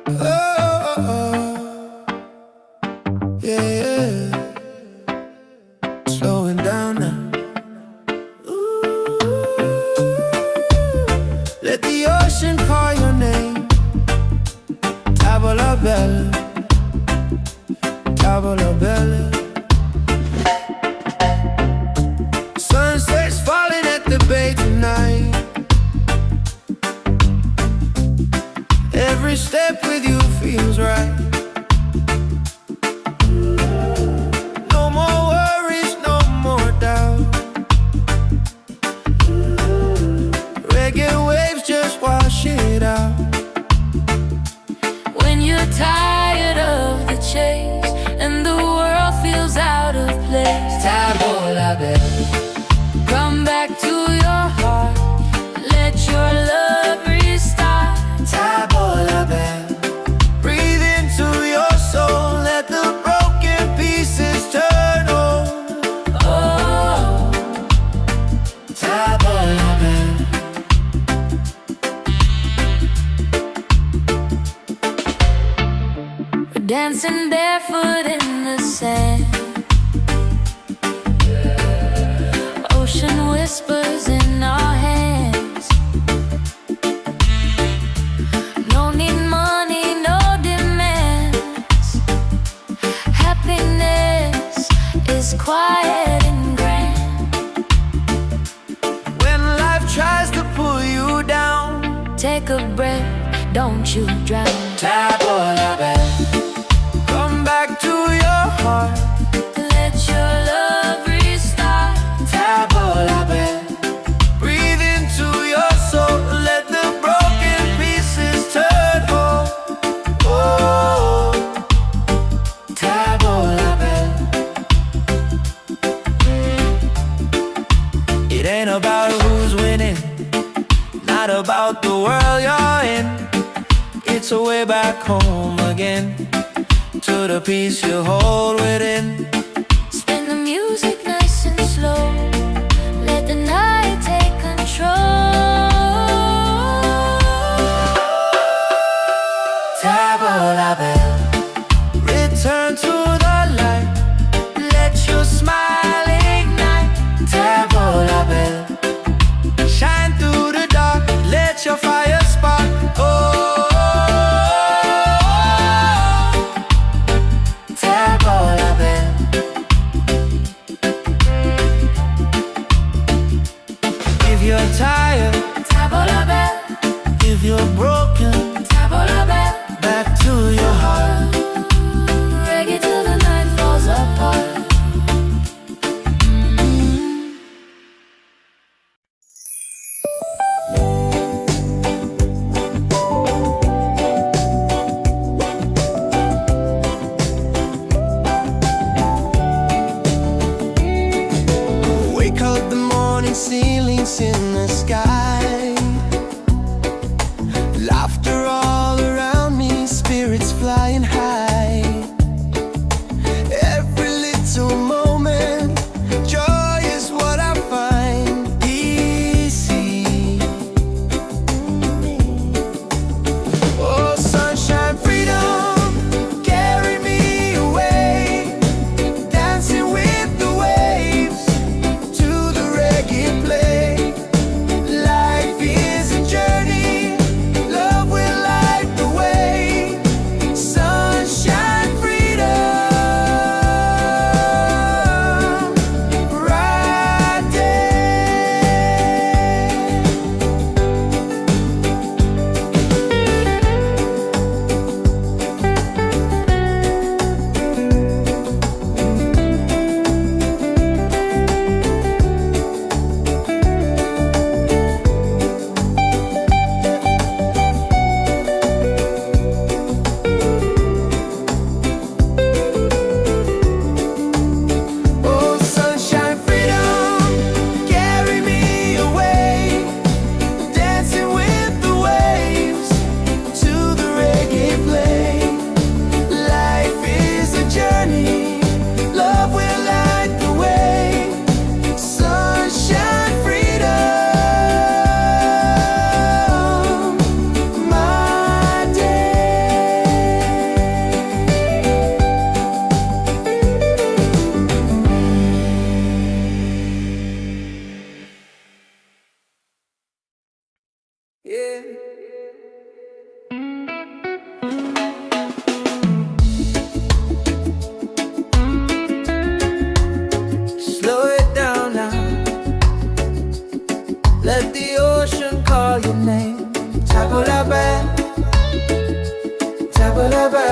Oh, yeah, slowing down now. Ooh, let the ocean call your name. Tavola bella, tavola bella. Sunset's falling at the bay tonight. Every step with you feels right. No more worries, no more doubt. Reggae waves just wash it out. When you're tired of the chase and the world feels out of place, Tavola bella, come back to your heart. Let your love restart. Tavola bella, breathe into your soul. Let the broken pieces turn whole. Oh, Tavola bella. we're dancing barefoot in the sand. Ocean whispers in our hands. No need money, no demands. Happiness is quiet and grand. When life tries to pull you down, Take a breath, don't you drown. Tavola bella, come back to your heart. Let your love restart. Tavola bella, breathe into your soul. Let the broken pieces turn whole. Oh, Tavola bella. It ain't about who's winning, not about the world you're in. It's a way back home again, to the peace you hold within. Spin the music nice and slow. Let the night take control. Tavola bella, return to the light. Let your smile ignite. Tavola bella, shine through the dark. Let your fire spark. Oh, Tavola bella. If you're tired, Tavola bella, if you're broken, tavola bella. back to your heart. Tabalaba.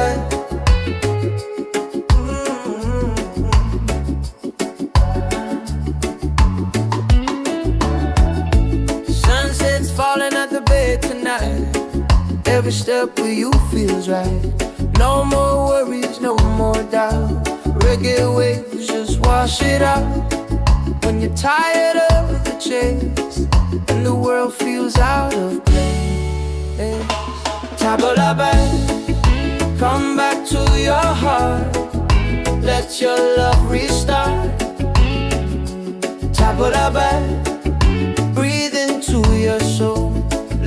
Sunset's falling at the bay tonight. Every step with you feels right. No more worries, no more doubt. Reggae waves just wash it out. When you're tired of the chase and the world feels out of place, Tabalaba, come back to your heart. Let your love restart. Tabalaba, breathe into your soul.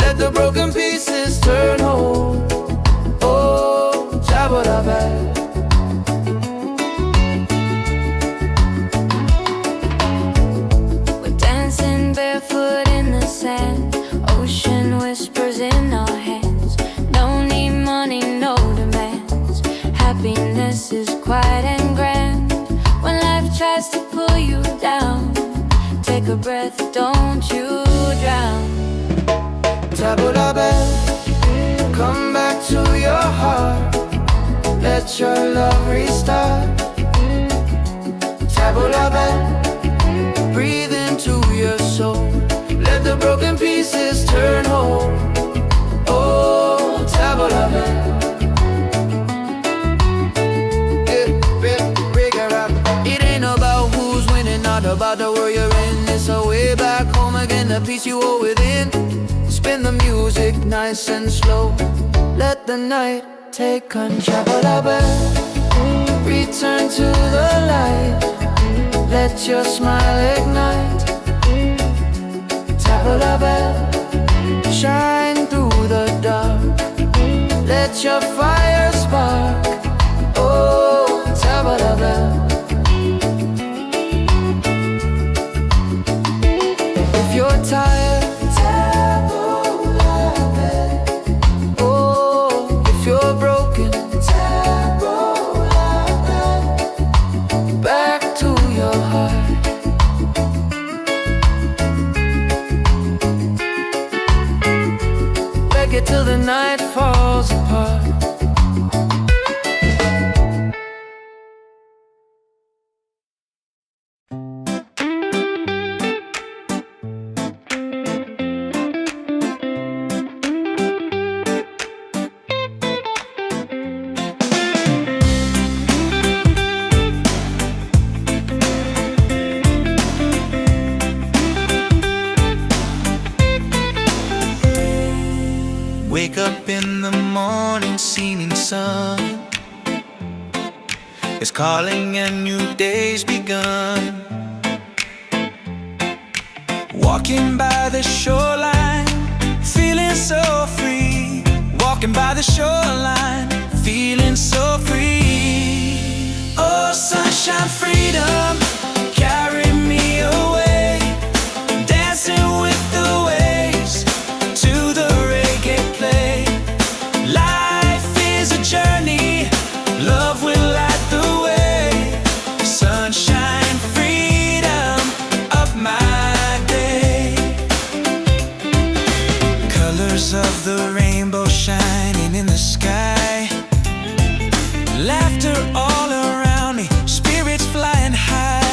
Let the broken pieces turn whole. Oh, Tabalaba. Barefoot in the sand, ocean whispers in our hands. No need money, no demands. Happiness is quiet and grand. When life tries to pull you down, take a breath, don't you drown. Tabalaba, come back to your heart. Let your love restart. Tabalaba, breathe into your soul. Let the broken pieces turn whole. Oh, Tabalaba. It ain't about who's winning, not about the world you're in. It's a way back home again, the peace you hold within. Spin the music nice and slow. Let the night take control. Return to the light. Let your smile ignite. Tabalaba, shine through the dark. Let your fire spark. Oh, Tabalaba. If you're tired, Tabalaba. Oh, if you're broken, Tabalaba. Back to your heart. Reggae till the night falls apart. Wake up in the morning, seeing sun is calling and new day's begun. Walking by the shoreline, feeling so free. Walking by the shoreline, feeling so free. Oh, sunshine, freedom, carry me away. Dancing with the waves to the reggae play. Life is a journey, love will light the way. Sunshine, freedom of my day. Colors of the rainbow shining in the sky. Laughter all around me, spirits flying high.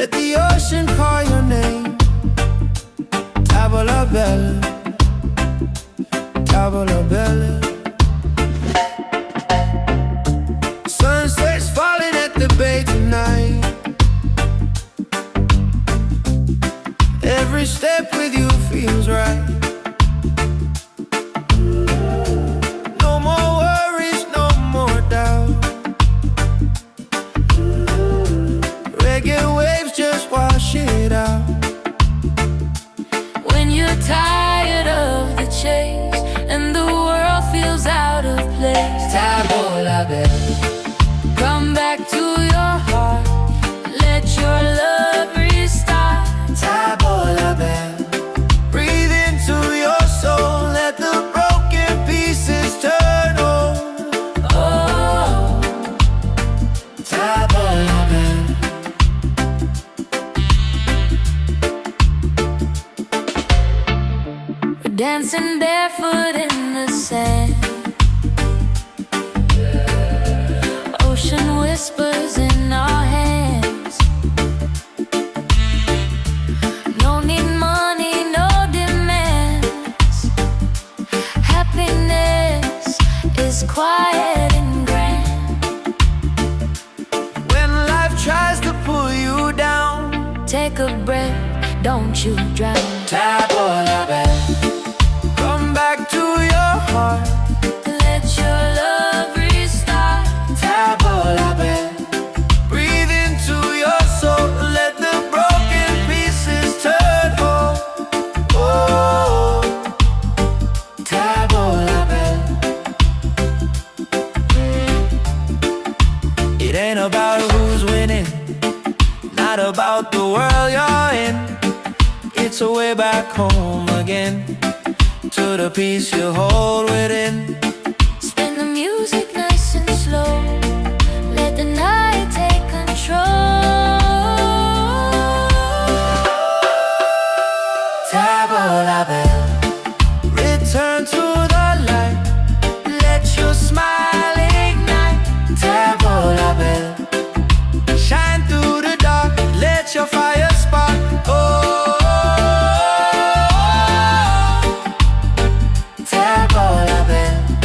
Let the ocean call your name. Table la belle, table la belle. Sunset's falling at the bay tonight. Every step with you feels right. No more worries, no more doubt. Reggae waves just wash it out. When you're tired of the chase and the world feels out of place, Table la belle, come back to your heart. Let your love restart. table la belle. Breathe into your soul, let the broken pieces turn whole. Oh, Table la belle. we're dancing barefoot in the sand. Ocean whispers in our hands. No need money, no demands. Happiness is quiet and grand. When life tries to pull you down, Take a breath, don't you drown. table la belle. Come back to your heart. Let your love restart. Table la belle. Breathe into your soul, let the broken pieces turn whole. Oh, table la belle. It ain't about who's winning, not about the world you're in. It's a way back home again, to the peace you hold within. Spin the music nice and slow. Let the night take control. Table la belle, return to the light. Let your smile ignite. Table la belle, shine through the dark. Let your fire spark. Oh, table la belle.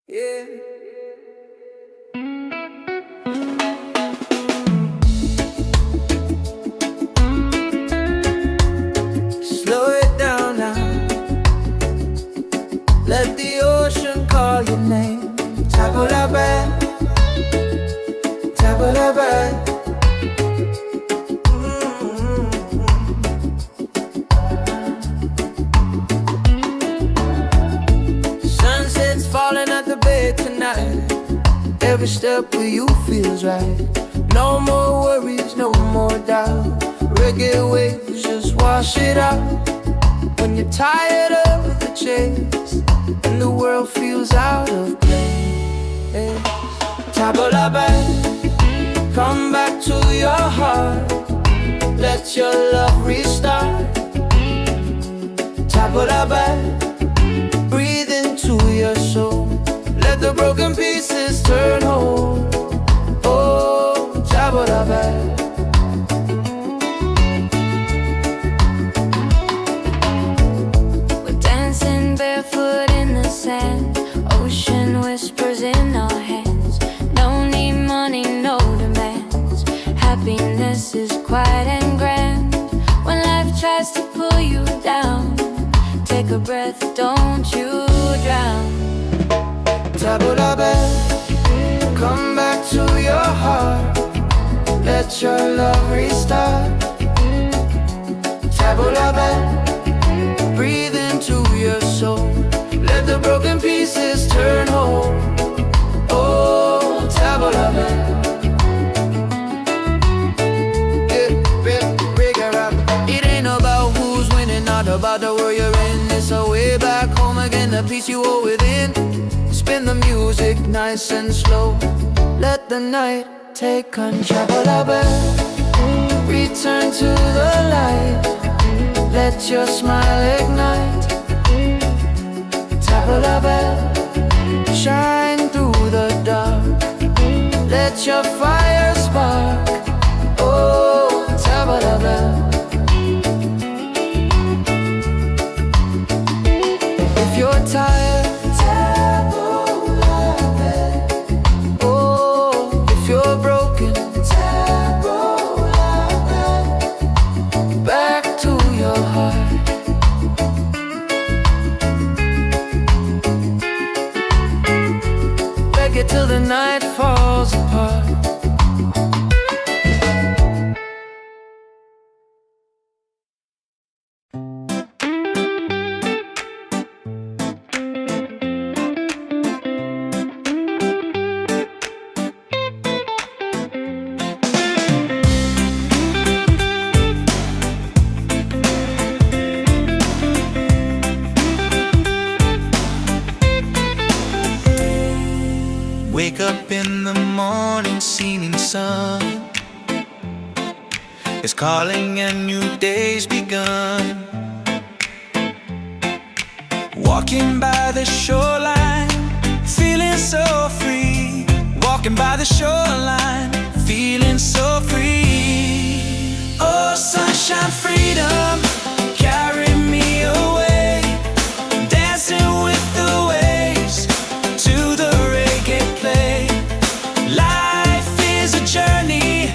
Yeah. Slow it down now. Let the ocean call your name. Table la belle, table la belle. Sunset's falling at the bay tonight. Every step with you feels right. No more worries, no more doubt. Reggae waves just wash it out. When you're tired of the chase and the world feels out of place, table la belle, come back to your heart. Let your love restart. Table la belle, breathe into your soul. Let the broken pieces turn whole. Oh, table la belle. We're dancing barefoot in the sand. Ocean whispers in our hands. No need money, no demands. Happiness is quiet and grand. When life tries to pull you down, take a breath, don't you drown. Table la belle, come back to your heart. Let your love restart. Table la belle, breathe into your soul. Let the broken pieces turn whole. Oh, table la belle. It ain't about who's winning, not about the world you're in. It's a way back home again, the peace you hold within. Spin the music nice and slow. Let the night take control. Table la belle, return to the light. Let your smile ignite. Table la belle, shine through the dark. Let your fire spark. Oh, table la belle. If you're tired, table la belle. Oh, if you're broken, table la belle. Back to your heart. Reggae till the night falls apart. Wake up in the morning, seeing sun is calling and new day's begun. Walking by the shoreline, feeling so free. Walking by the shoreline, feeling so free. Oh, sunshine, freedom, carry me away. Dancing with the waves to the reggae play. Life is a journey,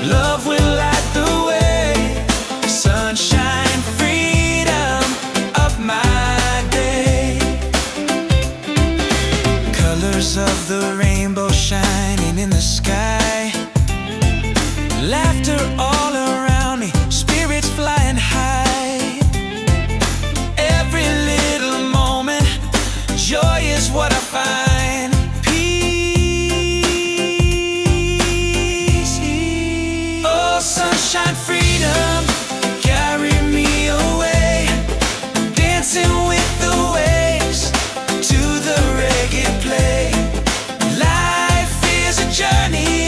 love will light the way. Sunshine, freedom of my day. Colors of the rainbow shining in the sky. Laughter all around me, spirits flying high. Every little moment, joy is what I find. Sunshine, freedom, carry me away. Dancing with the waves to the reggae play. Life is a journey,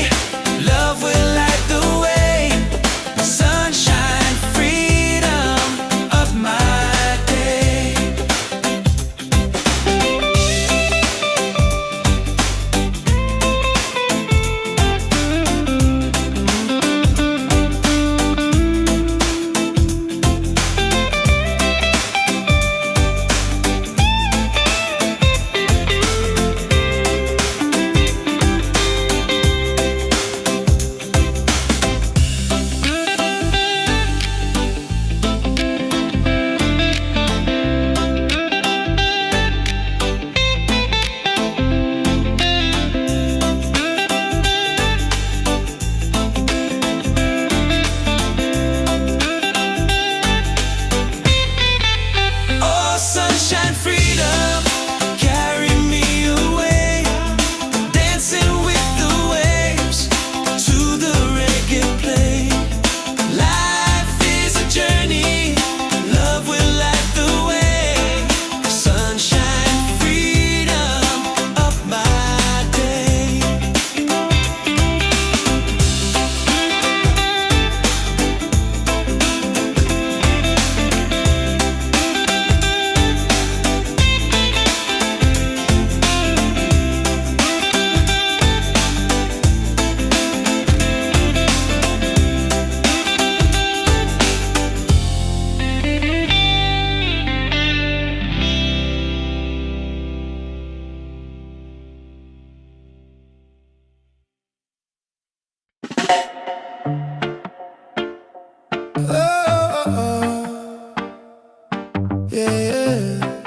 Yeah, yeah.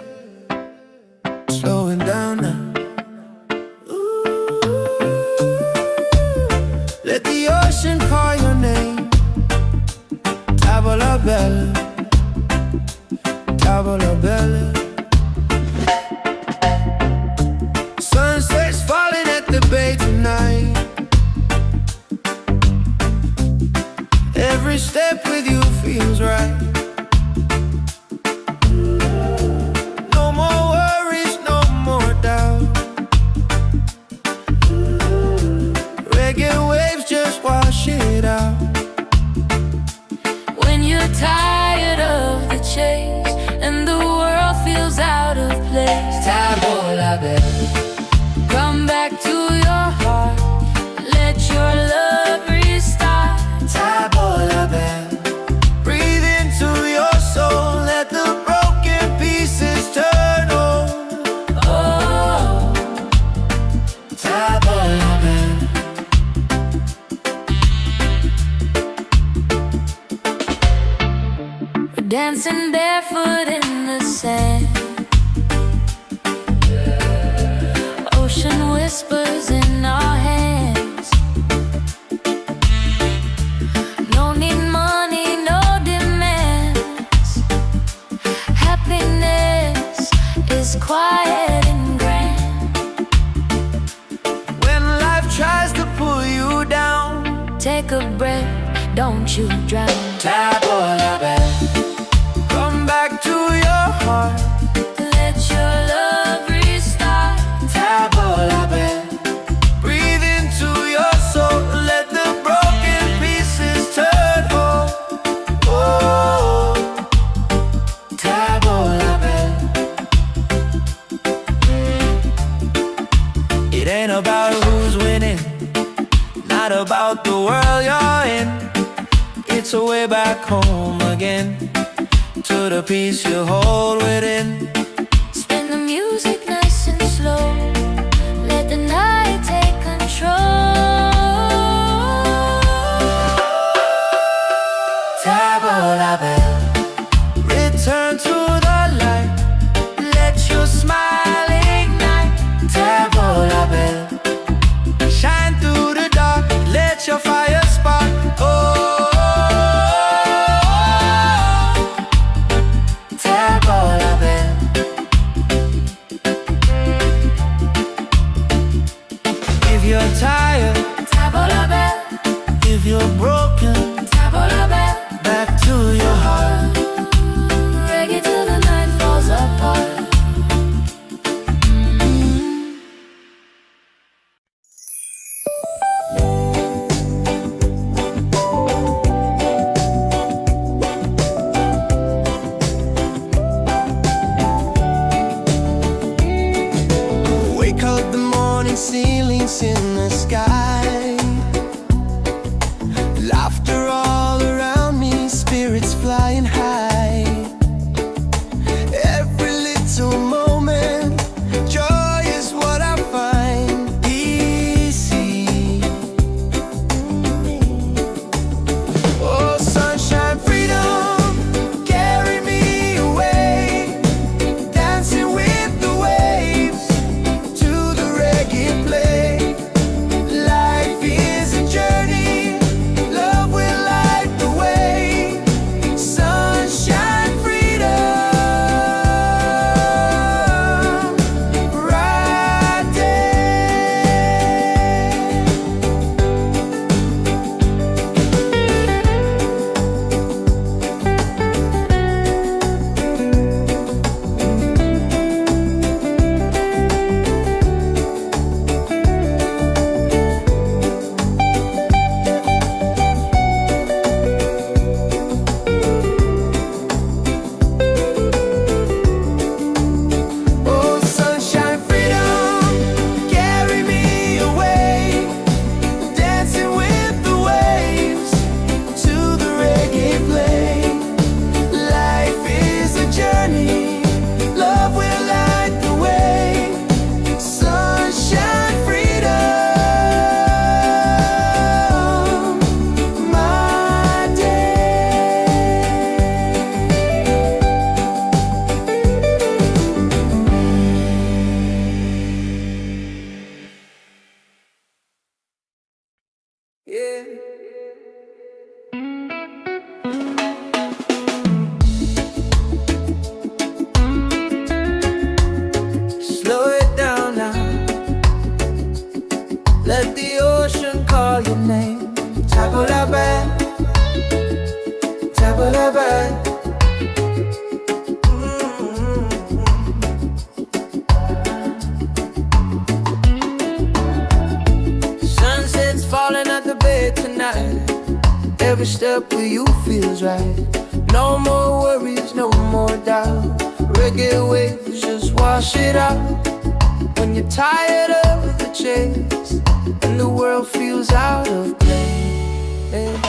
Slowing down now. Let the ocean call your name. Tavola bella, tavola bella. Sunset's falling at the bay tonight. Every step with you feels right. No more worries, no more doubt. Reggae waves just wash it out. When you're tired of the chase and the world feels out of place, Tavola bella, come back to your heart. Let your love restart. tavola bella. Breathe into your soul, let the broken pieces turn whole. Oh, Tavola bella. we're dancing barefoot in the sand. Ocean whispers in our hands. No need money, no demands. Happiness is quiet and grand. When life tries to pull you down, Take a breath, don't you drown. tavola bella. Come back to your heart, Let your love restart. tavola bella. Breathe into your soul, let the broken pieces turn whole. Oh, tavola bella. It ain't about who's winning, not about the world you're in. It's a way back home again, to the peace you hold within. Spin the music nice and slow. Let the night take control. Tavola bella, return to the light. Let your smile ignite. Tavola bella, shine through the dark. Let your fire spark. Oh, tavola bella. If you're tired, Tavola bell, if you're broken, tavola bell. back to your heart. Reggae till the night falls apart. Wake up the morning, ceilings in the sky. Laughter all around me, spirits flying high. Every little moment, joy is what I find. Easy. Oh, sunshine, freedom, carry me away. Dancing with the waves to the reggae play. Light Let the ocean call your name. Tabula bed, tabula bed. Sunset's falling at the bay tonight. Every step with you feels right. No more worries, no more doubt. Reggae waves just wash it out. When you're tired of the chase and the world feels out of place,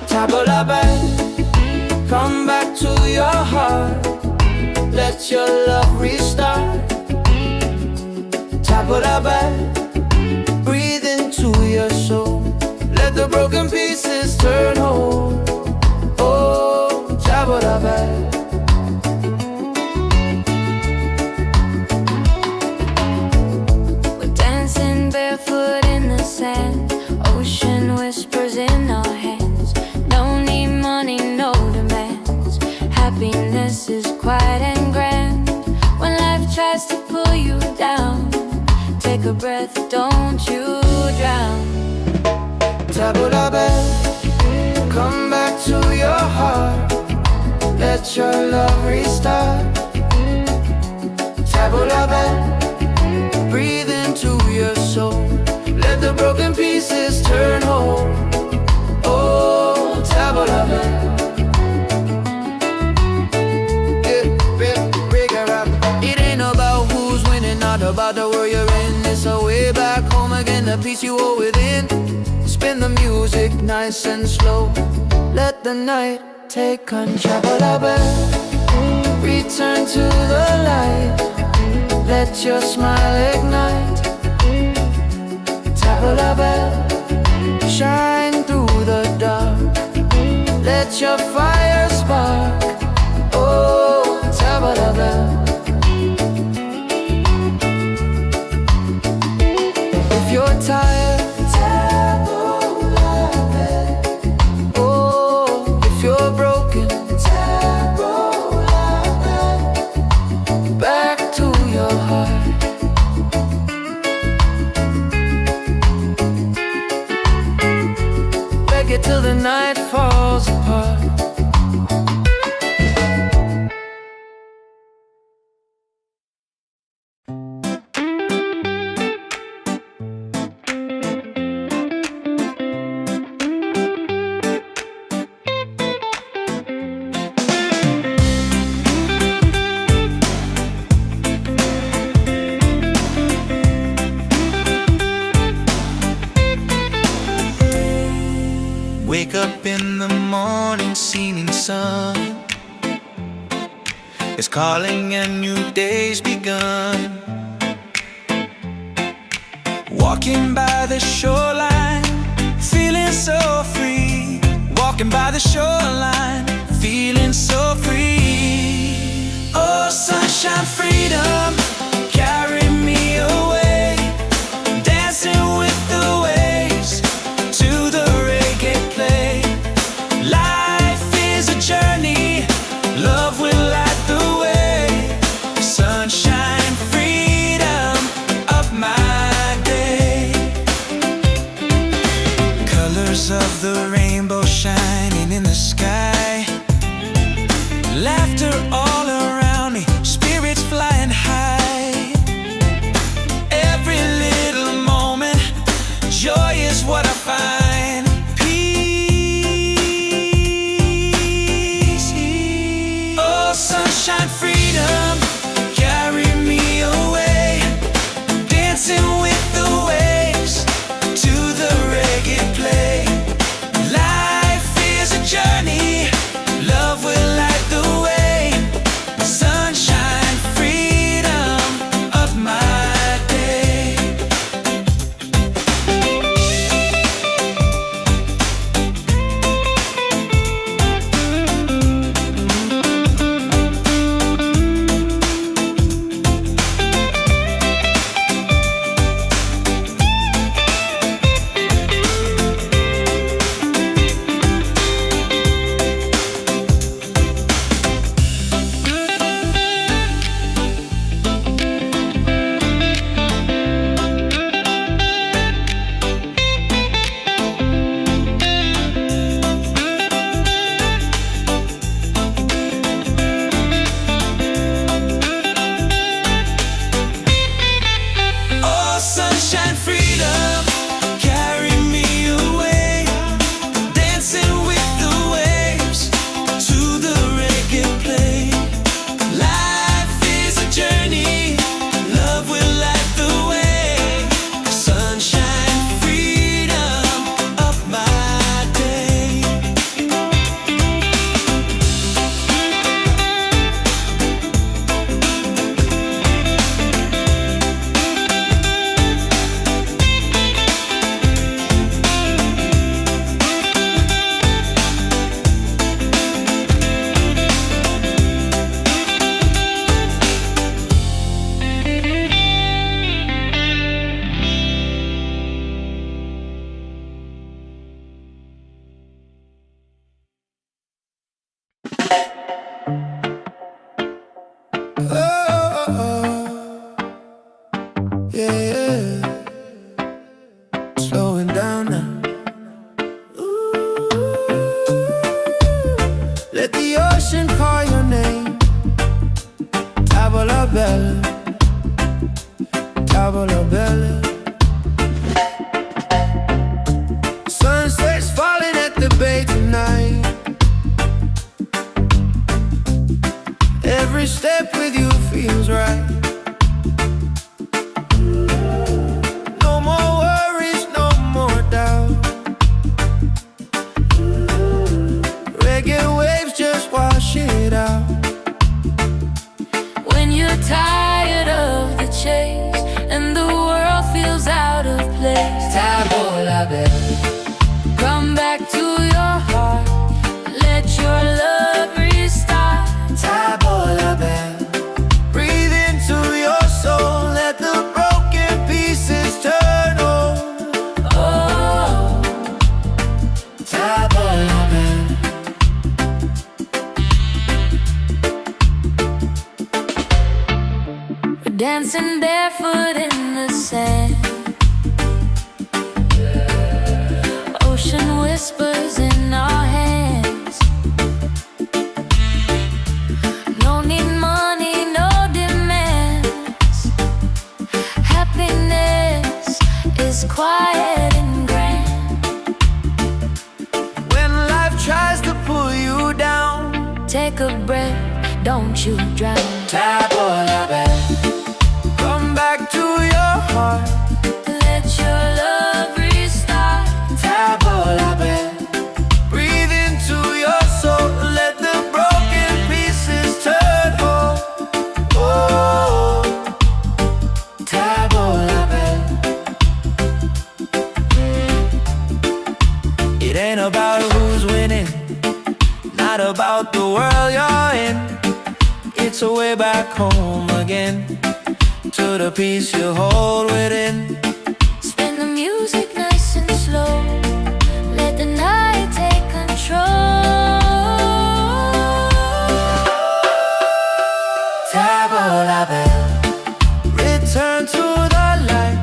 tabula bed, come back to your heart. Let your love restart. Tabula bed, breathe into your soul. Let the broken pieces turn whole. Oh, tabula bed. Barefoot in the sand, ocean whispers in our hands. Don't need money, no demands. Happiness is quiet and grand. When life tries to pull you down, take a breath, don't you drown. Tabula bed, come back to your heart. Let your love restart. Tabula bed, breathe into your soul. Let the broken pieces turn whole. Oh, tabula bed. It ain't about who's winning, not about the world you're in. It's a way back home again, the peace you hold within. Spin the music nice and slow. Let the night take control. Tabula bed, return to the light. Let your smile ignite. Tabula bed, shine through the dark. Let your fire spark. Oh, tabula bed. If you're tired, tabula bed. Oh, if you're broken, tabula bed. Back to your heart. Reggae till the night falls apart. Wake up in the morning, seeing sun is calling and new day's begun. Walking by the shoreline, feeling so free. Walking by the shoreline, feeling so free. Oh, sunshine, freedom, carry me away. Dancing with the waves to the reggae play. Life is a journey, love will light the way. Sunshine, freedom of my day. Colors of the rainbow shining in the sky. Laughter all around me, spirits flying high. Table la belle. Come back to your heart, let your love restart. Table la belle. Breathe into your soul, let the broken pieces turn whole. Oh, Table la belle. we're dancing barefoot in the sand. Ocean whispers in our hands. No need money, no demands. Happiness is quiet and grand. When life tries to pull you down, Take a breath, don't you drown. table la belle. Come back to your heart, Let your love restart. table la belle. Breathe into your soul, let the broken pieces turn whole. Oh, table la belle. It ain't about who's winning, not about the world you're in. It's a way back home again, to the peace you hold within. Spin the music nice and slow. Let the night take control. Table la belle. Return to the light,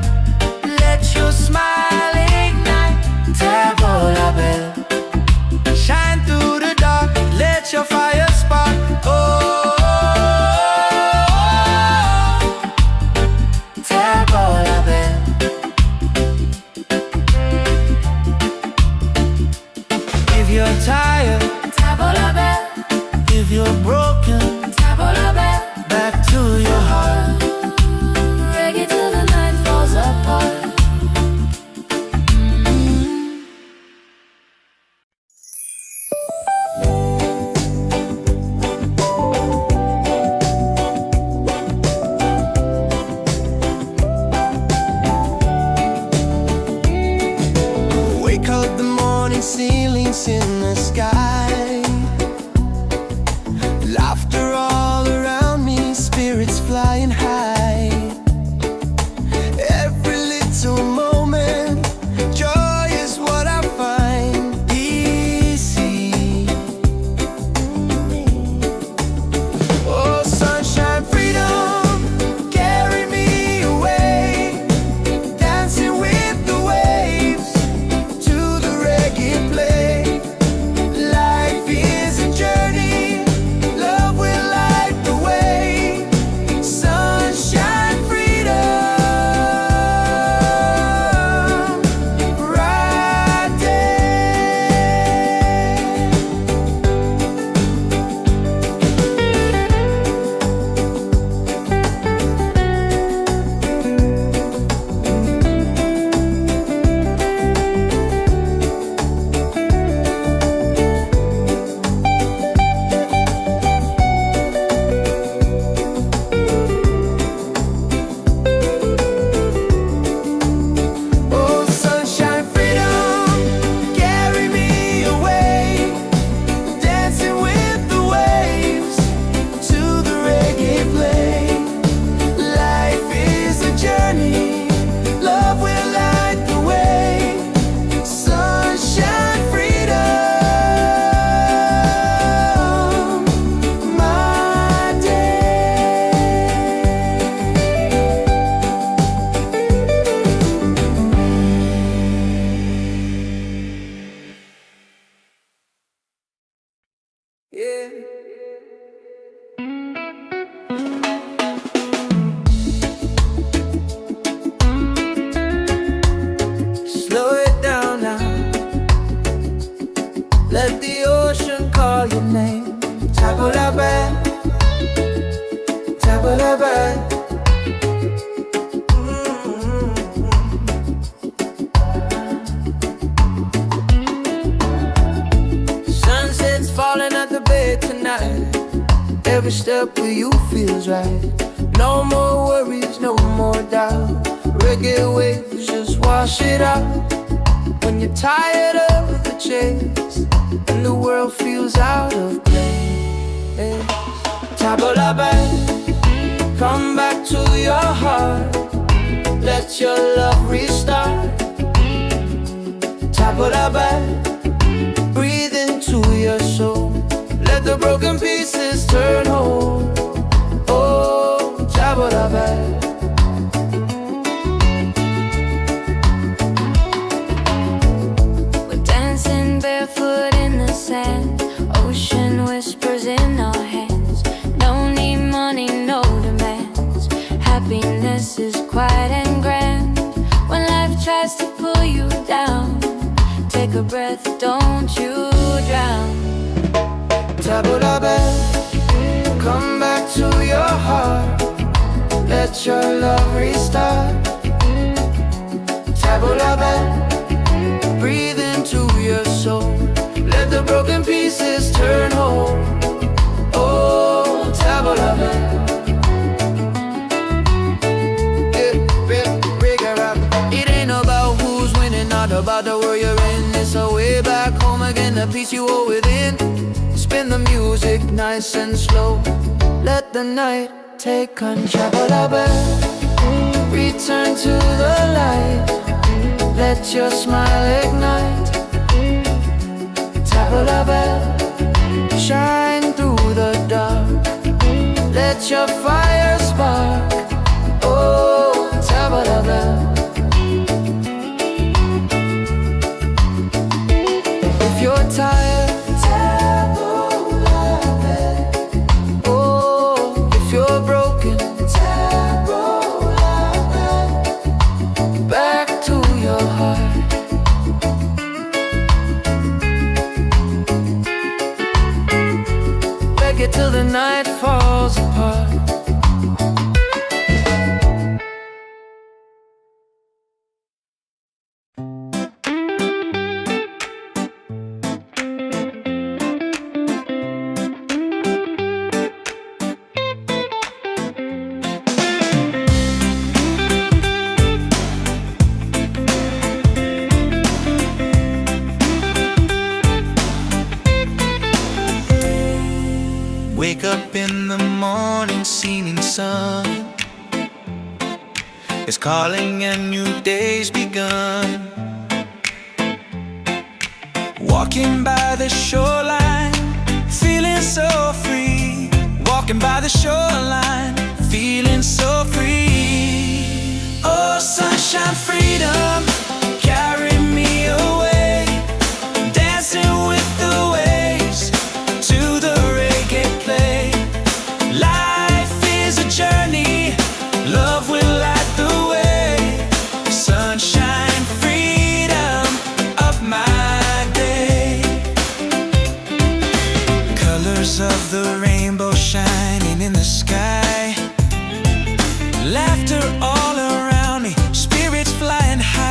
let your smile ignite. Table la belle. Shine through the dark, let your fire spark. Oh, table la belle. If you're tired, Table la belle, if you're broken, table la belle. back to your heart. Reggae till the night falls apart. Wake up the morning, ceilings in the sky. Laughter all around me, spirits flying high. Every little moment, joy is what I find. Easy. Oh, sunshine, freedom, carry me away. Dancing with the waves to the reggae play. Life is a journey, love will light the way. Sunshine, freedom, right Oh, sunshine, freedom, carry me away. Dancing with the waves to the reggae play. Life is a journey, love will light the way. Sunshine, freedom, my day. Yeah. Slow it down now. Let the ocean call your name. Table la belle, table la belle. Sunset's falling at the bay tonight. Every step with you feels right. No more worries, no more doubt. Reggae waves just just wash it out. When you're tired of the chase and the world feels out of place, tabble la belle, come back to your heart. Let your love restart. Tabble la belle, breathe into your soul. Let the broken pieces turn whole. Oh, tabble la belle. Barefoot in the sand, ocean whispers in our hands. No need money, no demands. Happiness is quiet and grand. When life tries to pull you down, take a breath, don't you drown. Tabble la belle, come back to your heart. Let your love restart. Tabble la belle, breathe into your soul. Let the broken pieces turn whole. Oh, tabble la belle. It ain't about who's winning, not about the world you're in. It's a way back home again, the peace you hold within. Spin the music nice and slow. Let the night take control. Tabble la belle, return to the light. Let your smile ignite. Tabble la belle, shine through the dark. Let your fire spark. Oh, tabble la belle. If you're tired, tabble la belle. Oh, if you're broken, tabble la belle. Back to your heart. Reggae till the night falls apart. Wake up in the morning, seeing sun is calling and new day's begun. Walking by the shoreline, feeling so free. Walking by the shoreline, feeling so free. Oh, sunshine, freedom, carry me away. Dancing with the waves to the reggae play. Life is a journey, love will light the way. Sunshine, freedom of my day. Colors of the rainbow shining in the sky. Laughter all around me, spirits flying high.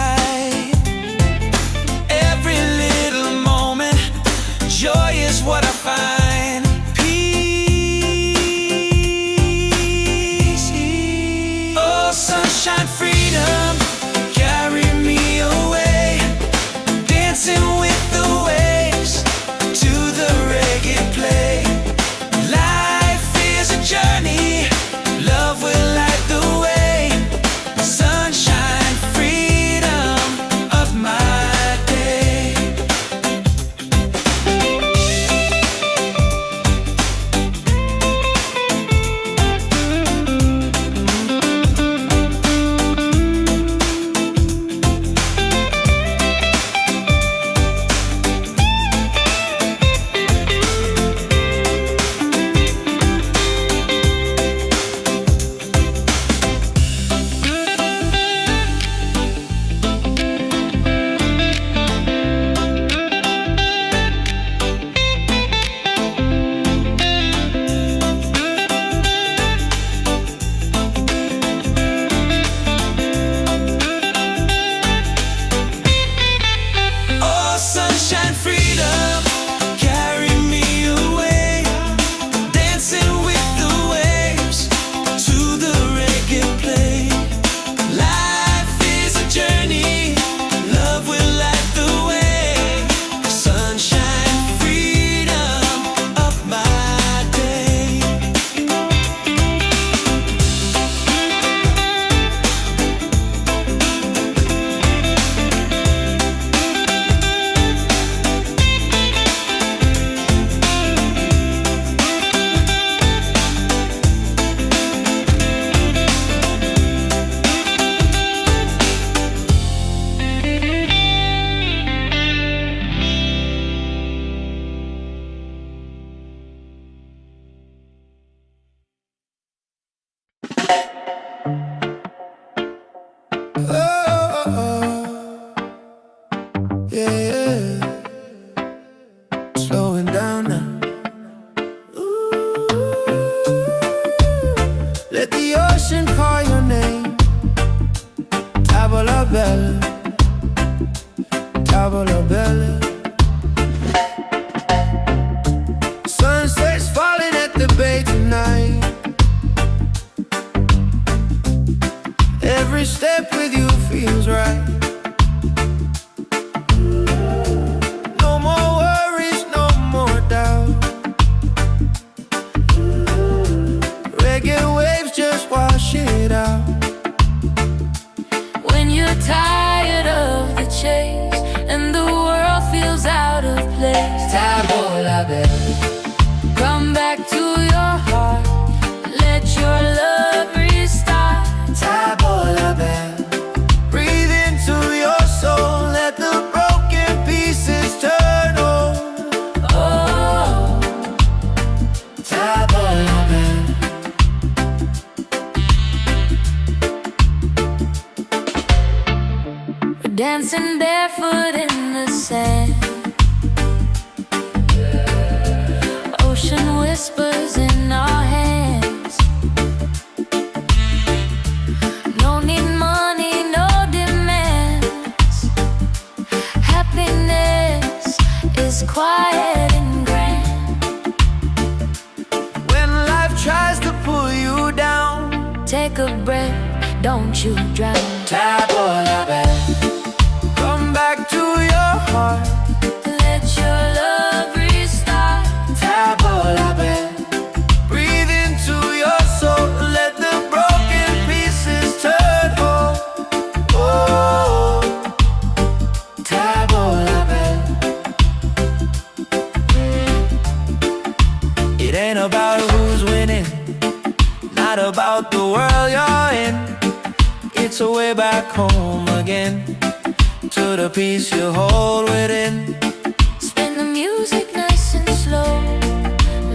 la belle, table la belle. Sunset's falling at the bay tonight. Every step with you feels right. No more worries, no more doubt. Reggae waves just wash it out. When you're tired of the chase and the world feels out of place, Table la belle, come back to your heart. Let your love restart. table la belle. Breathe into your soul, let the broken pieces turn over. Oh, Table la belle. we're dancing barefoot in the sand. Ocean whispers in our hands. No need money, no demands. Happiness is quiet and grand. When life tries to pull you down, Take a breath, don't you drown. table la belle. Come back to your heart, Let your love restart. table la belle. Breathe into your soul, let the broken pieces turn whole. Oh, table la belle. It ain't about who's winning, not about the world you're in. It's a way back home again, to the peace you hold within. Spin the music nice and slow.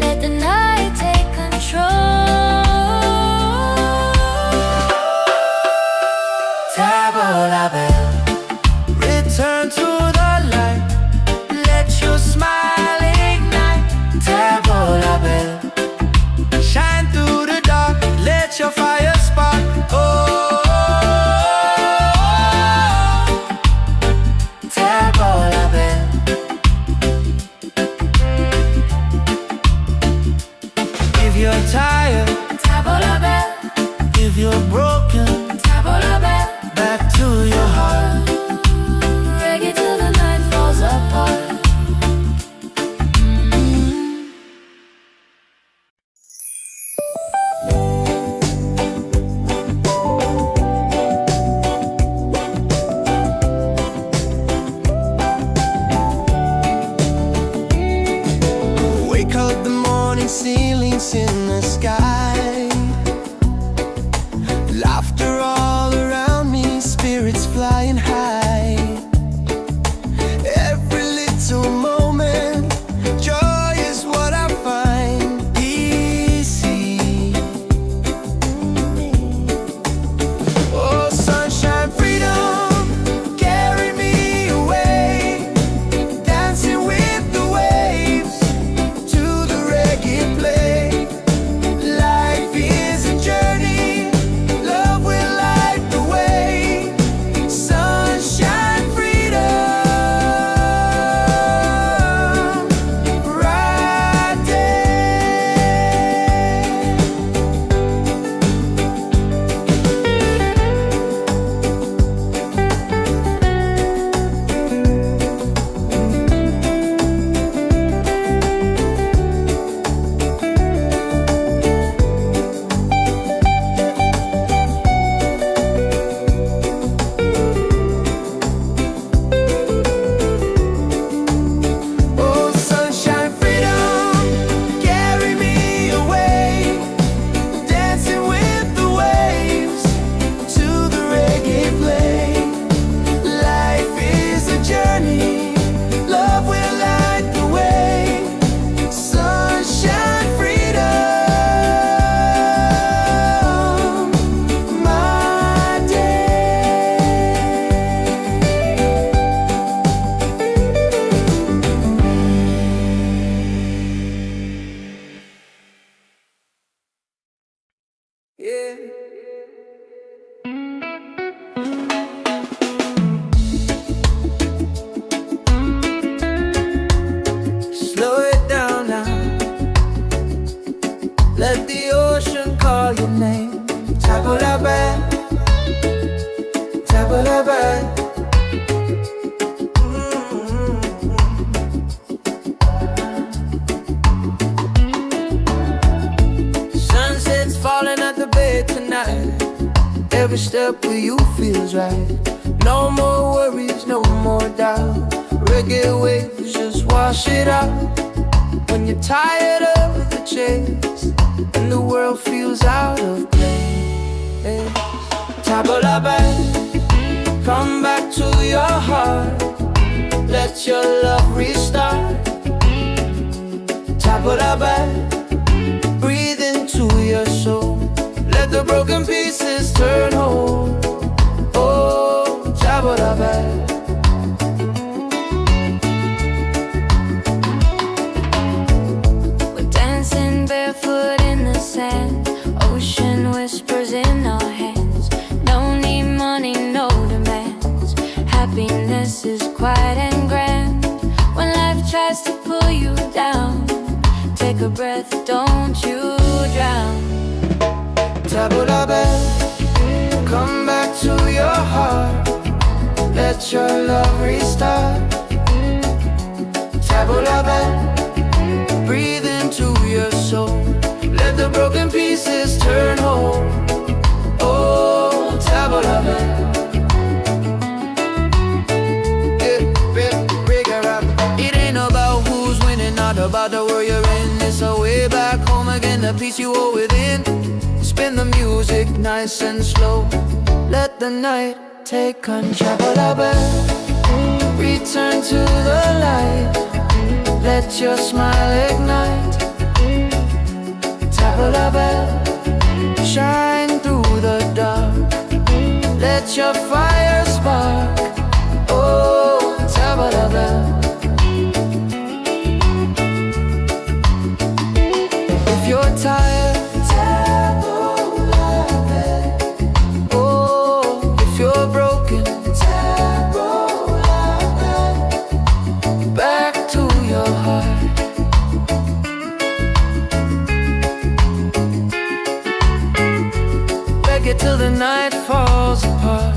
Let the night take control. Table la belle, return to the light. Let your smile ignite. Table la belle, shine through the dark. Let your fire spark. Oh, table la belle. If you're tired, Table la belle, if you're broken, table la belle. back to your heart. Reggae till the night falls apart. Wake up the morning, ceilings in the sky. Laughter all around me, spirits flying high. Every little moment, joy is what I find. Easy. Oh, sunshine, freedom, carry me away. Dancing with the waves to the reggae play. Life is a journey, love will light the way. Sunshine. step with you feels right. No more worries, no more doubt. Reggae waves just wash it out. When you're tired of the chase and the world feels out of place, tabla back, come back to your heart. Let your love restart. Tabla back, breathe into your soul. Let the broken pieces turn whole. Oh, tabla back. We're dancing barefoot in the sand. Ocean whispers in our hands. No need money, no demands. Happiness is quiet and grand. When life tries to pull you down, take a breath, don't you drown. Tabla back, come back to your heart. Let your love restart. Tabla back, breathe into your soul. Let the broken pieces turn whole. Oh, tabla back. It ain't about who's winning, not about the world you're in. It's a way back home again, the peace you hold within. Spin the music nice and slow. Let the night take control. Return to the light. Let your smile ignite. Tabla back, shine through the dark. Let your fire spark. Oh, tabla back. If you're tired, oh, if you're broken, back to your heart. Reggae till the night falls apart.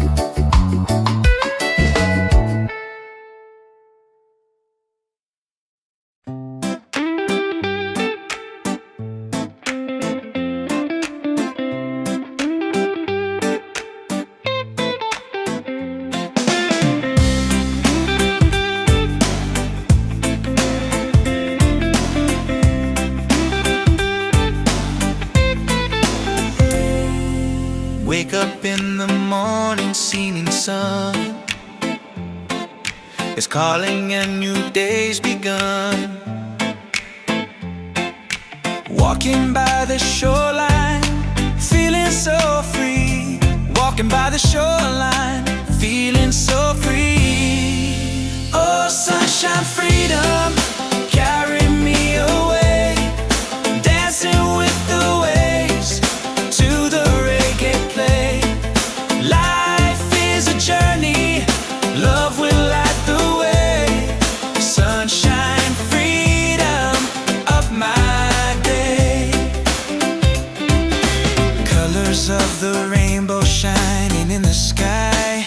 Wake up in the morning, seeing sun is calling and new day's begun. Walking by the shoreline, feeling so free. Walking by the shoreline, feeling so free. Oh, sunshine, freedom, carry me away. Dancing with the waves to the reggae play. Life is a journey, love will light the way. Sunshine, freedom of my day. Colors of the rainbow shining in the sky.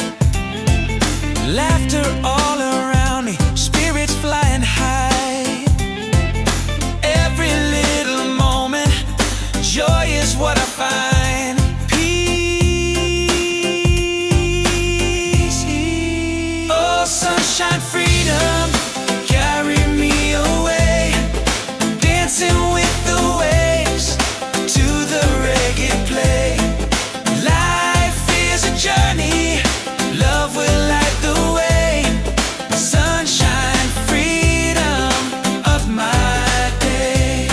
Laughter all around me, spirits flying high. Every little moment, joy is what I find. Sunshine, freedom, carry me away. Dancing with the waves to the reggae play. Life is a journey, love will light the way. Sunshine, freedom of my day.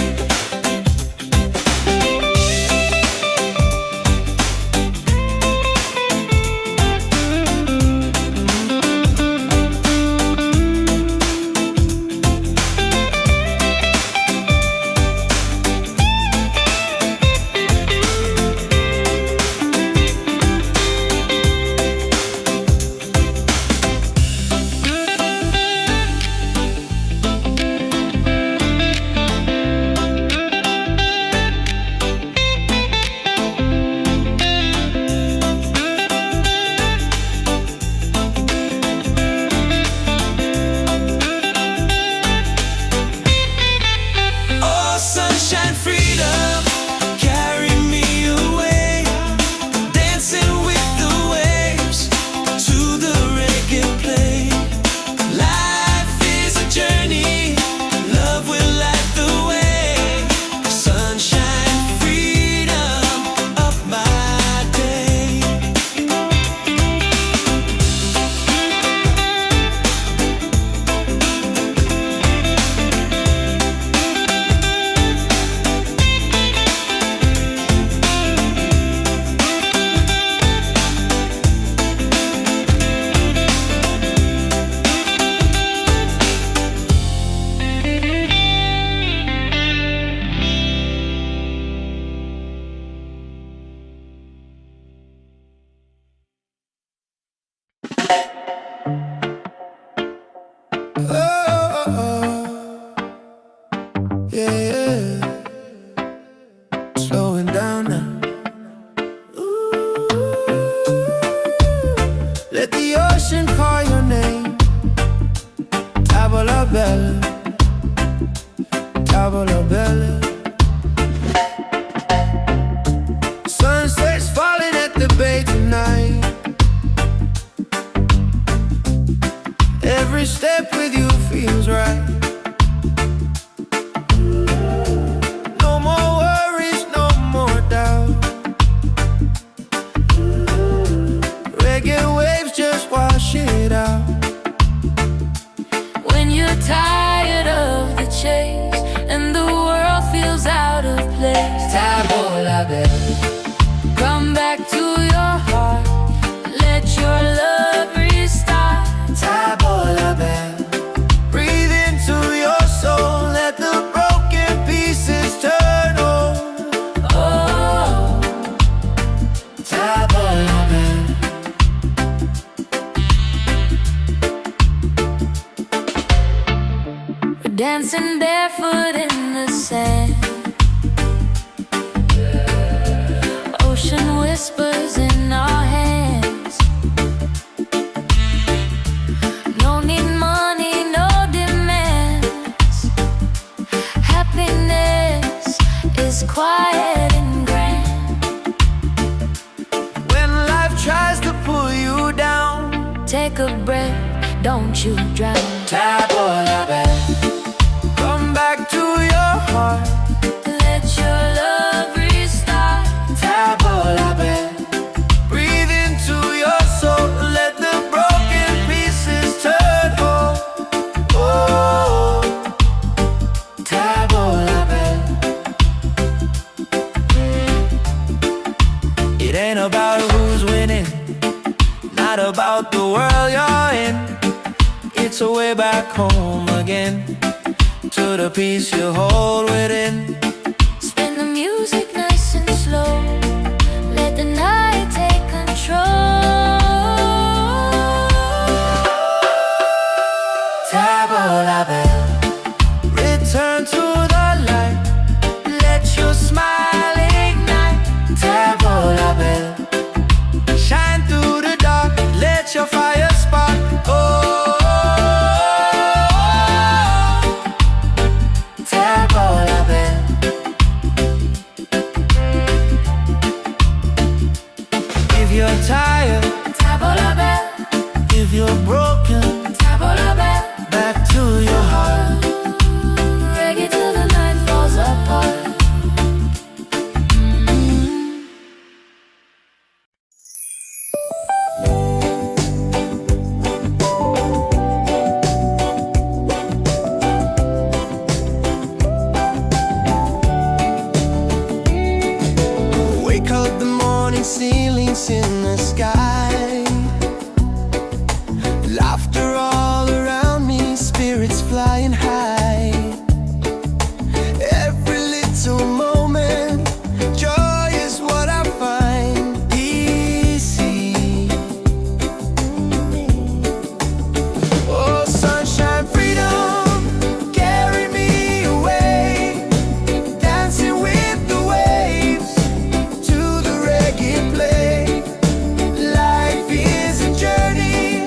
Every step with you feels right. No more worries, no more doubt. Reggae waves just wash it out. When you're tired of the chase and the world feels out of place, Tabola bell, come back to your heart. Let your love restart. Tabola bell. Breathe into your soul, let the broken pieces turn whole. Oh, Tabola bell. we're dancing barefoot in the sand. Ocean whispers in our hands. No need money, no demands. Happiness is quiet and grand. When life tries to pull you down, Take a breath, don't you drown. Tabola bell. Come back to your heart. Let your love restart. Tabola bell. Breathe into your soul, let the broken pieces turn whole. Oh, Tabola bell. It ain't about who's winning, not about the world you're in. It's a way back home again, to the peace you hold within. Spin the music nice and slow. Let the night take control. Tabola bell, return to the light. Let your smile ignite. Tabola bell, shine through the dark. Let your fire spark. Oh, Tabola bell. If you're tired, Tabola bell, if you're broken, tabola bell. back to your heart. Reggae till the night falls apart. Wake up the morning, ceilings in the sky. Laughter all around me, spirits flying high. Every little moment, joy is what I find. Easy. Oh, sunshine, freedom, carry me away. Dancing with the waves to the reggae play. Life is a journey,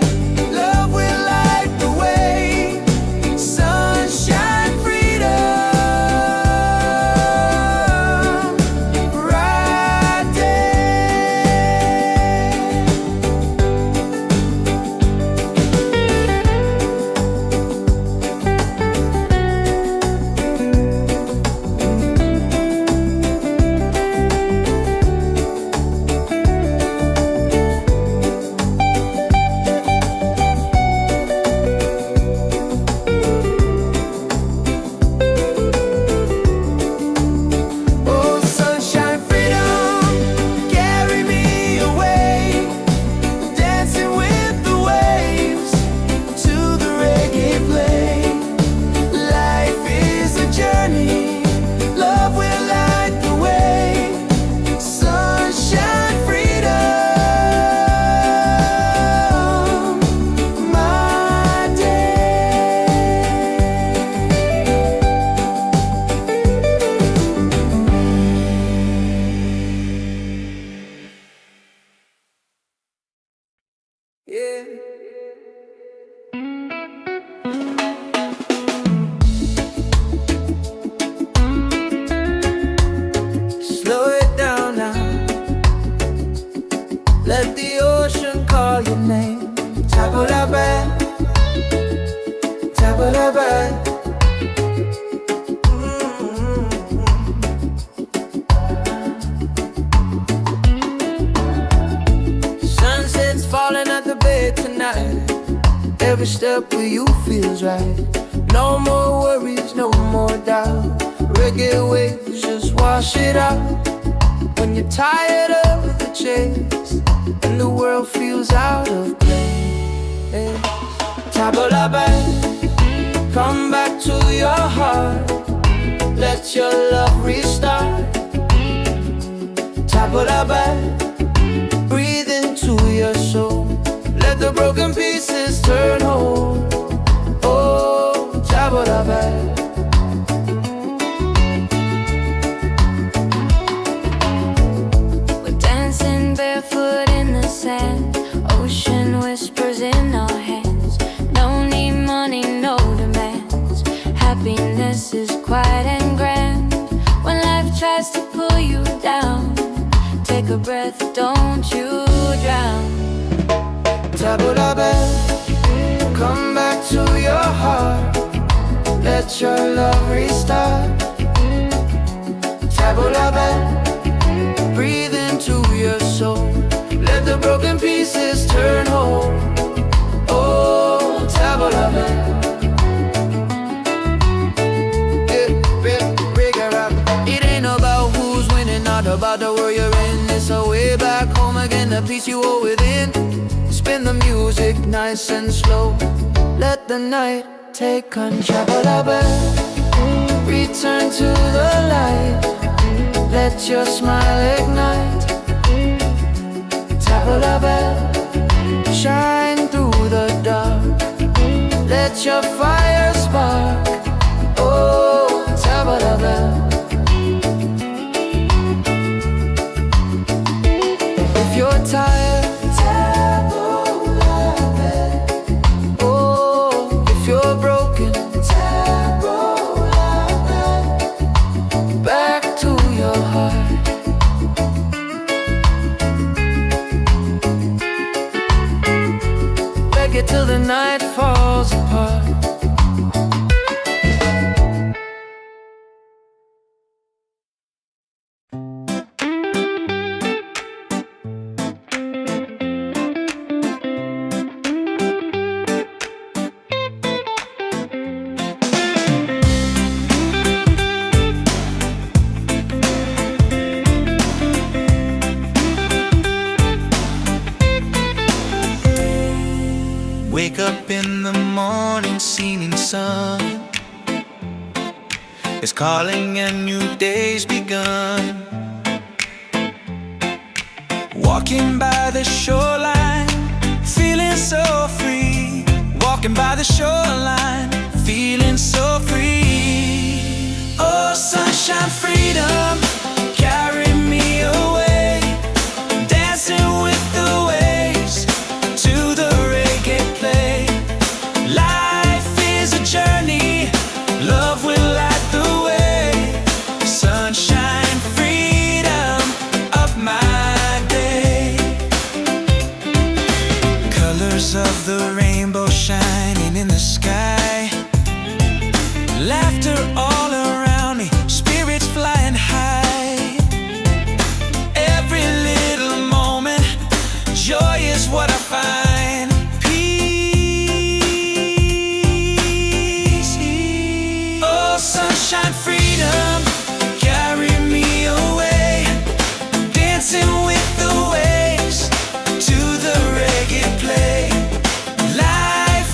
love will light the way. Sunshine, freedom, right there. Oh, sunshine, freedom, carry me away. Dancing with the waves to the reggae play. Life is a journey, love will light the way. Sunshine, freedom, my day. Yeah. Slow it down now. Let the ocean call your name. Tabola bell, Tabalaban. Sunset's falling at the bed tonight. Every step with you feels right. No more worries, no more doubt. Reggae waves just wash it out. When you're tired of the chase and the world feels out of place, Tabalaban, come back to your heart. Let your love restart. Tabalaban, breathe into your soul. Let the broken pieces turn whole. Oh, Tabalaban. We're dancing barefoot in the sand. Ocean whispers in our hands. No need money, no demands. Happiness is quiet and grand. When life tries to pull you down, take a breath, don't you drown. Tabalaban, come back to your heart. Let your love restart. Tabalaban, breathe into your soul. Let the broken pieces turn whole. Oh, Tabalaban. It ain't about who's winning, not about the world you're in. It's a way back home again, the peace you hold within. Spin the music nice and slow. Let the night take control. Return to the light. Let your smile ignite. Tabalaban, shine through the dark. Let your fire spark. Oh, Tabalaban. If you're tired, till the night falls apart. Wake up in the morning, seeing sun is calling and new day's begun. Walking by the shoreline, feeling so free. Walking by the shoreline, feeling so free. Oh, sunshine, freedom, carry me away. Dancing with the waves to the reggae play. Life is a journey, love will light the way. Sunshine, freedom of my day. Colors of the rainbow shining in the sky. Laughter all around me, spirits flying high. Every little moment, joy is what I find. Peace. Oh, sunshine, freedom, carry me away. Dancing with the waves to the reggae play. Life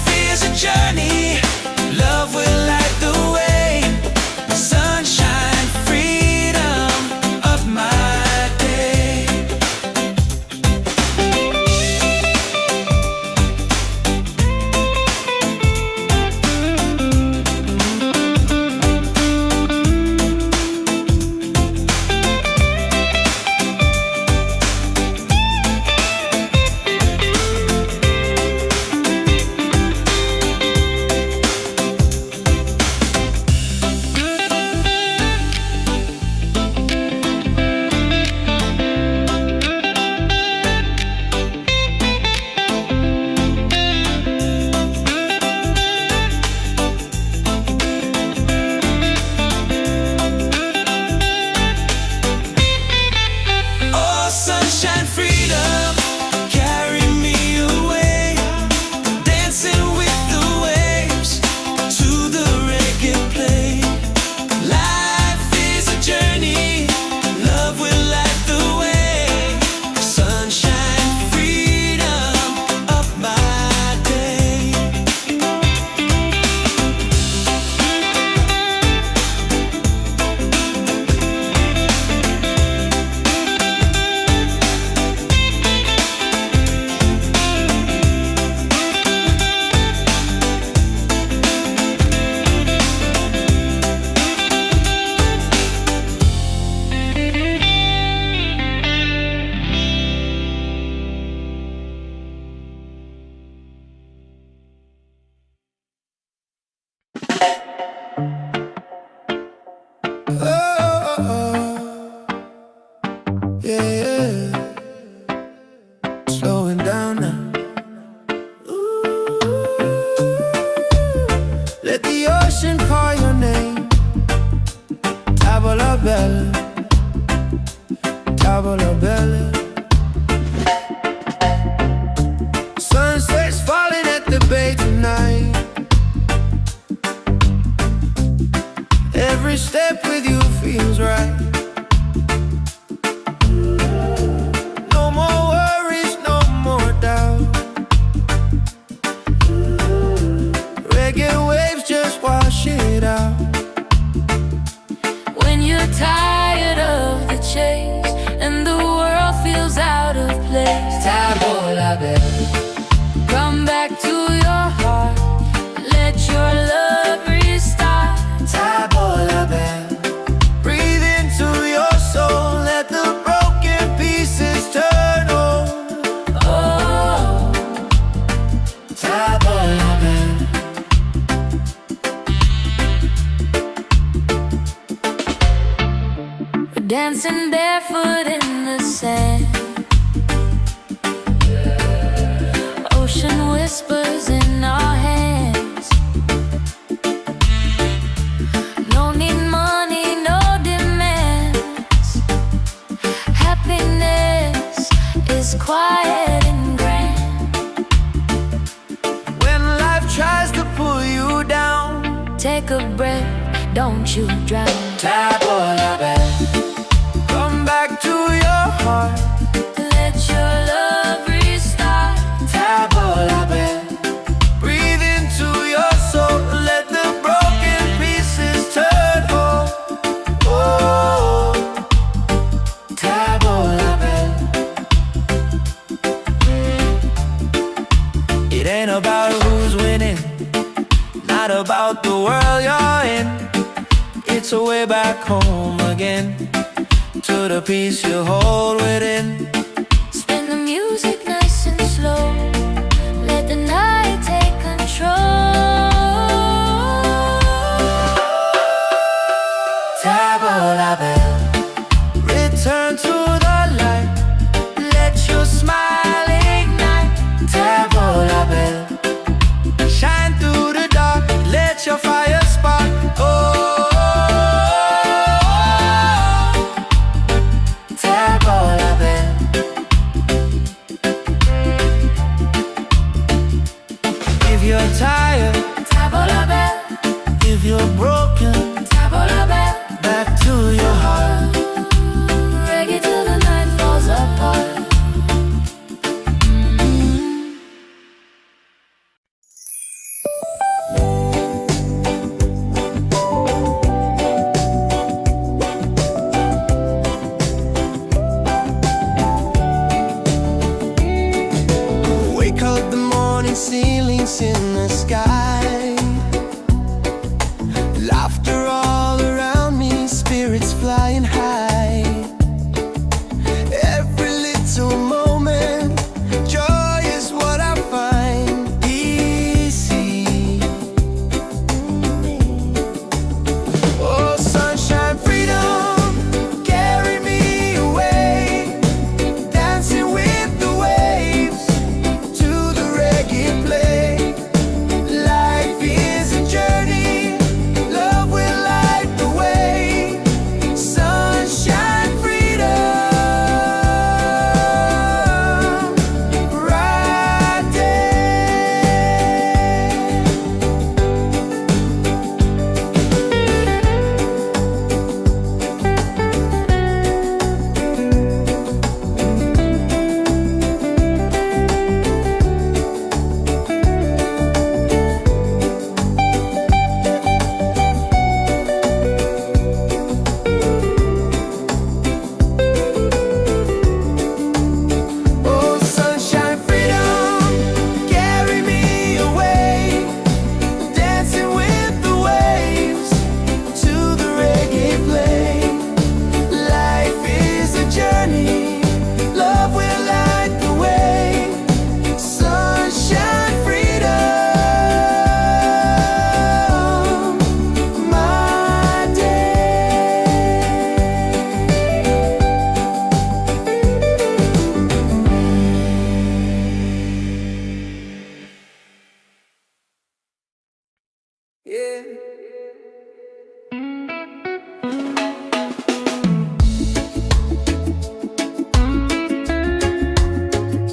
Let the ocean call your name. Tavola bella, tavola bella. Sunset's falling at the bay tonight. Every step with you feels right. No more worries, no more doubt. Reggae waves just wash it out. When you're tired of the chase and the world feels out of place, Tavola bella, come back to your heart. Let your love restart. tavola bella. Breathe into your soul. Let the broken pieces turn whole. Oh, Tavola bella. we're dancing barefoot in the sand. Ocean whispers in our hands. No need money, no demands. Happiness is quiet and grand. When life tries to pull you down, Take a breath, don't you drown. tavola bella. Come back to your heart. Let your love restart. Tavola bella. Breathe into your soul. Let the broken pieces turn whole. Oh, tavola bella. It ain't about who's winning, not about the world you're in. It's a way back home again, to the peace you hold within. Spin the music nice and slow. Let the night take control. Tavola bella, return to the light. Let your smile ignite. Tavola bella, shine through the dark. Let your fire spark. Oh, tavola bella. If you're tired, Tavola bell, if you're broken, tavola bell. back to your heart. Reggae till the night falls apart. Wake up the morning, ceilings in the sky. Laughter all around me, spirits flying high. Every little moment, joy is what I find. Easy. Oh, sunshine, freedom, carry me away. Dancing with the waves to the reggae play. Life Yeah.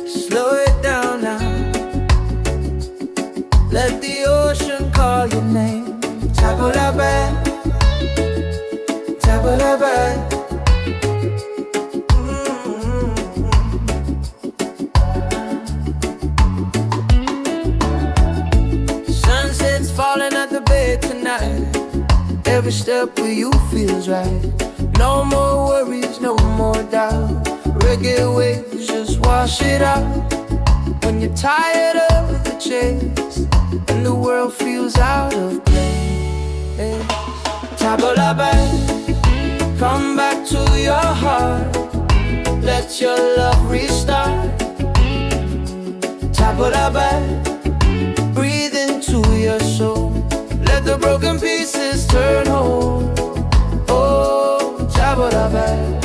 Slow it down now. Let the ocean call your name. Tabula bad, tabula bad. Sunset's falling at the bay tonight. Every step with you feels right. No more worries, no more doubt. Reggae waves just wash it out. When you're tired of the chase and the world feels out of place, tabula bad, come back to your heart. Let your love restart. Tabula bad, breathe into your soul. Let the broken pieces turn whole. Oh, tabula bad.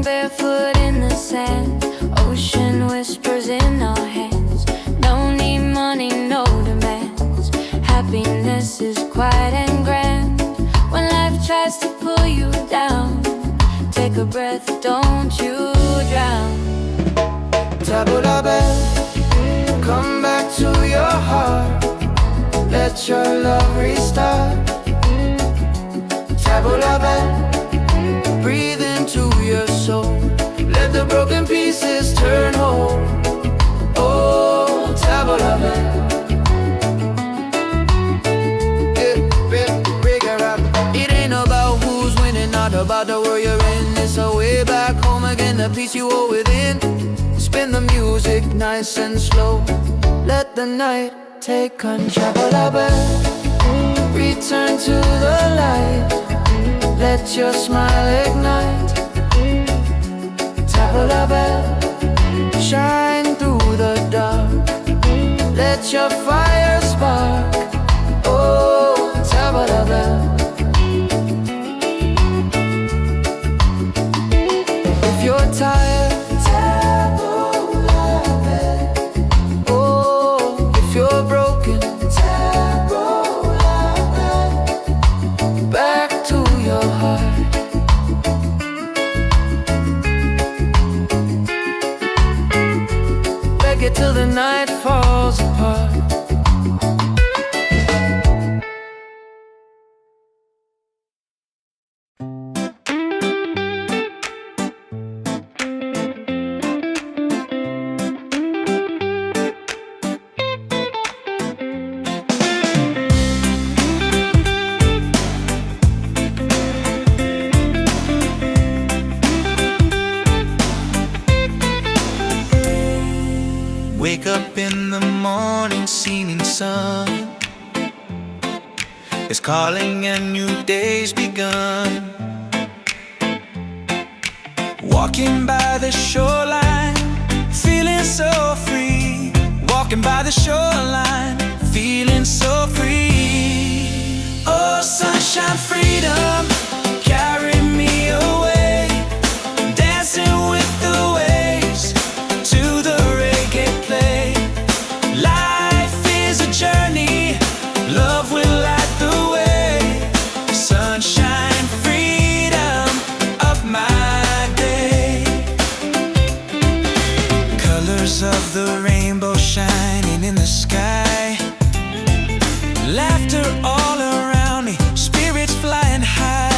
Barefoot in the sand, ocean whispers in our hands. Don't need money, no demands. Happiness is quiet and grand. When life tries to pull you down, take a breath, don't you drown. Tabula bad, come back to your heart. Let your love restart. Tabula bad, breathe into your soul. Let the broken pieces turn whole. Oh, tabula bad. It ain't about who's winning, not about the world you're in. It's a way back home again, the peace you hold within. Spin the music nice and slow. Let the night take control. Tabula bad, return to the light. Let your smile ignite. Tabula bad, shine through the dark. Let your fire spark. Oh, tabula bad. If you're tired, tabula bad. Oh, if you're broken, tabula bad. Back to your heart. Reggae till the night falls apart. Wake up in the morning, seeing sun is calling and new day's begun. Walking by the shoreline, feeling so free. Walking by the shoreline, feeling so free. Oh, sunshine, freedom, carry me away. Dancing with the waves to the reggae play. Life is a journey, love will light the way. Sunshine, freedom of my day. Colors of the rainbow shining in the sky. Laughter all around me, spirits flying high.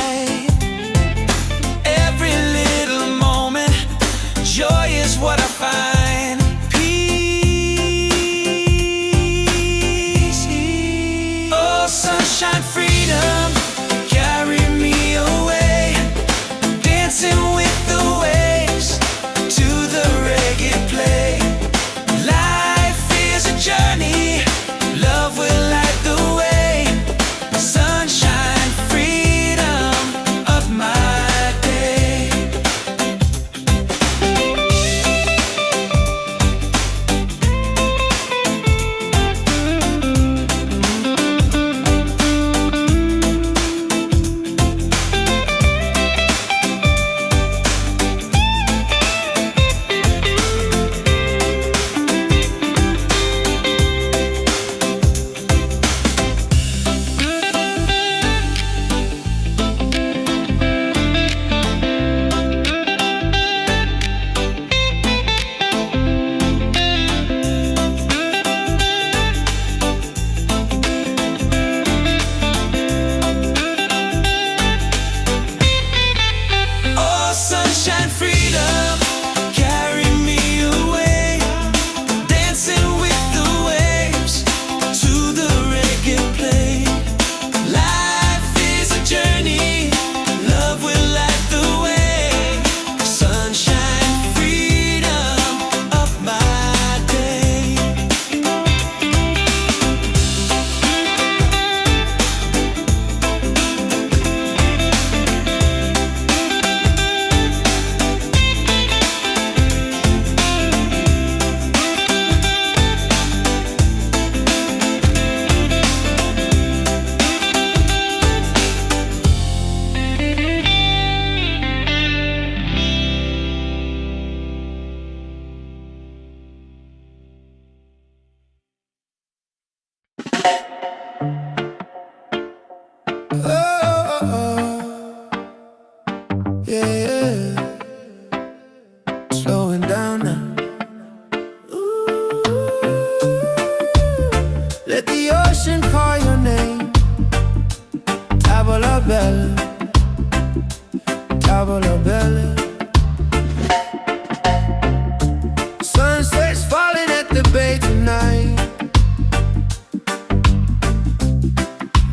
Yeah, slowing down now. Let the ocean call your name. Tavola bella, tavola bella. Sunset's falling at the bay tonight.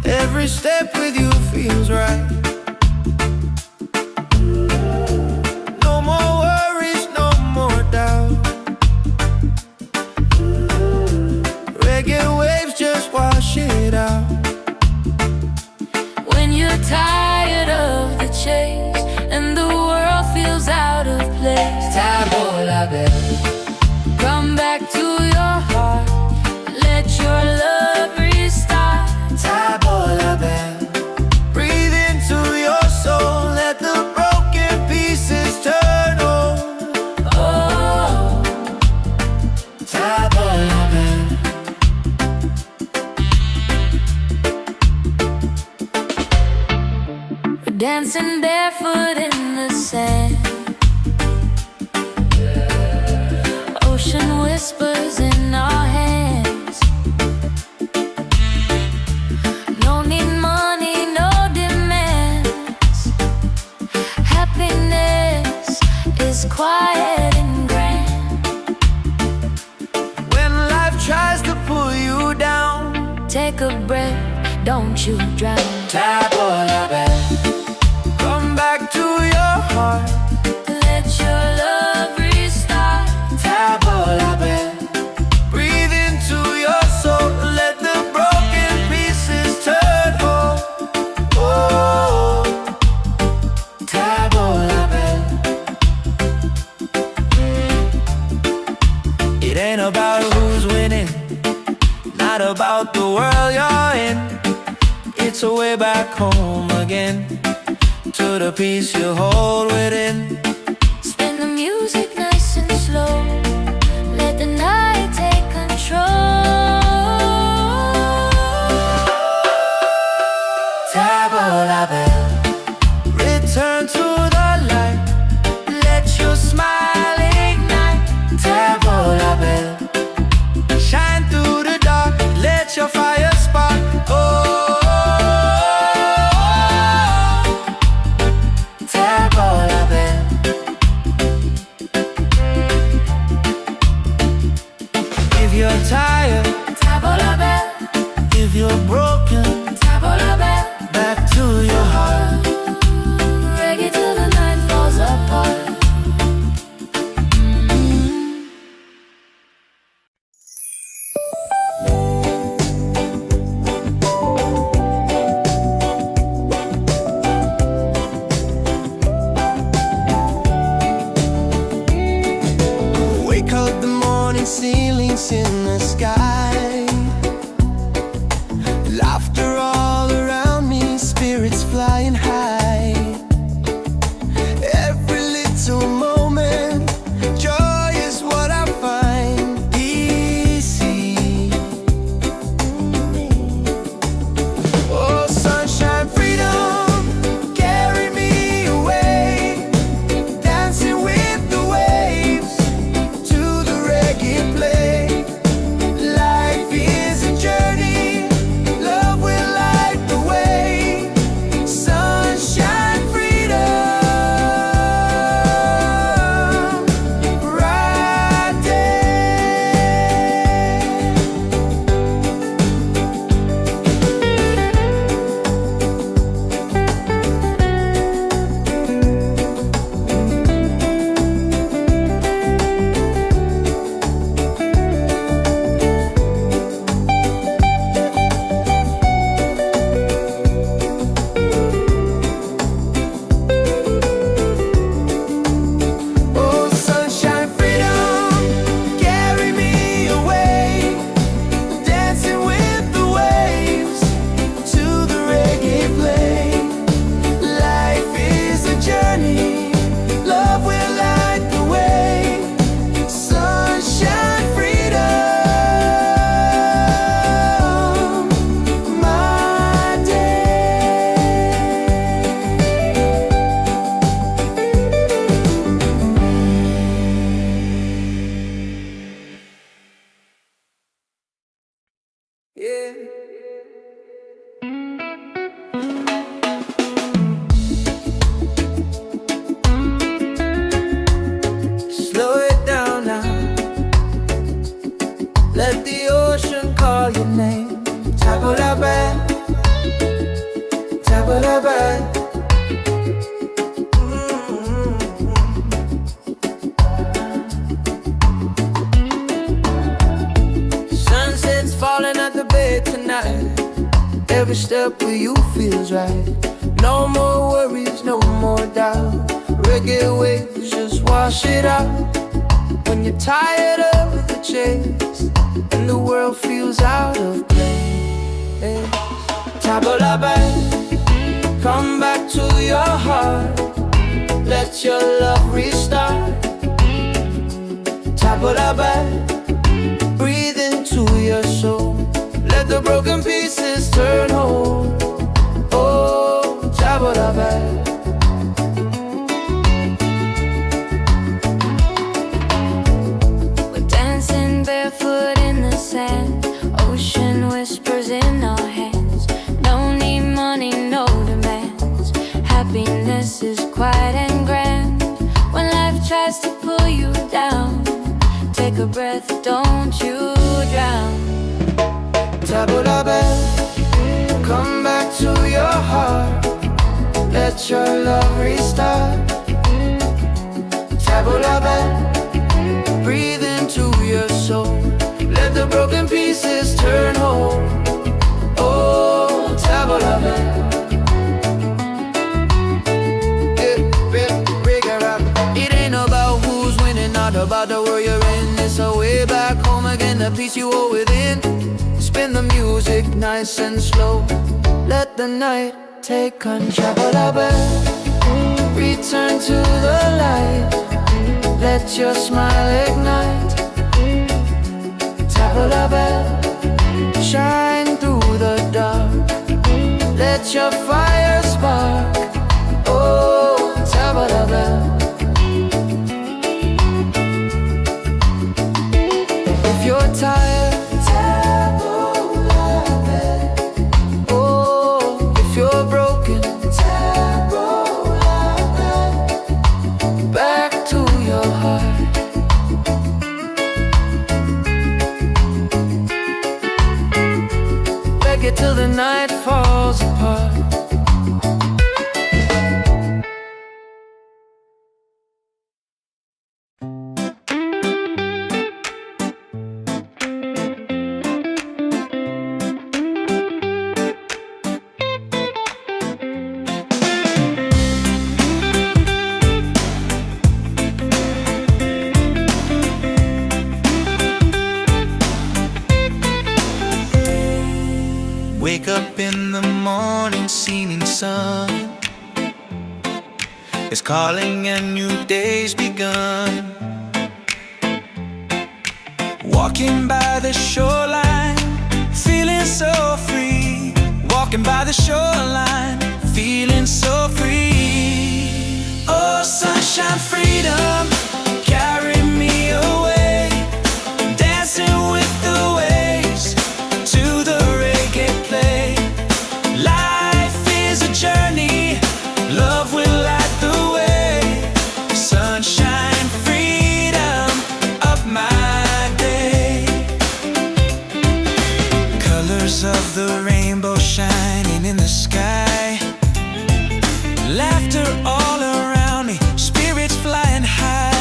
Every step with you feels right. No more worries, no more doubt. Reggae waves just wash it out. When you're tired of the chase and the world feels out of place, Tavola bella, come back to your heart. Let your love restart. tavola bella. Breathe into your soul, let the broken pieces turn on. Oh, Tavola bella. we're dancing barefoot in the sand. Ocean whispers in our hands. No need money, no demands. Happiness is quiet and grand. When life tries to pull you down, Take a breath, don't you drown. tavola bella. Come back to your heart. Let your love restart. Tavola bella. Breathe into your soul, let the broken pieces turn whole. Oh, tavola bella. It ain't about who's winning, not about the world you're in. It's a way back home again, to the peace you hold within. Spin the music nice and slow. Let the night take control. Tavola bella, return to the light. Let your smile ignite. Tavola bella, shine through the dark. Let your fire spark. Oh, tavola bella. If you're tired, Tavola bella, if you're broken, tavola bella. back to your heart. Reggae till the night falls apart. Wake up the morning, ceilings in the sky. Laughter all around me, spirits flying high. Every little moment, joy is what I find. Easy. Oh, sunshine, freedom, carry me away. Dancing with the waves to the reggae play. Like night. Every step with you feels right. No more worries, no more doubt. Reggae waves just wash it out. When you're tired of the chase and the world feels out of place, table la belle, come back to your heart. Let your love restart. Table la belle, breathe into your soul. Let the broken pieces turn whole. Oh, table la belle. We're dancing barefoot in the sand. Ocean whispers in our hands. No need money, no demands. Happiness is quiet and grand. When life tries to pull you down, take a breath, don't you drown. Table la belle, come back to your heart. Let your love restart. Table la belle, breathe into your soul. Let the broken pieces turn whole. Oh, table la belle. It ain't about who's winning, not about the world you're in. It's a way back home again, the peace you hold within. Spin the music nice and slow. Let the night take control. Table la belle, return to the light. Let your smile ignite. Table la belle, shine through the dark. Let your fire spark. Oh, table la belle. If you're tired, table la belle. Oh, if you're broken, table la belle. Back to your heart. Reggae till the night falls apart. Wake up in the morning, seeing sun is calling and new day's begun. Walking by the shoreline, feeling so free. Walking by the shoreline, feeling so free. Oh, sunshine, freedom, carry me away. Dancing with the waves to the reggae play. Life is a journey, love will light the way. Sunshine, freedom of my day. Colors of the rainbow shining in the sky. Laughter all around me, spirits flying high.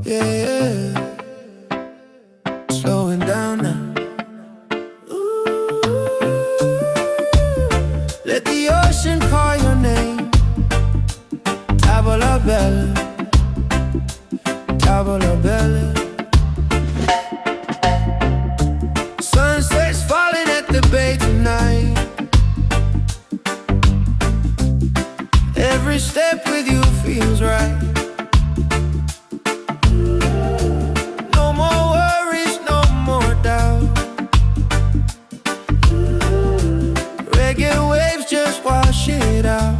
yeah. Slowing down now. Let the ocean call your name. Tavola bella, tavola bella. Sunset's falling at the bay tonight. Every step with you feels right. No more worries, no more doubt. Reggae waves just wash it out.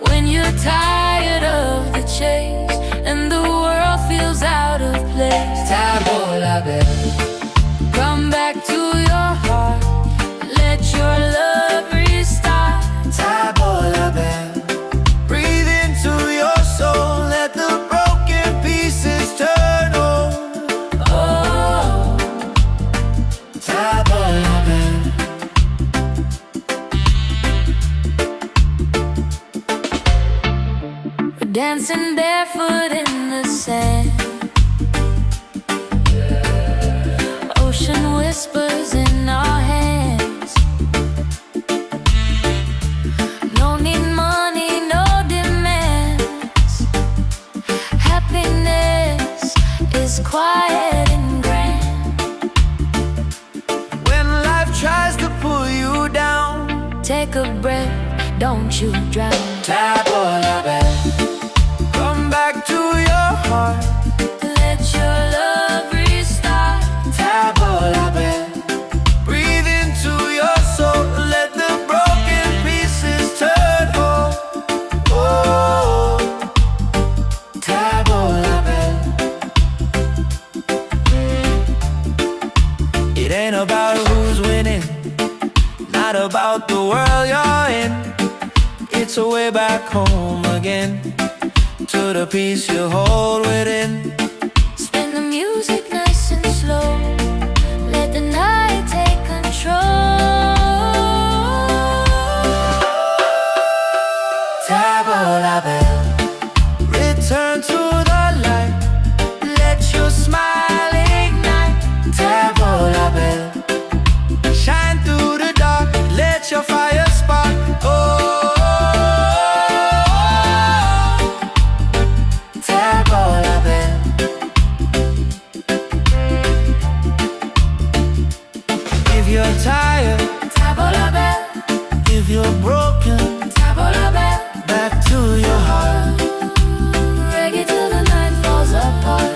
When you're tired of the chase and the world feels out of place, Tavola bella, come back to your heart. Let your love restart. tavola bella. Breathe into your soul. Let the broken pieces turn whole. Oh, Tavola bella. we're dancing barefoot in the sand. Ocean whispers in our hands. No need money, no demands. Happiness is quiet and grand. When life tries to pull you down, Take a breath, don't you drown. tavola bella. Come back to your heart. Let your love restart. Tavola bella. Breathe into your soul. Let the broken pieces turn whole. Oh, tavola bella. It ain't about who's winning, not about the world you're in. It's a way back home again, to the peace you hold within. Spin the music nice and slow. Let the night take control. Tavola bella, return to the light. Let your smile ignite. Tavola bella, shine through the dark. Let your fire spark. Oh, tavola bella. If you're tired, Tavola bell, if you're broken, tavola bell. back to your heart. Reggae till the night falls apart.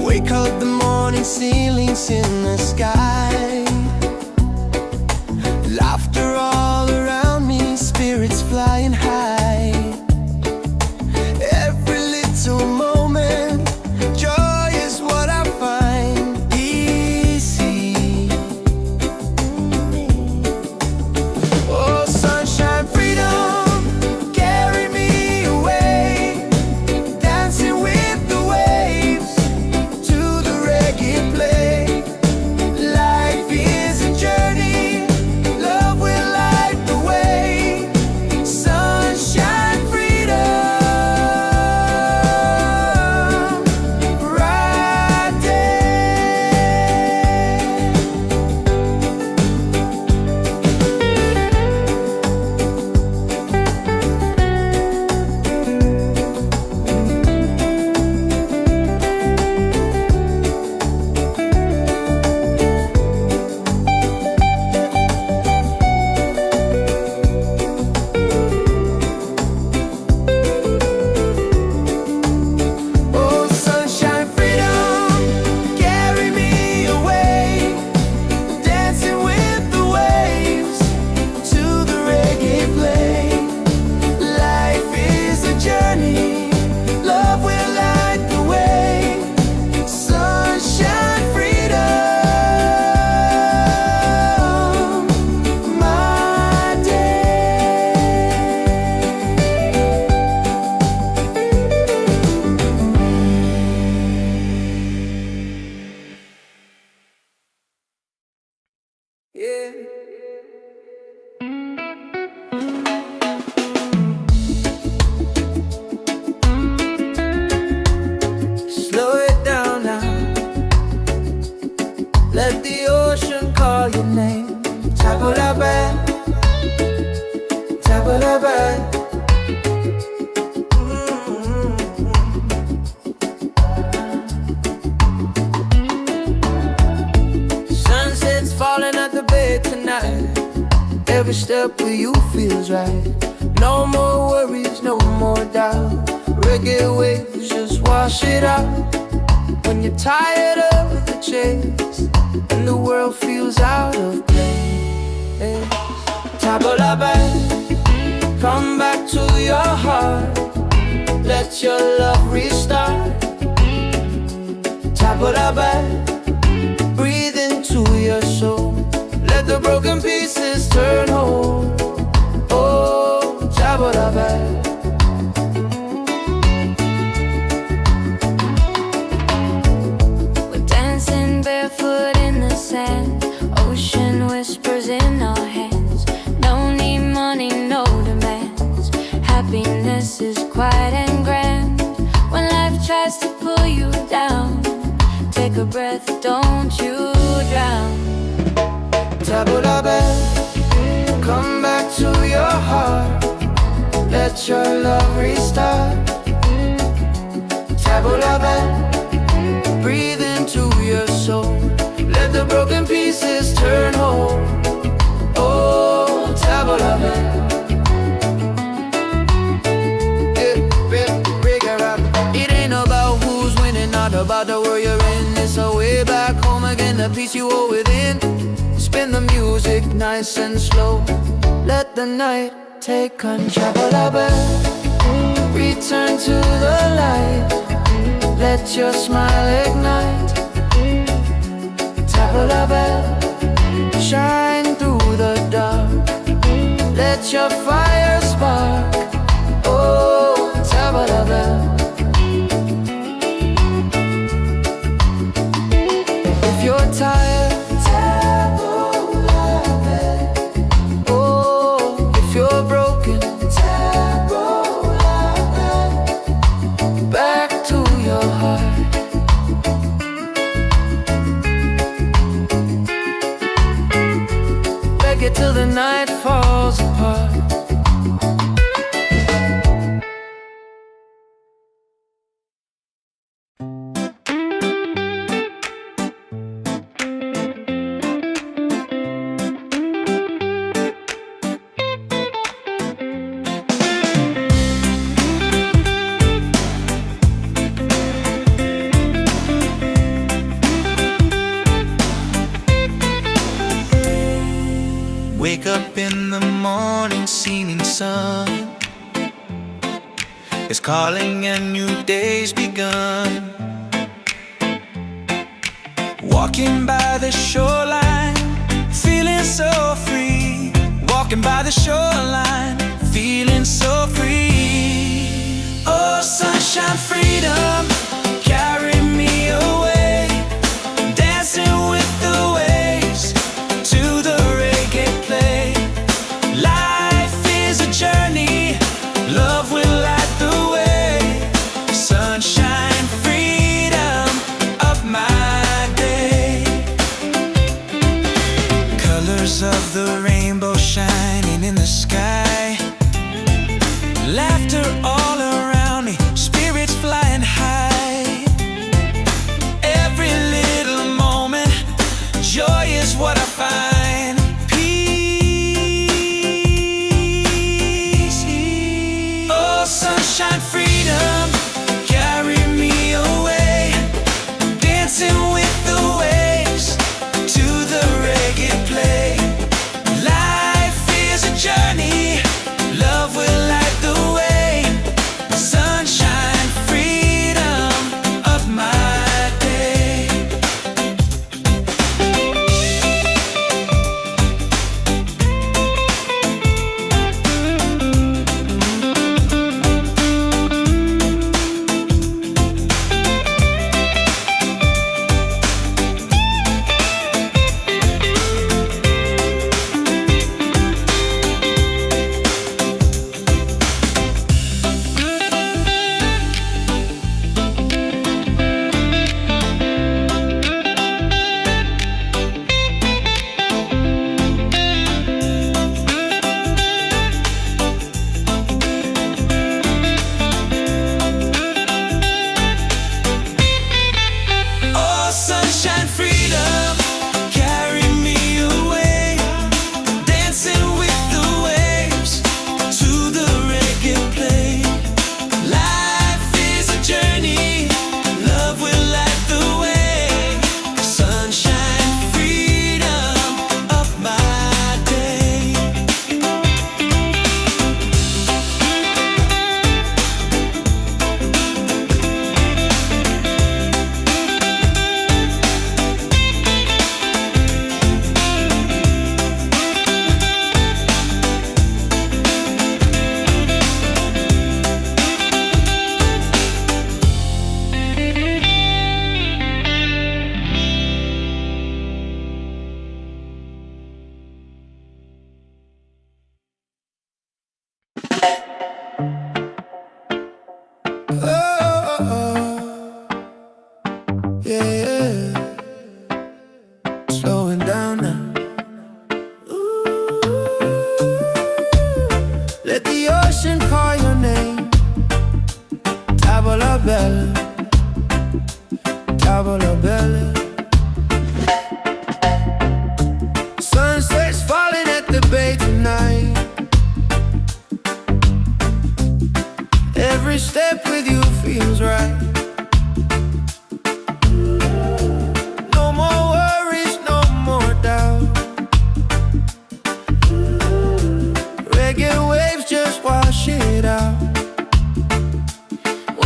Wake up the morning, ceilings in the sky. Laughter all around me, spirits flying high. Every little moment, joy is what I find. Easy. Oh, sunshine, freedom, carry me away. Dancing with the waves to the reggae play. Life is a journey, love will light the way. Sunshine, freedom. Every step with you feels right. No more worries, no more doubt. Reggae waves just wash it out. When you're tired of the chase and the world feels out of place, tabla back, come back to your heart. Let your love restart. Tabla back, breathe into your soul. Let the broken pieces turn whole. Oh, tabla back. We're dancing barefoot in the sand. Ocean whispers in our hands. No need money, no demands. Happiness is quiet and grand. When life tries to pull you down, take a breath, don't you drown. Tabla back, come back to your heart. Let your love restart. Tabla back, breathe into your soul. Let the broken pieces turn whole. Oh, tabla back. It ain't about who's winning, not about the world you're in. It's a way back home again, the peace you hold within. Spin the music nice and slow. Let the night take control. Return to the light. Let your smile ignite. Tabla back, shine through the dark. Let your fire spark. Oh, tabla back. If you're tired, till the night falls apart. Wake up in the morning, seeing sun is calling and new day's begun. Walking by the shoreline, feeling so free. Walking by the shoreline, feeling so free. Oh, sunshine, freedom, carry me away. Dancing with the waves to the reggae play. Life is a journey, love will light the way. Sunshine, freedom of my day. Colors of the rainbow shining in the sky. Laughter all around me, spirits flying high. Every little moment, joy is what I find. Sunshine, freedom, carry me away. Dancing with the waves to the reggae play. Life is a journey, love will light the way. Sunshine, freedom of my day. Oh, oh, oh. Yeah, yeah. Slowing down now. Ooh. Let the ocean call your name. Tavola bella, tavola bella. Sunset's falling at the bay tonight. Every step with you feels right. No more worries, no more doubt. Reggae waves just wash it out.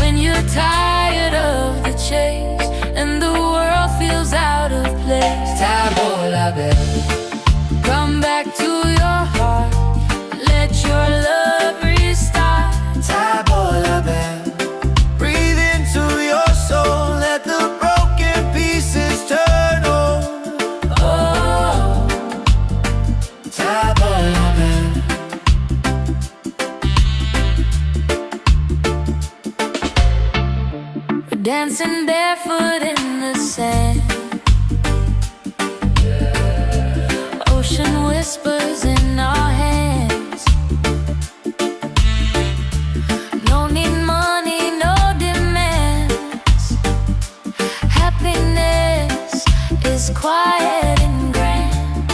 When you're tired of the chase and the world feels out of place, Tavola bella, come back to your heart. Let your love restart. tavola bella. Breathe into your soul, let the broken pieces turn on. Oh, Tavola bella. we're dancing barefoot in the sand. Ocean whispers in our hands. No need money, no demands. Happiness is quiet and grand.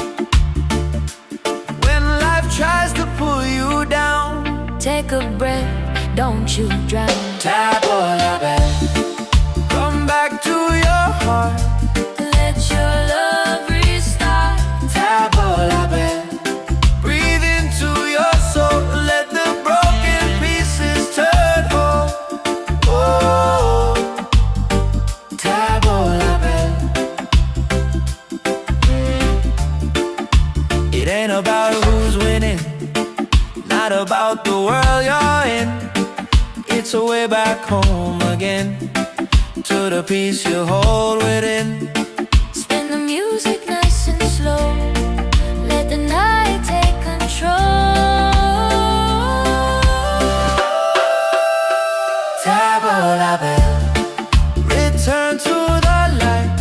When life tries to pull you down, Take a breath, don't you drown. tavola bella. Come back to your heart. Let your love restart. Tavola bella. Breathe into your soul, let the broken pieces turn home. Oh, tavola bella. It ain't about who's winning, not about the world you're in. It's a way back home again, to the peace you hold within. Spin the music nice and slow. Let the night take control. Tavola bella, return to the light.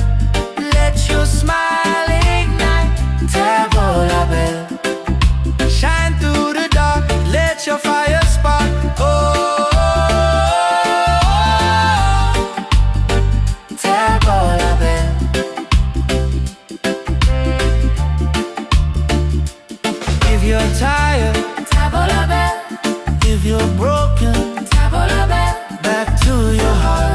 Let your smile ignite. Tavola bella, shine through the dark. Let your fire spark. Oh, tavola bella. If you're tired, Tavola bella, if you're broken, tavola bella. back to your heart.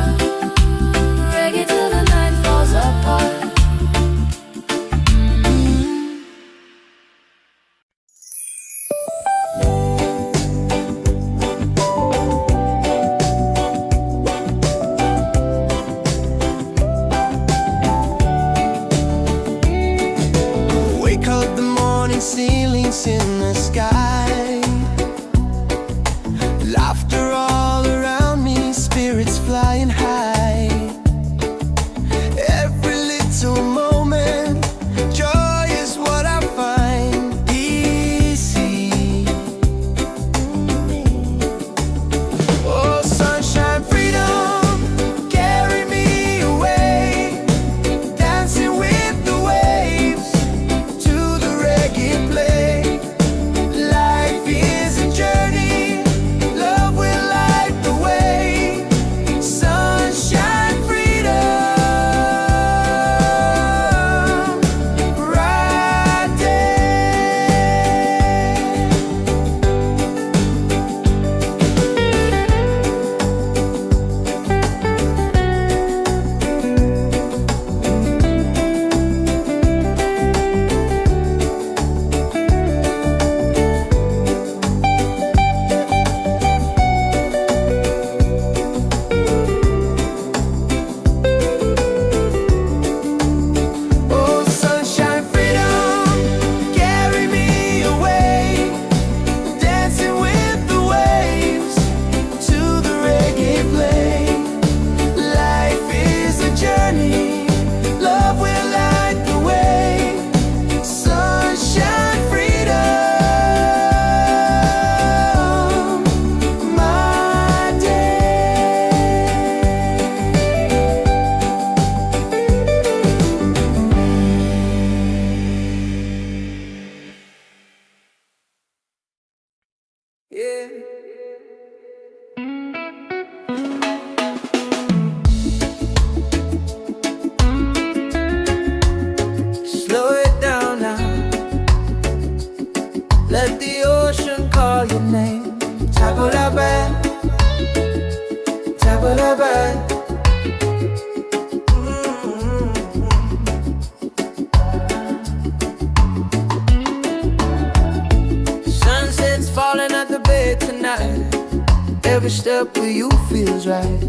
step with you feels right.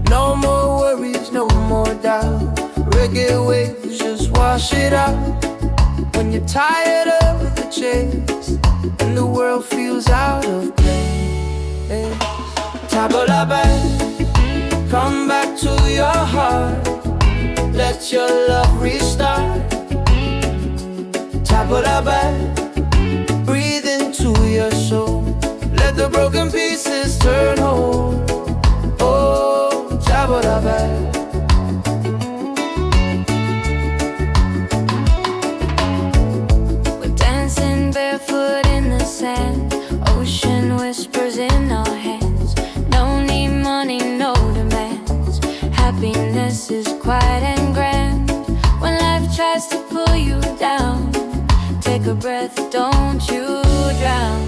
No more worries, no more doubt. Reggae waves just wash it out. When you're tired of the chase and the world feels out of place, tabla back, come back to your heart. Let your love restart. Tabla back, breathe into your soul. Let the broken pieces turn whole. Oh, tabla back. We're dancing barefoot in the sand. Ocean whispers in our hands. No need money, no demands. Happiness is quiet and grand. When life tries to pull you down, take a breath, don't you drown.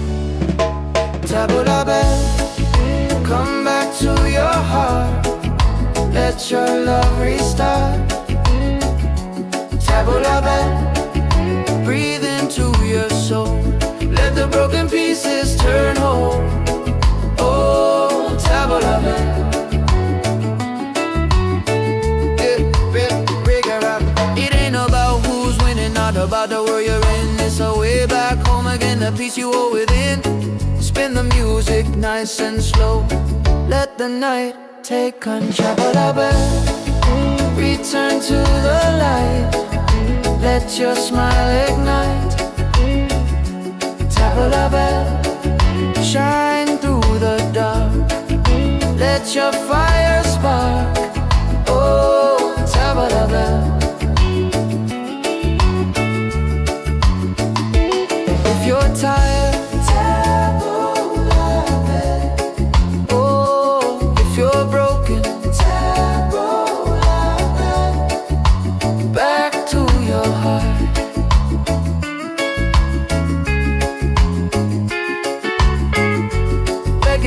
Tabla back, come back to your heart. Let your love restart. Tabla back, breathe into your soul. Let the broken pieces turn whole. Oh, tabla back. It ain't about who's winning, not about the world you're in. It's a way back home again, the peace you hold within. Spin the music nice and slow. Let the night take control. Return to the light. Let your smile ignite. Tabla bell, shine through the dark. Let your fire spark. Oh, tabla bell. If you're tired,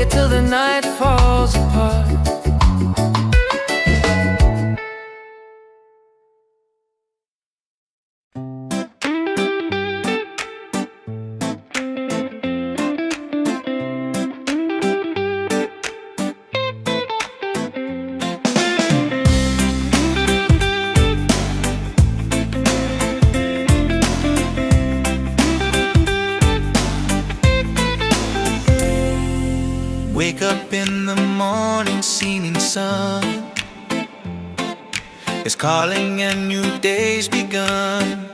till the night falls apart. Wake up in the morning, seeing sun is calling and new day's begun.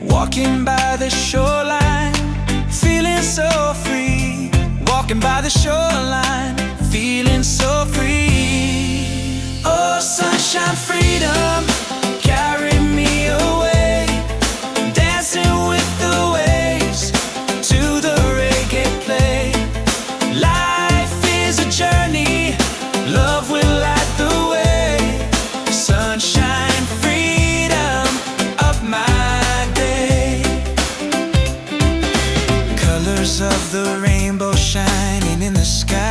Walking by the shoreline, feeling so free. Walking by the shoreline, feeling so free. Oh, sunshine, freedom, carry me away. Dancing with the waves to the reggae play. Life is a journey, love will light the way. Sunshine, freedom of my day. Colors of the rainbow shining in the sky.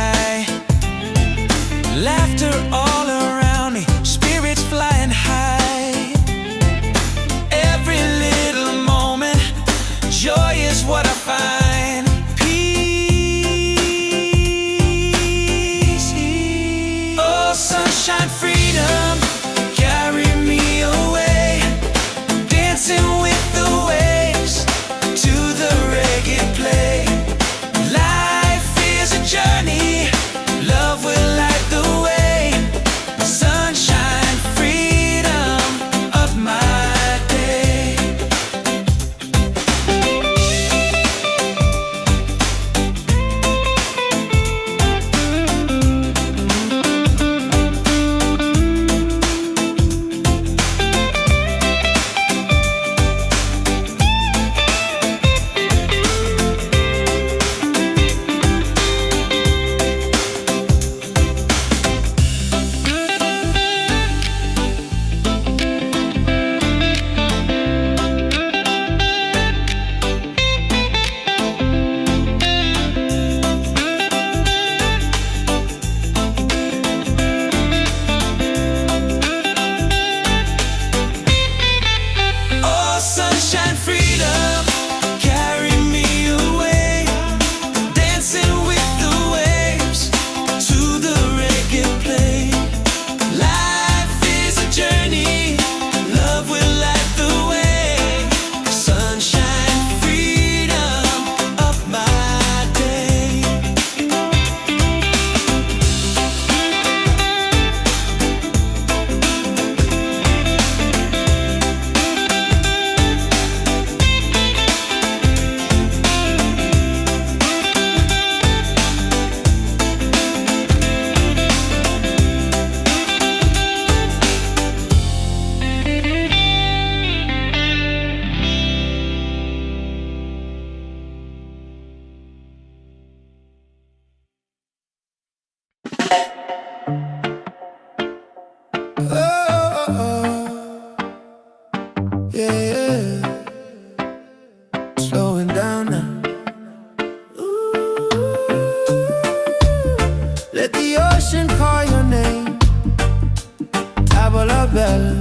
Let the ocean call your name. Tavola bella,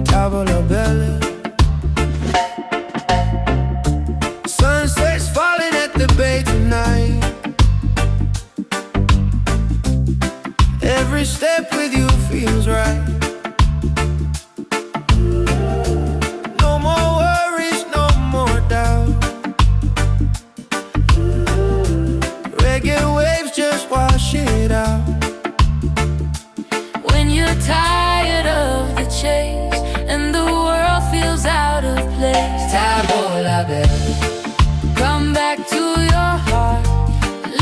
tavola bella. Sunset's falling at the bay tonight. Every step with you feels right. No more worries, no more doubt. Reggae waves just wash it out. When you're tired of the chase and the world feels out of place, Tavola bella, come back to your heart.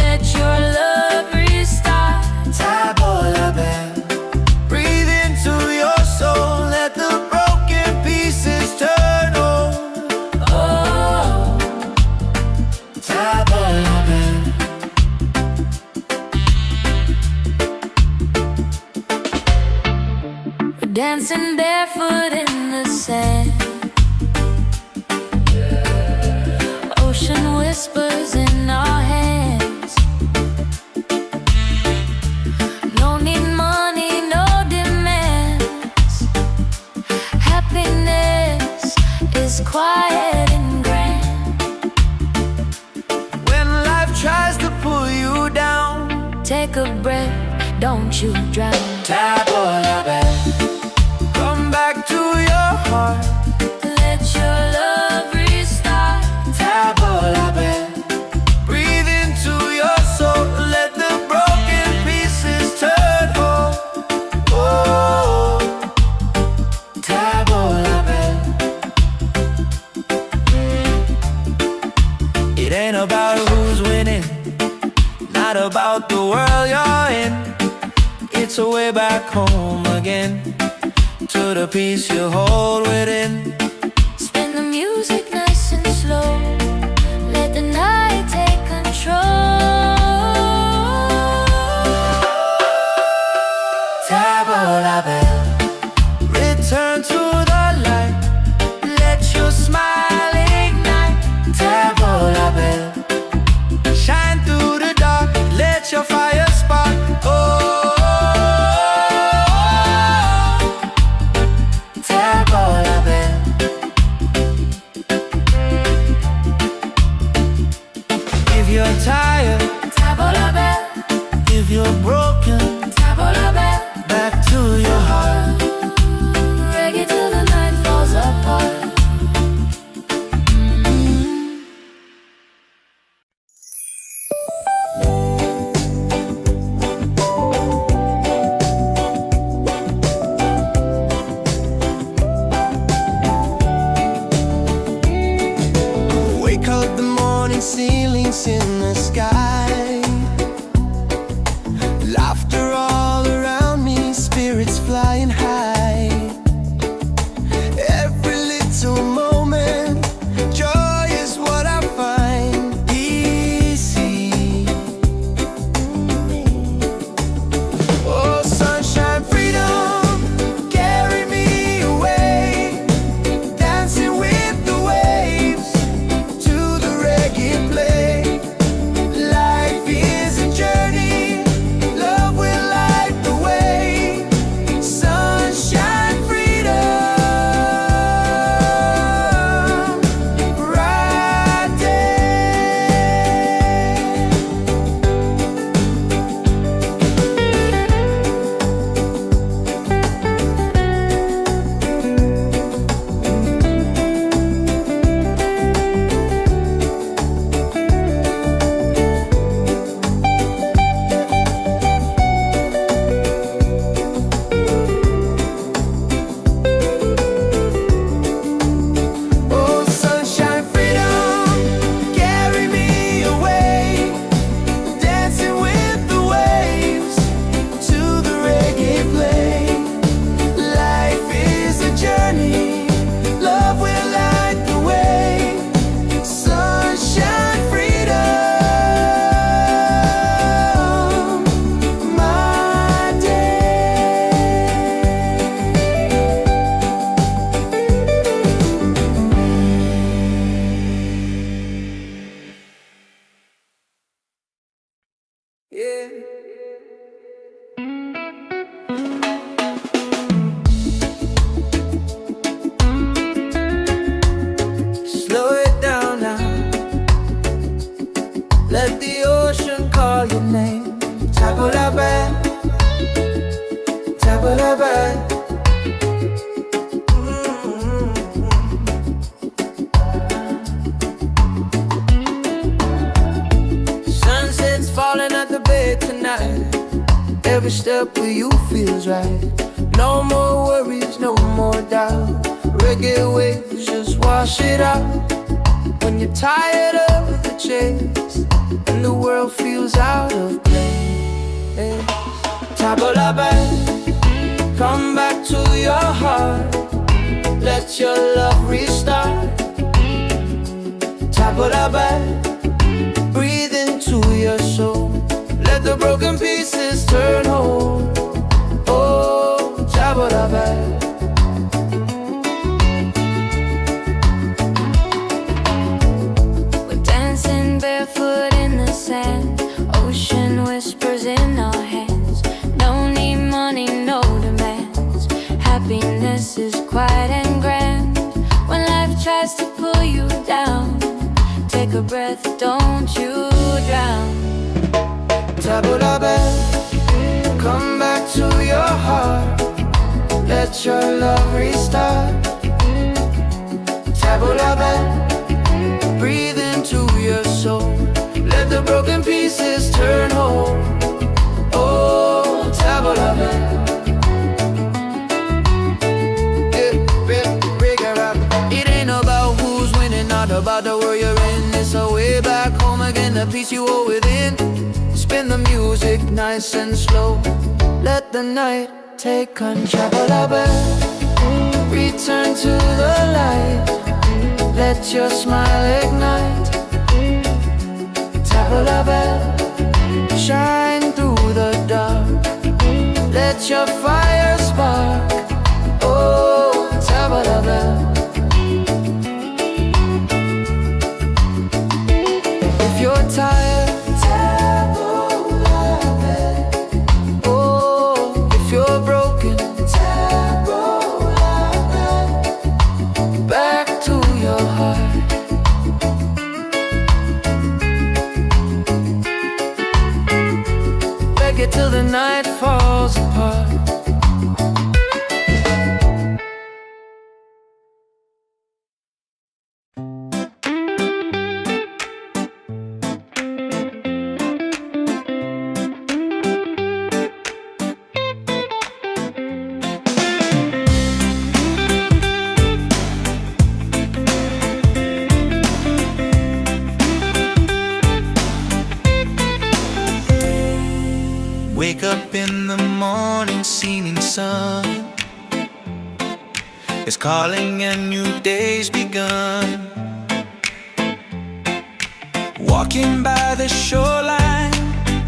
Let your love restart. tavola bella. Breathe into your soul. Let the broken pieces turn whole. Oh, Tavola bella. we're dancing barefoot in the sand. Ocean whispers in our hands. No need money, no demands. Happiness is quiet and grand. When life tries to pull you down, Take a breath, don't you drown. tavola bella. Come back to your heart. Let your love restart. Tavola bella. Breathe into your soul. Let the broken pieces turn whole. Oh, tavola bella. It ain't about who's winning, not about the world you're in. It's a way back home again, to the peace you hold within. Spin the music nice and slow. Let the night take control. Tavola bella, return to the light. Let your smile ignite. Tavola bella, shine through the dark. Let your fire spark. Oh, tavola bella. Yeah. Slow it down now. Let the ocean call your name. Table la belle, table la belle. Sunset's falling at the bay tonight. Every step with you feels right. No more worries, no more doubt. Reggae waves just wash it out. When you're tired of the chase and the world feels out of place, table la belle, come back to your heart. Let your love restart. Table la belle, breathe into your soul. Let the broken pieces turn whole. Oh, table la belle. Barefoot in the sand, ocean whispers in our hands. Don't need money, no demands. Happiness is quiet and grand. When life tries to pull you down, take a breath, don't you drown. Table la belle, come back to your heart. Let your love restart. Table la belle, breathe into your soul. Let the broken pieces turn whole. Oh, table la belle. It ain't about who's winning, not about the world you're in. It's a way back home again, the peace you hold within. Spin the music nice and slow. Let the night take control. Table la belle, return to the light. Let your smile ignite. Table la belle, shine through the dark. Let your fire spark. Oh, table la belle. If you're tired, table la belle. Oh, if you're broken, table la belle. Back to your heart. Reggae till the night falls apart. Wake up in the morning, seeing sun is calling and new day's begun. Walking by the shoreline,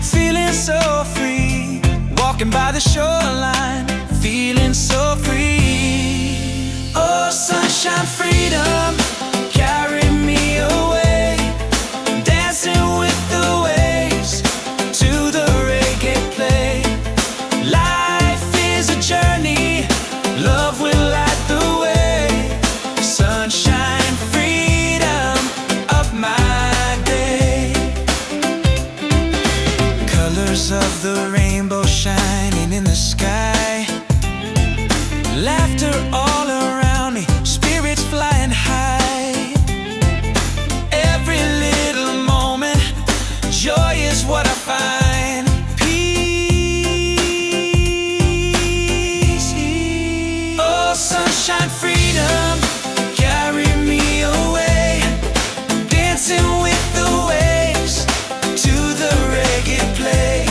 feeling so free. Walking by the shoreline, feeling so free. Oh, sunshine, freedom, carry me away. Dancing with the waves to the reggae play. Life is a journey, love will light the way. Sunshine, freedom of my day. Colors of the rainbow shining in the sky. Laughter all around me, spirits flying high. Every little moment, joy is what I find. Peace. Oh, sunshine, freedom, carry me away. Dancing with the waves to the reggae play.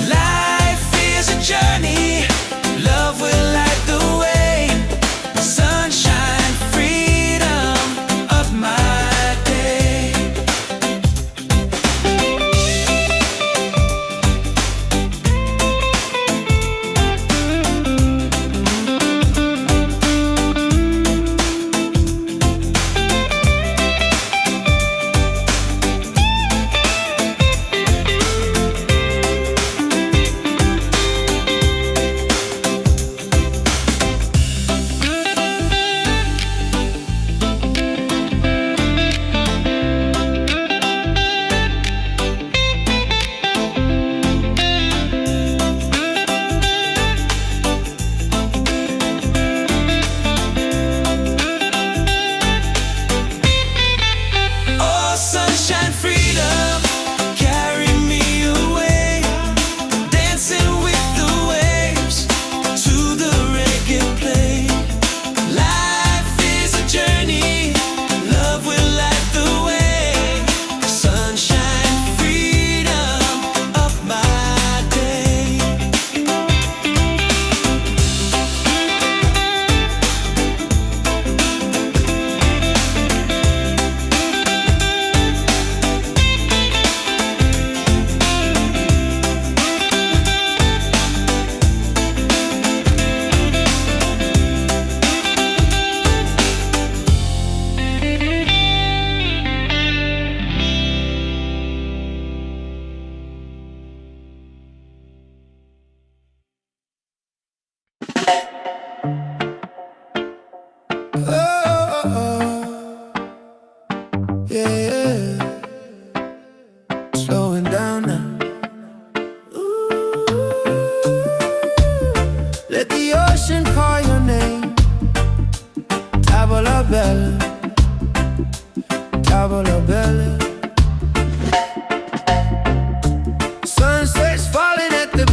Life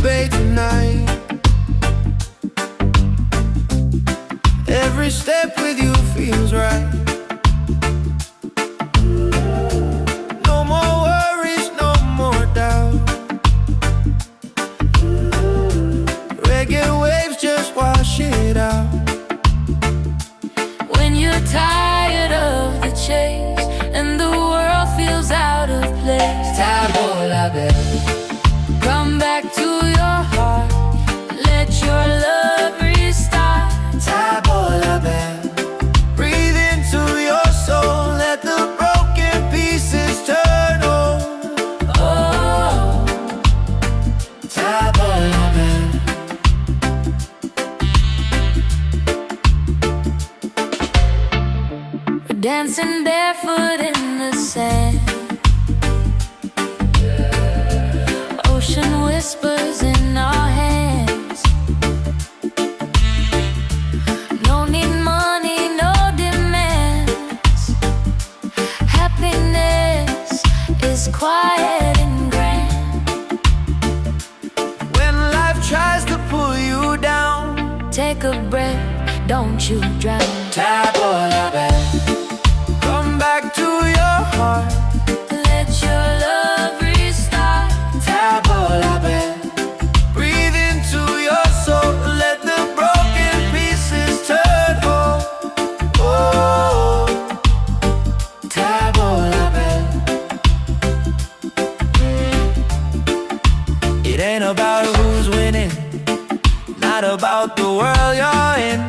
bay tonight. Every step with you feels right. No more worries, no more doubt. Reggae waves just wash it out. When you're tired of the chase and the world feels out of place, Tabola bell, come back to your heart. Let your love restart. Tabola bell, breathe into your soul. Let the broken pieces turn on. Oh, Tabola bell. we're dancing barefoot in the sand. Ocean whispers in our hands. No need money, no demands. Happiness is quiet and grand. When life tries to pull you down, Take a breath, don't you drown. Tabola bell, come back to your heart. Let your love restart. Tabola bell, breathe into your soul. Let the broken pieces turn whole. Oh, Tabola bell. It ain't about who's winning, not about the world you're in.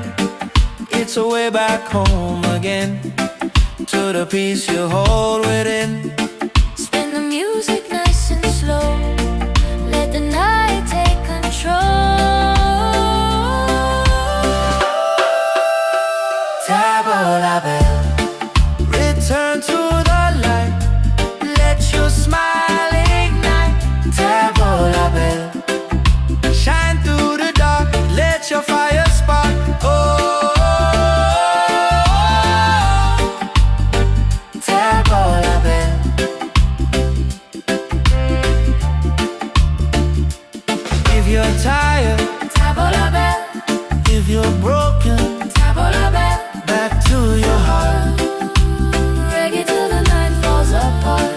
It's a way back home again, to the peace you hold within. Spin the music nice and slow. Let the night take control. Tabola bell, return to the light. Let your smile ignite. Tabola bell, shine through the dark. Let your fire spark. Oh, Tabola bell. If you're tired, Tabola bell, if you're broken, tabola bell. back to your heart. Reggae till the night falls apart.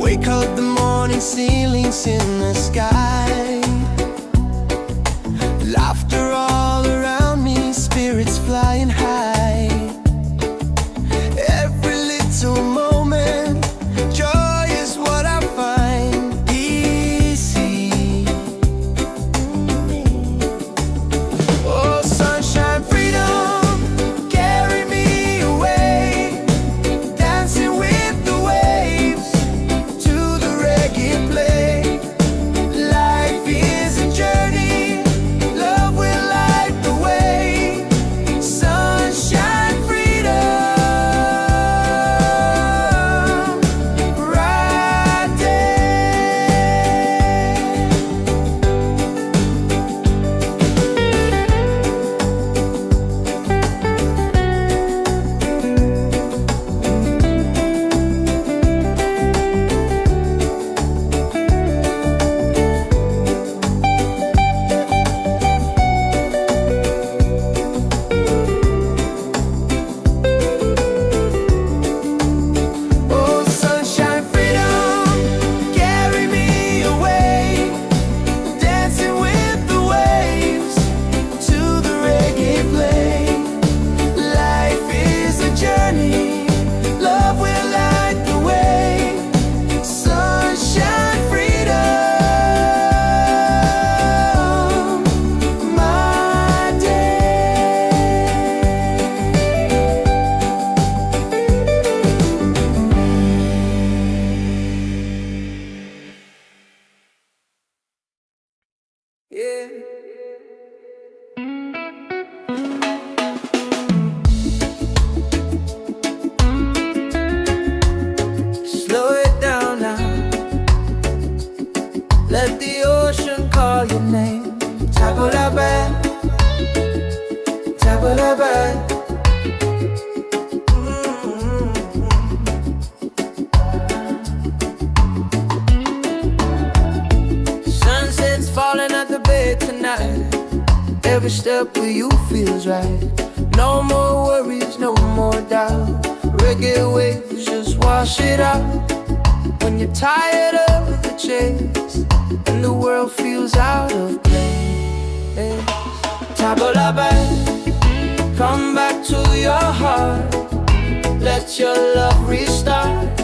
Wake up the morning, ceilings in the sky. Laughter all around me, spirits flying high. Every little moment, joy is what I find. Easy. Oh, sunshine, freedom, carry me away. Dancing with the waves to the reggae play. Life every step with you feels right. No more worries, no more doubt. Reggae waves just wash it out. When you're tired of the chase and the world feels out of place, table la belle, come back to your heart. Let your love restart.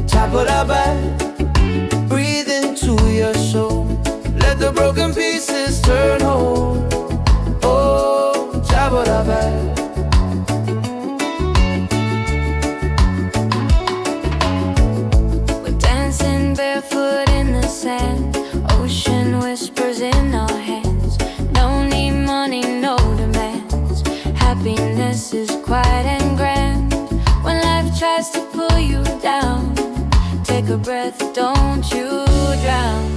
Table la belle, breathe into your soul. Let the broken pieces turn whole. Oh, table la belle. We're dancing barefoot in the sand. Ocean whispers in our hands. No need money, no demands. Happiness is quiet and grand. When life tries to pull you down, take a breath, don't you drown.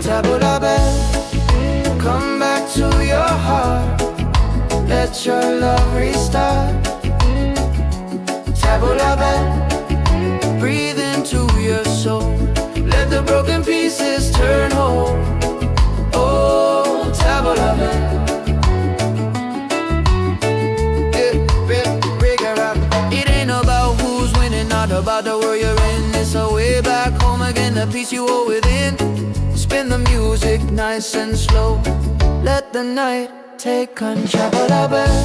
Table la belle, come back to your heart. Let your love restart. Table la belle, breathe into your soul. Let the broken pieces turn whole. Oh, table la belle. It ain't about who's winning, not about the world you're in. It's a way back home again, the peace you hold within. Spin the music nice and slow. Let the night take control. Table la belle,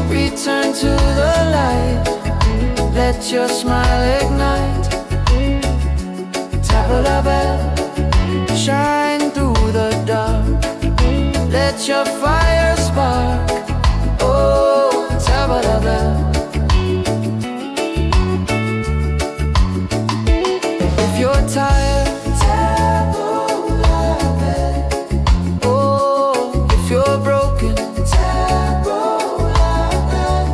return to the light. Let your smile ignite. Table la belle, shine through the dark. Let your fire spark. Oh, table la belle. If you're tired, table la belle. Oh, if you're broken, table la belle.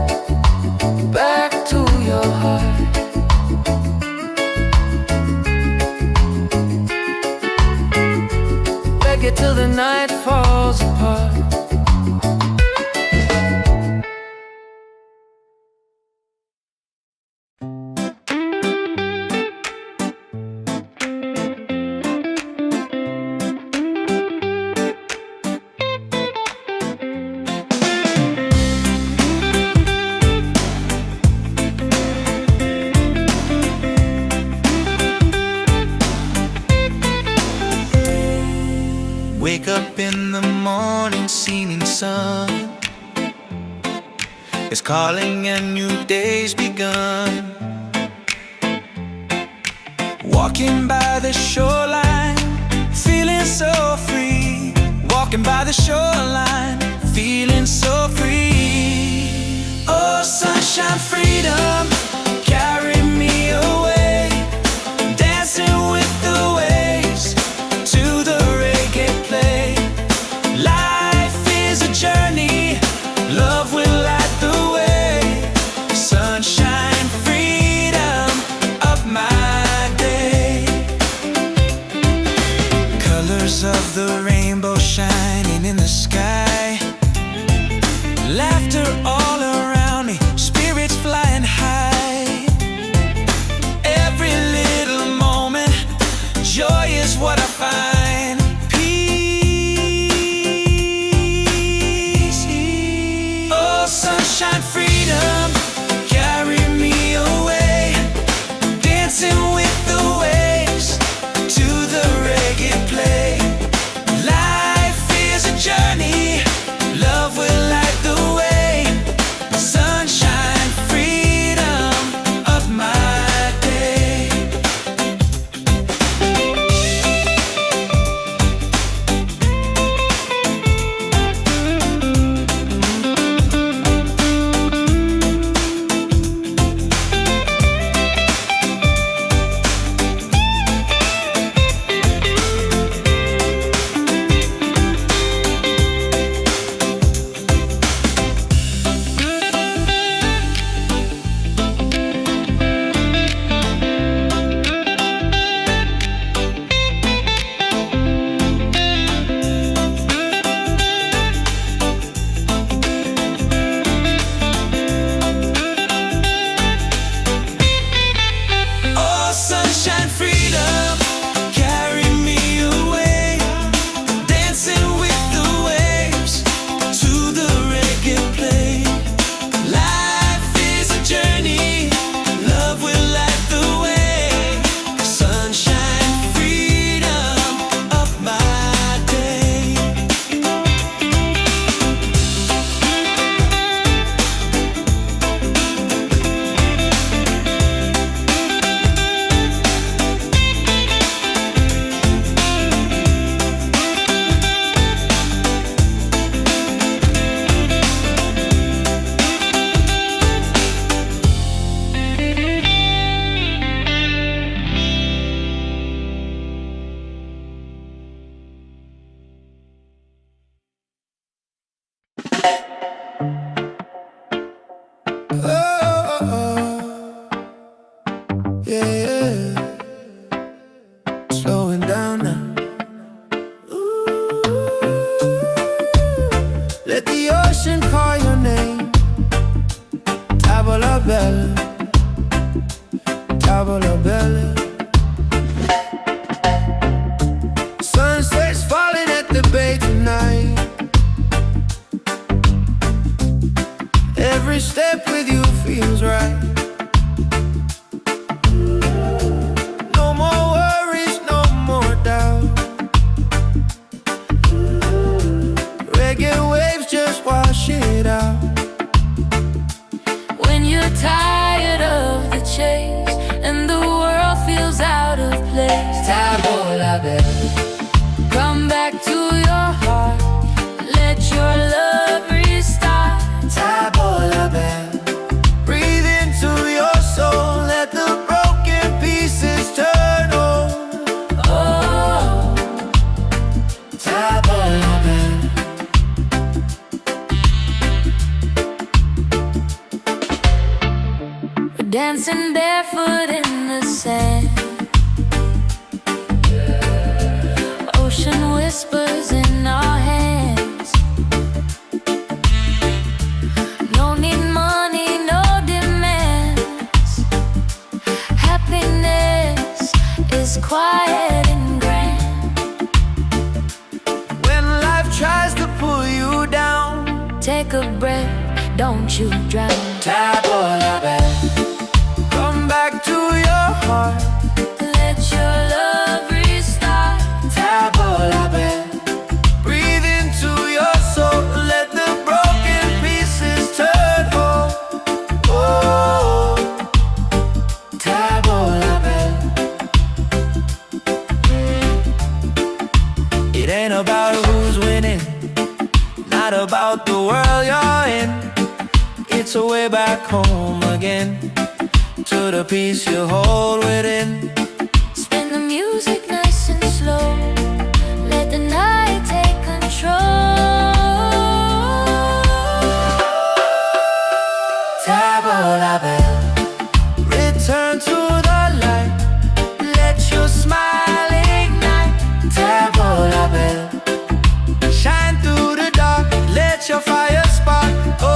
Back to your heart. Reggae till the night falls apart. Wake up in the morning, seeing sun is calling and new day's begun. Walking by the shoreline, feeling so free. Walking by the shoreline, feeling so free. Oh, sunshine, freedom, carry me away. Dancing with the waves to the reggae play. Life is a journey, love will light the way. Sunshine, freedom of my day. Colors of the rainbow shining in the sky. Laughter all around me, spirits flying high. dancing barefoot in the sand. Ocean whispers in our hands. No need money, no demands. Happiness is quiet and grand. When life tries to pull you down, take a breath, don't you drown. Tabola bell, come back to your heart. Let your love restart. Tabola bell, breathe into your soul. Let the broken pieces turn whole. Oh, Tabola bell. It ain't about who's winning, not about the world you're in. It's a way back home again, to the peace you hold within. Spin the music nice and slow. Let the night take control. Tabola bell, return to the light. Let your smile ignite. Tabola bell, shine through the dark. Let your fire spark. Oh,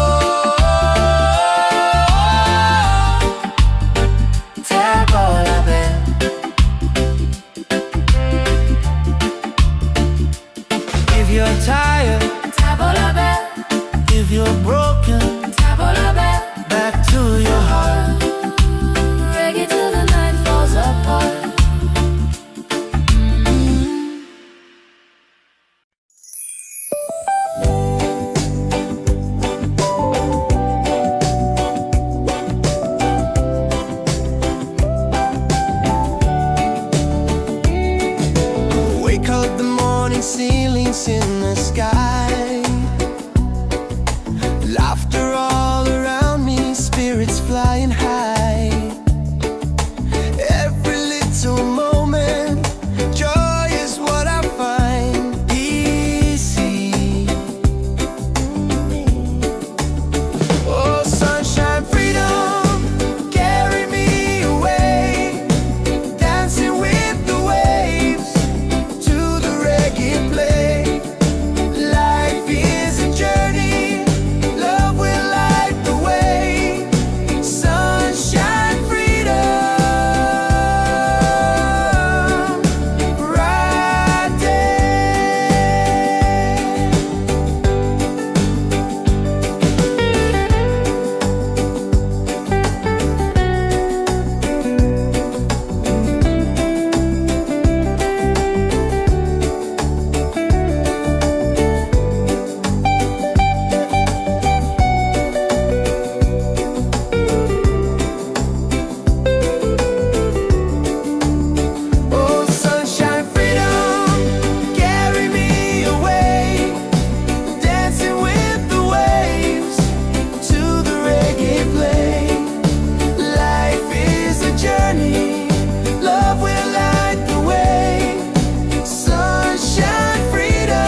you're tired, Tabola bell. if you're broken, Tabola bell. back to your heart. Reggae till the night falls apart. Wake up the morning, ceilings in the sky. Laughter all around me, spirits flying high. Every little moment, joy is what I find. Easy. Oh, sunshine, freedom, carry me away. Dancing with the waves to the reggae play. Life is a journey, love will light the way. Sunshine, freedom, right there. Oh, sunshine, freedom, carry me away. Dancing with the waves to the reggae play. Life is a journey, love will light the way. Sunshine, freedom,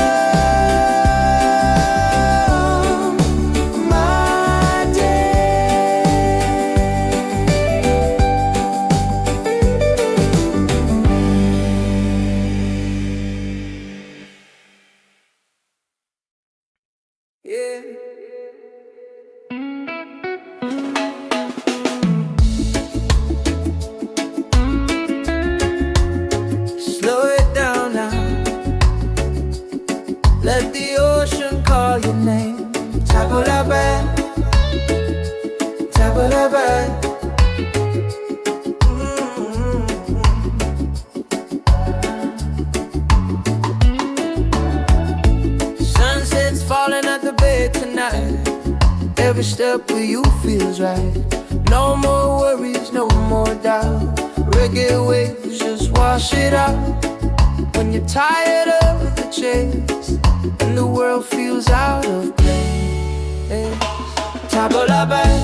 my day. Yeah. Slow it down now. Let the ocean call your name. Tabola bell, Tabola bell. Sunset's falling at the bay tonight. Every step with you feels right. No more worries, no more doubt. Reggae waves just wash it out. When you're tired of the chase and the world feels out of place. Tabola bell,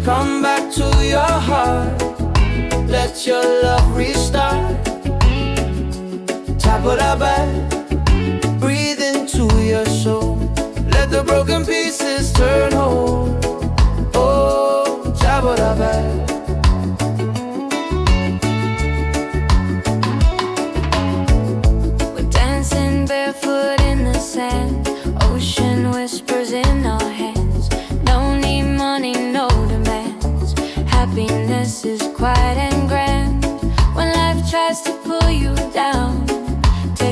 come back to your heart. Let your love restart. Tabola bell, breathe into your soul. Let the broken pieces turn whole. Oh, Tabola bell.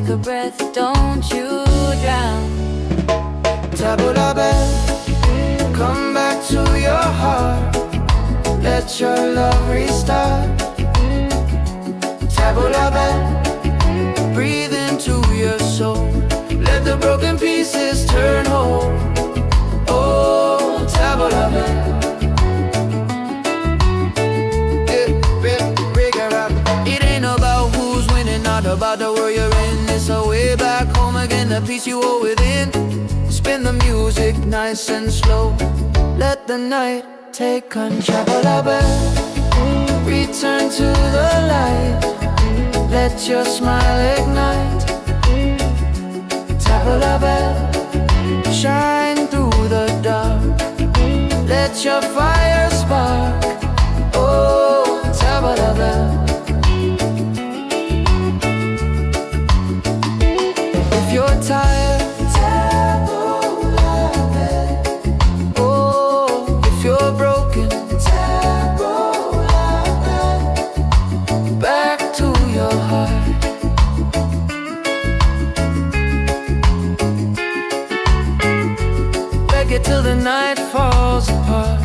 take a breath, don't you drown. Tabula bell, come back to your heart. Let your love restart. Tabula bell, breathe into your soul. Let the broken pieces turn whole. Oh, tabula bell. It ain't about who's winning, not about the world you're in. It's a way back home again, the peace you hold within. Spin the music nice and slow. Let the night take control. Tabula bell, return to the light. Let your smile ignite. Tabula bell, shine through the dark. Let your fire spark. Oh, tabula bell. If you're tired, tabula bell. Oh, if you're broken, tabula bell. Back to your heart. Reggae till the night falls apart.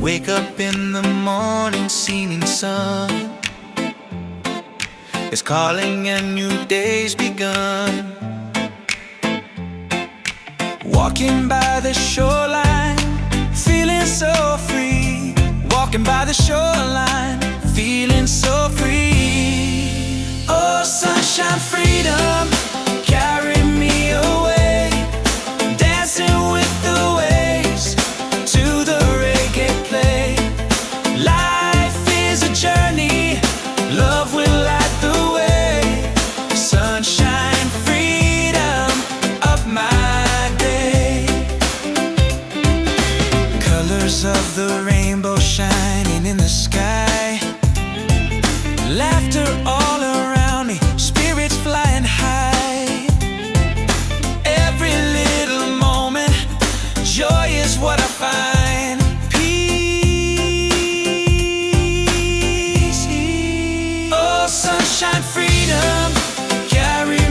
Wake up in the morning, seeing sun is calling and new day's begun. Walking by the shoreline, feeling so free. Walking by the shoreline, feeling so free. Oh, sunshine, freedom, carry me away. Dancing with the waves to the reggae play. Life is a journey, love will light the way. Sunshine, freedom, up my day. Colors of the rainbow shining in the sky. Laughter all around me, spirits flying high. Every little moment, joy is what I find. Peace. Oh, sunshine, freedom, carry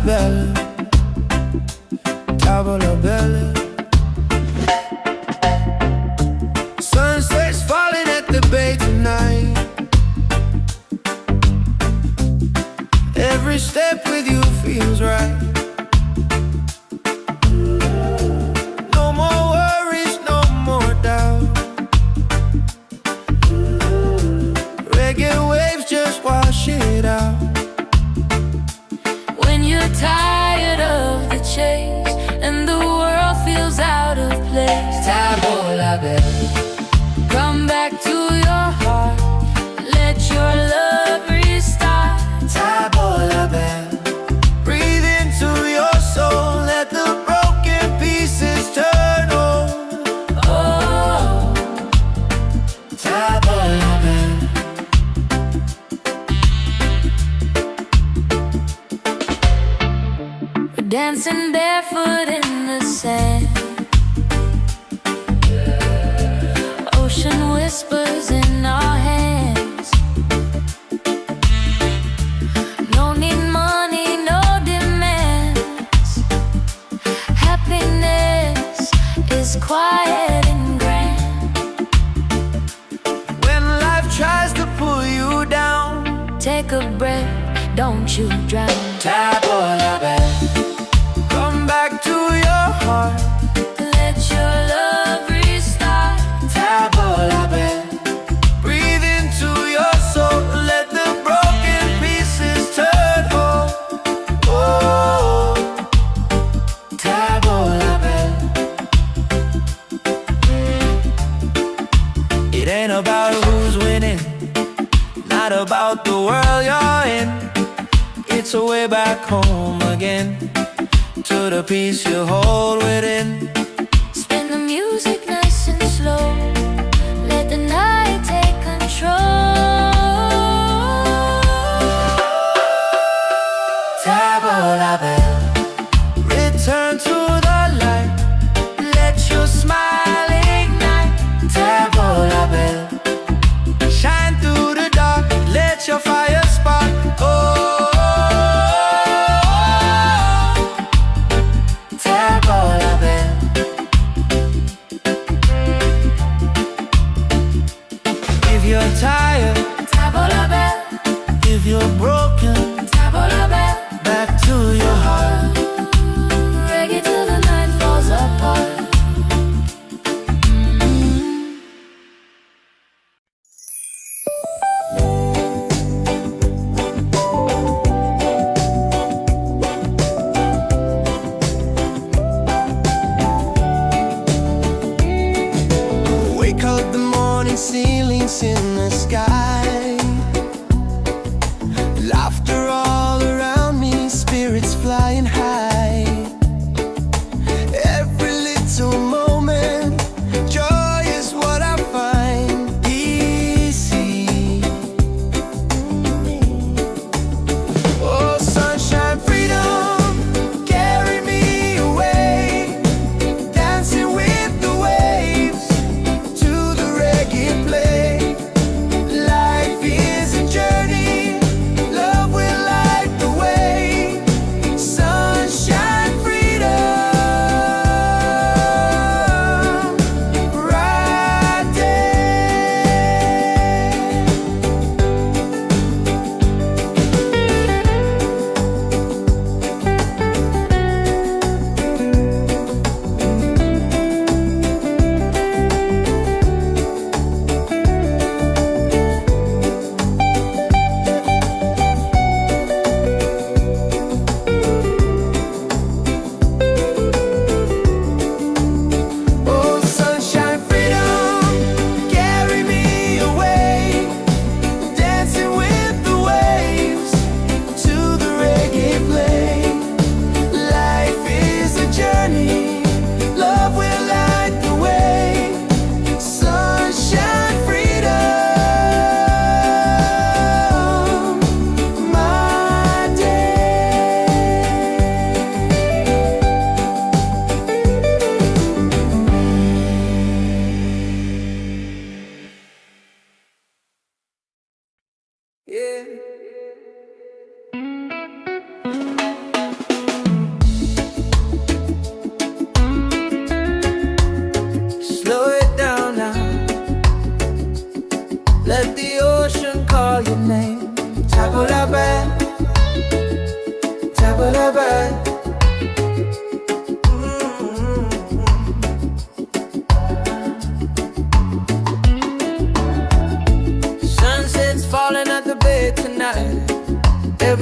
belle, table la belle. Sunset's falling at the bay tonight. Every step with you feels right. No more worries, no more doubt. Reggae waves just wash it out. When you're tired of the chase and the world feels out of place, Table la belle, come back to your heart. Let your love restart. table la belle. Breathe into your soul, let the broken pieces turn whole. Oh, Table la belle. we're dancing barefoot in the sand. Ocean whispers in our hands. No need money, no demands. Happiness is quiet and grand. When life tries to pull you down, Take a breath, don't you drown. table la belle. Come back to your heart, Let your love restart. table la belle. Breathe into your soul, let the broken pieces turn whole. Oh, table la belle. It ain't about who's winning, not about the world you're in. It's a way back home again, to the peace you hold within. Spin the music nice and slow. Let the night take control. Table la belle, return to the light. Let your smile ignite. Table la belle, shine through the dark. Let your fire spark. Oh, table la belle.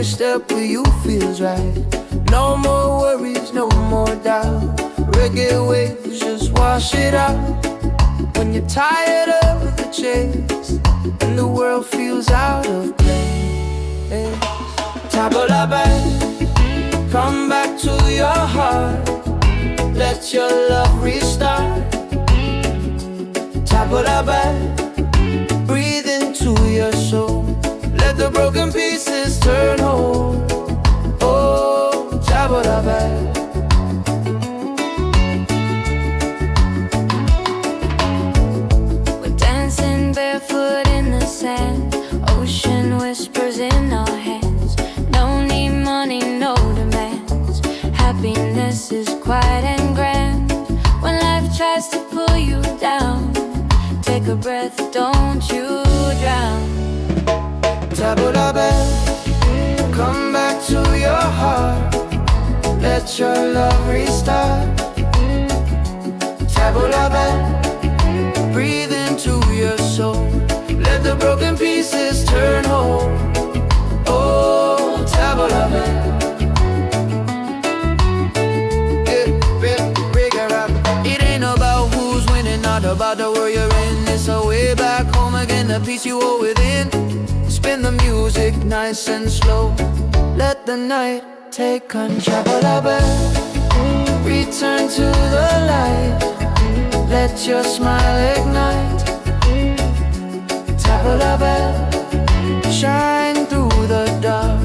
step with you feels right. No more worries, no more doubt. Reggae waves just wash it out. When you're tired of the chase and the world feels out of place, tabla back, come back to your heart. Let your love restart. Tabla back, breathe into your soul. Let the broken pieces turn whole. Oh, tabla back. We're dancing barefoot in the sand. Ocean whispers in our hands. No need money, no demands. Happiness is quiet and grand. When life tries to pull you down, take a breath, don't you drown. Tabla back, come back to your heart. Let your love restart. Tabla back, breathe into your soul. Let the broken pieces turn whole. Oh, tabla back. It ain't about who's winning, not about the world you're in. It's a way back home again, the peace you hold within. Spin the music nice and slow. Let the night take control. Return to the light. Let your smile ignite. Tabla back, shine through the dark.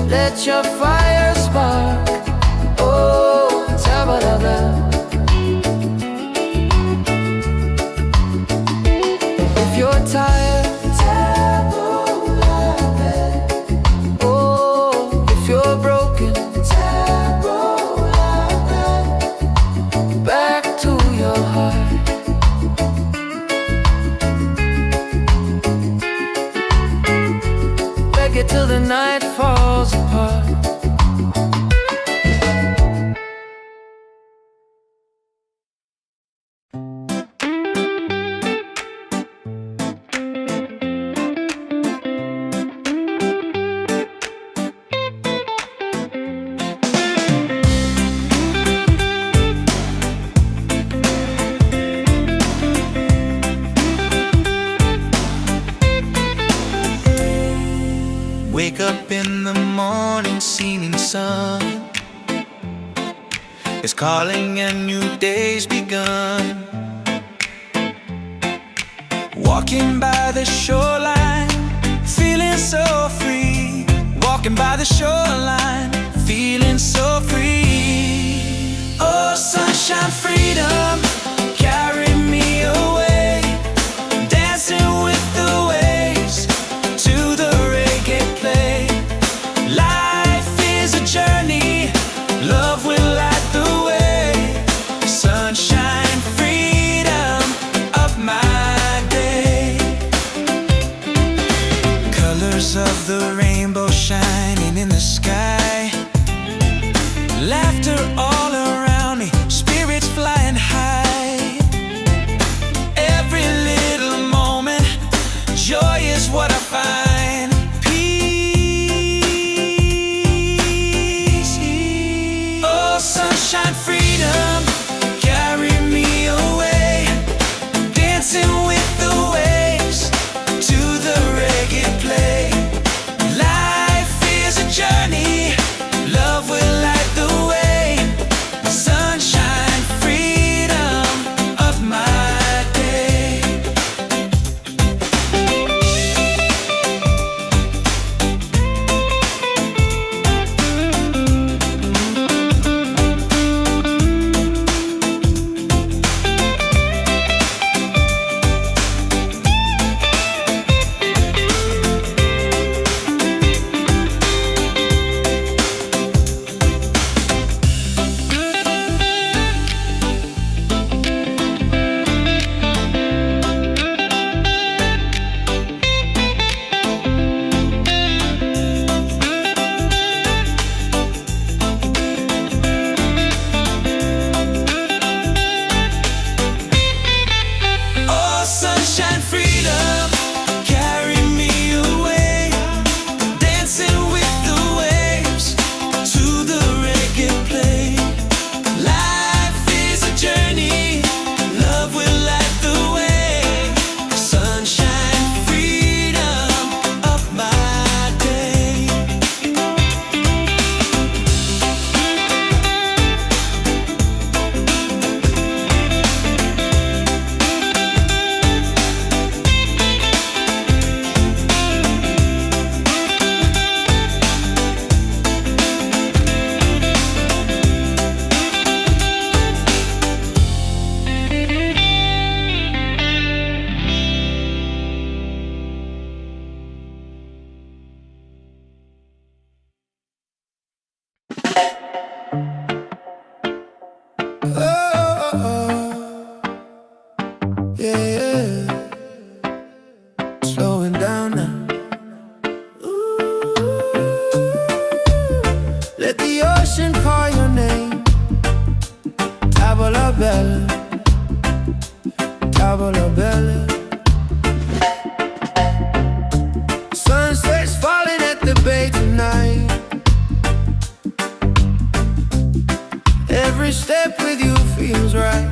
Let your fire spark. Oh, tabla back. If you're tired, oh, if you're broken, back to your heart. Reggae till the night falls apart. Wake up in the morning, seeing sun is calling and new day's begun. Walking by the shoreline, feeling so free. Walking by the shoreline, feeling so free. Oh, sunshine, freedom, carry me away. Dancing with the waves to the reggae play. Life is a journey, love will light the way. Sunshine, freedom of my day. Colors of the rainbow shining in the sky. Laughter all around me, spirits flying high. Every little moment, joy is what I find. Sunshine, freedom, carry me away. Dancing with the waves to the reggae play. Life is a journey, love will light the way. Every step with you feels right.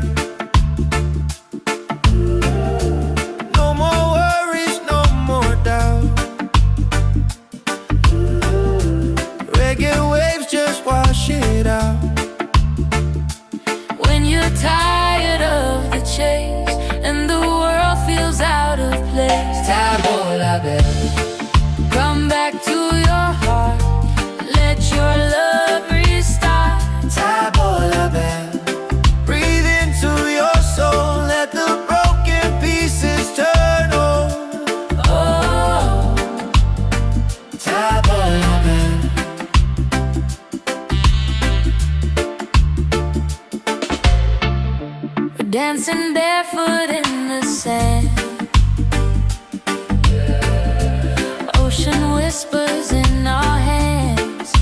No more worries, no more doubt. Reggae waves just wash it out. When you're tired of the chase and the world feels out of place, Tabola bell, come back to your heart. Let your love restart. Tabola bell. Breathe into your soul, let the broken pieces turn over. Oh, Tabola bell. we're dancing barefoot in the sand. Ocean whispers in our hands.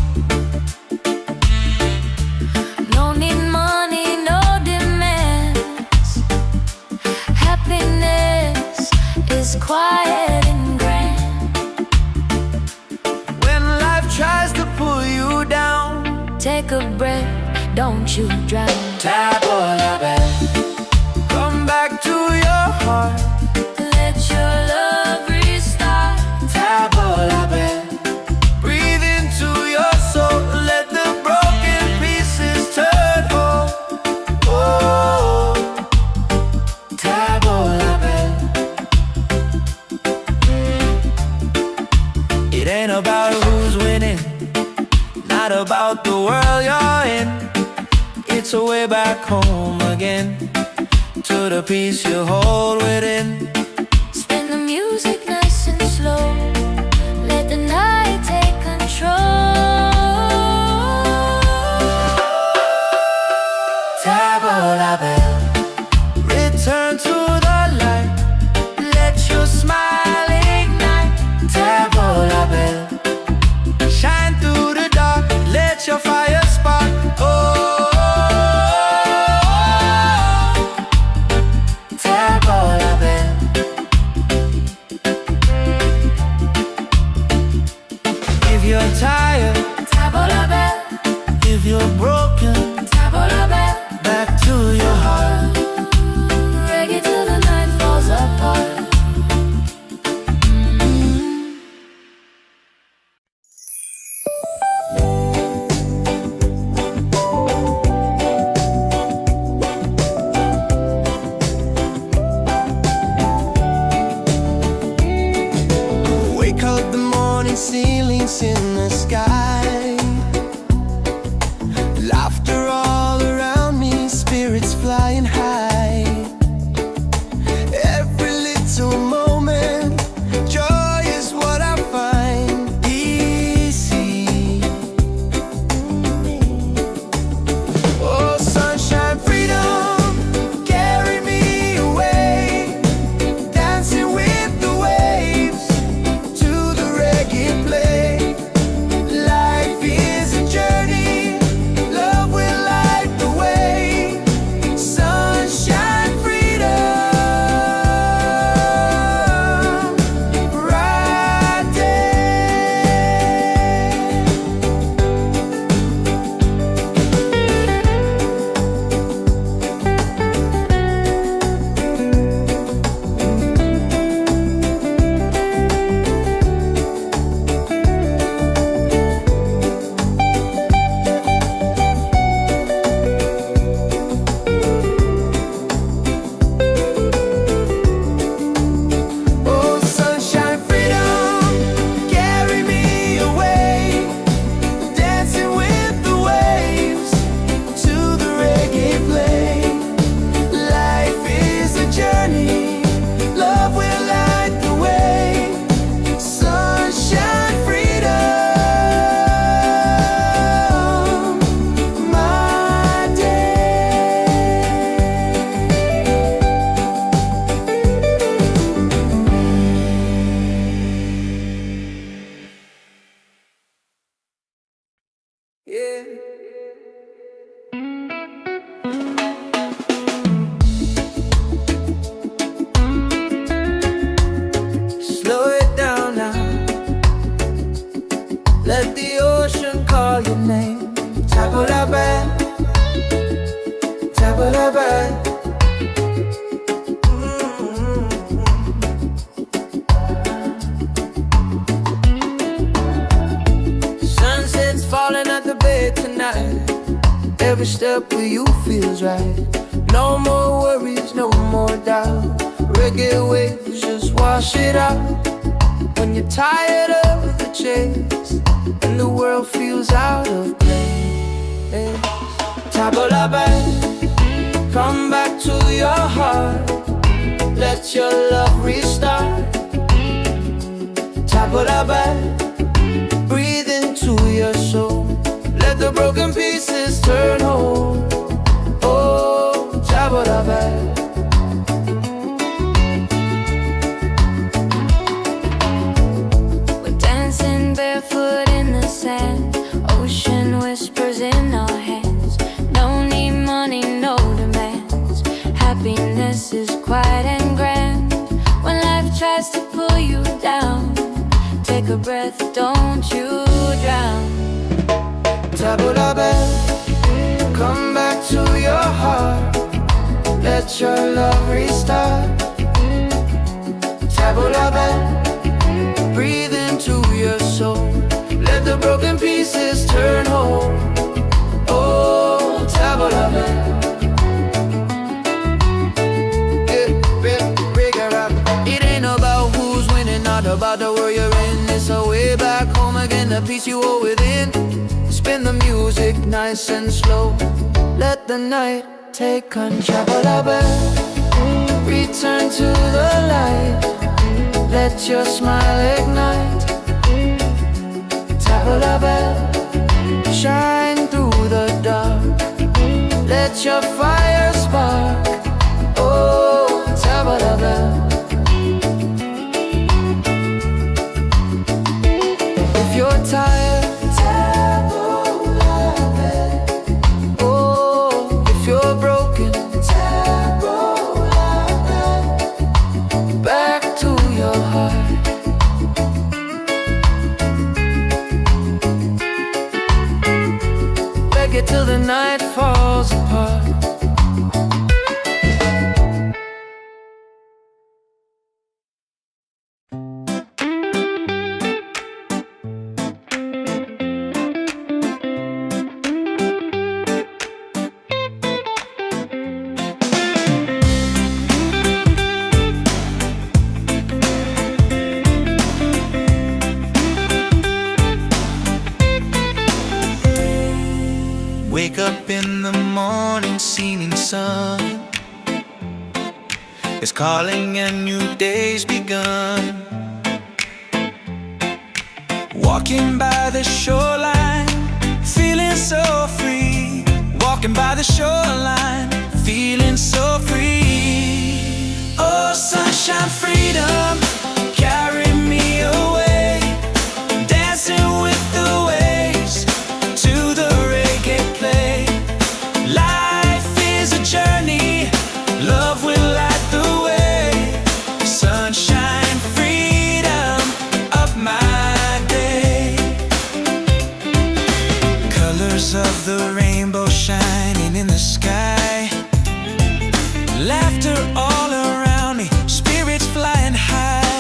No need money, no demands. Happiness is quiet and grand. When life tries to pull you down, Take a breath, don't you drown. Tabola bell. Come back to your heart. Let your love restart. Tabola bell. Breathe into your soul, let the broken pieces turn whole. Oh, Tabola bell. It ain't about who's winning, not about the world you're in. It's a way back home again, to the peace you hold within. Spin the music nice and slow. Let the night take control. Tabola bell, return to the light. Let your smile ignite. Tabola bell, shine through the dark. Let your fire spark. Oh, Tabola bell. If you're tired, Tabola bell, if you're broken, tabola bell. back to your heart. Reggae till the night falls apart. Wake up the morning ceilings in the sky. Laughter every step with you feels right. No more worries, no more doubt. Reggae waves just wash it out. When you're tired of the chase and the world feels out of place, table la belle, come back to your heart. Let your love restart. Table la belle, breathe into your soul. Let the broken pieces turn whole. Oh, table la belle. We're dancing barefoot in the sand. Ocean whispers in our hands. No need money, no demands. Happiness is quiet and grand. When life tries to pull you down, take a breath, don't you drown. Table la belle, come back to your heart. Let your love restart. Table la belle, breathe into your soul. Let the broken pieces turn whole. Oh, table la belle. It ain't about who's winning, not about the world you're in. It's a way back home again, the peace you hold within. Spin the music nice and slow. Let the night take control. Table la belle, return to the light. Let your smile ignite. Table la belle, shine through the dark. Let your fire spark. Oh, table la belle. If you're tired, table la belle. Oh, if you're broken, table la belle. Back to your heart. Reggae till the night falls apart. Wake up in the morning, seeing sun is calling and new day's begun. Walking by the shoreline, feeling so free. Walking by the shoreline, feeling so free. Oh, sunshine, freedom, carry me away. Dancing with the waves to the reggae play. Life is a journey, love will light the way. Sunshine, freedom of my day. Colors of the rainbow shining in the sky. Laughter all around me, spirits flying high.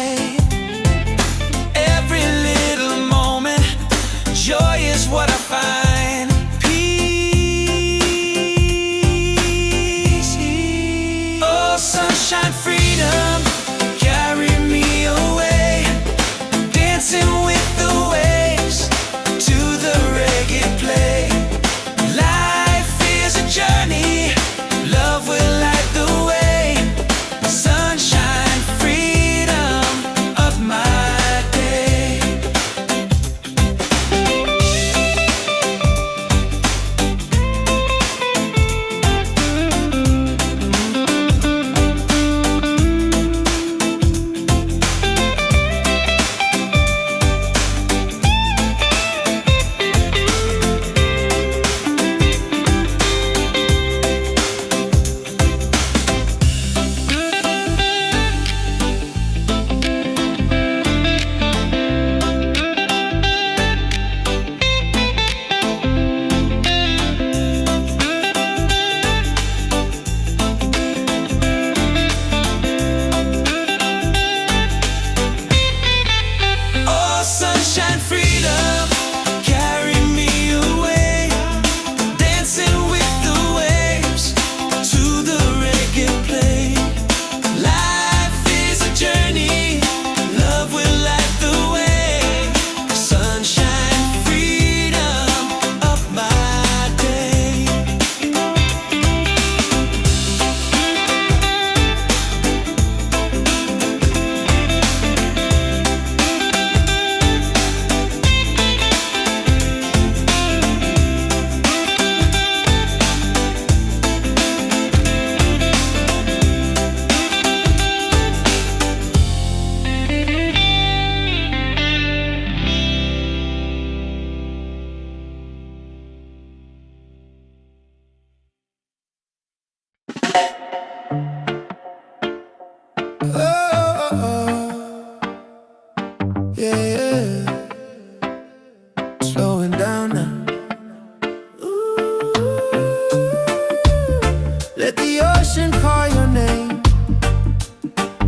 Let the ocean call your name.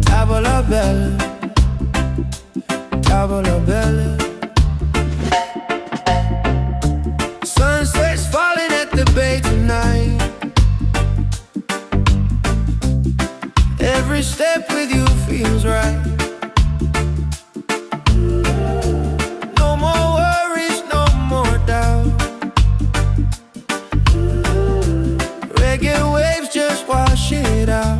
Tavola bella, tavola bella. Sunset's falling at the bay tonight. Every step with you feels right. No more worries, no more doubt. Reggae waves just wash it out.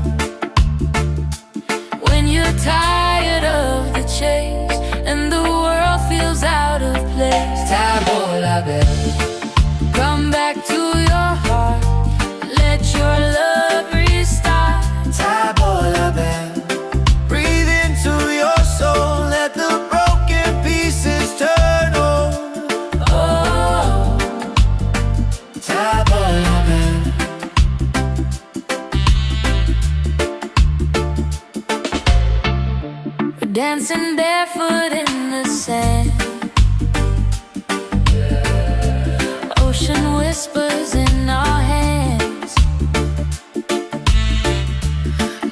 When you're tired of the chase and the world feels out of place, Tavola bella, come back to your heart. Let your love restart. tavola bella. Breathe into your soul. Let the broken pieces turn whole. Oh, Tavola bella. we're dancing barefoot in the sand. Ocean whispers in our hands.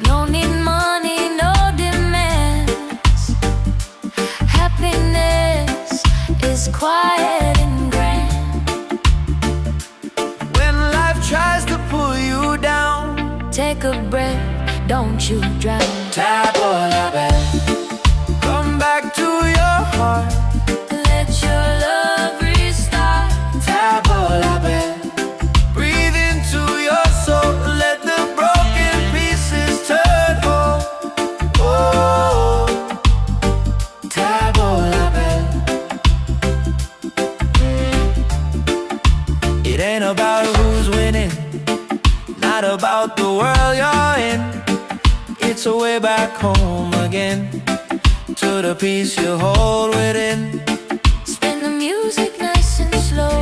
No need money, no demands. Happiness is quiet and grand. When life tries to pull you down, Take a breath, don't you drown. tavola bella. Come back to your heart. Let your love restart. Tavola bella. Breathe into your soul. Let the broken pieces turn whole. Oh, tavola bella. It ain't about who's winning, not about the world you're in. It's a way back home again, to the peace you hold within. Spin the music nice and slow.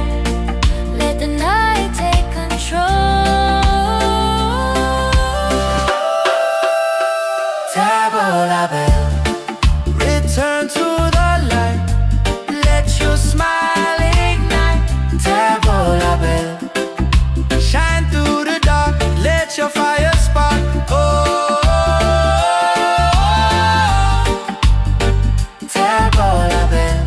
Let the night take control. Tavola bella, return to the light. Let your smile ignite. Tavola bella, shine through the dark. Let your fire spark. Oh, tavola bella.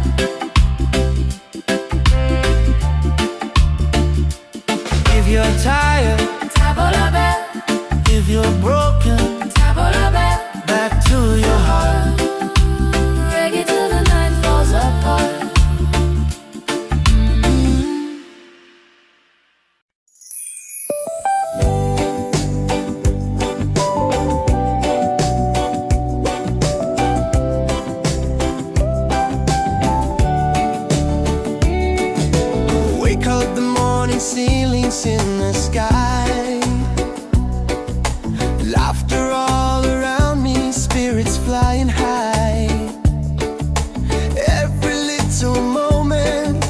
If you're tired, Tavola bell, if you're broken, tavola bell. back to your heart. Reggae till the night falls apart. Wake up the morning, ceilings in the sky. Laughter all around me, spirits flying high. Every little moment,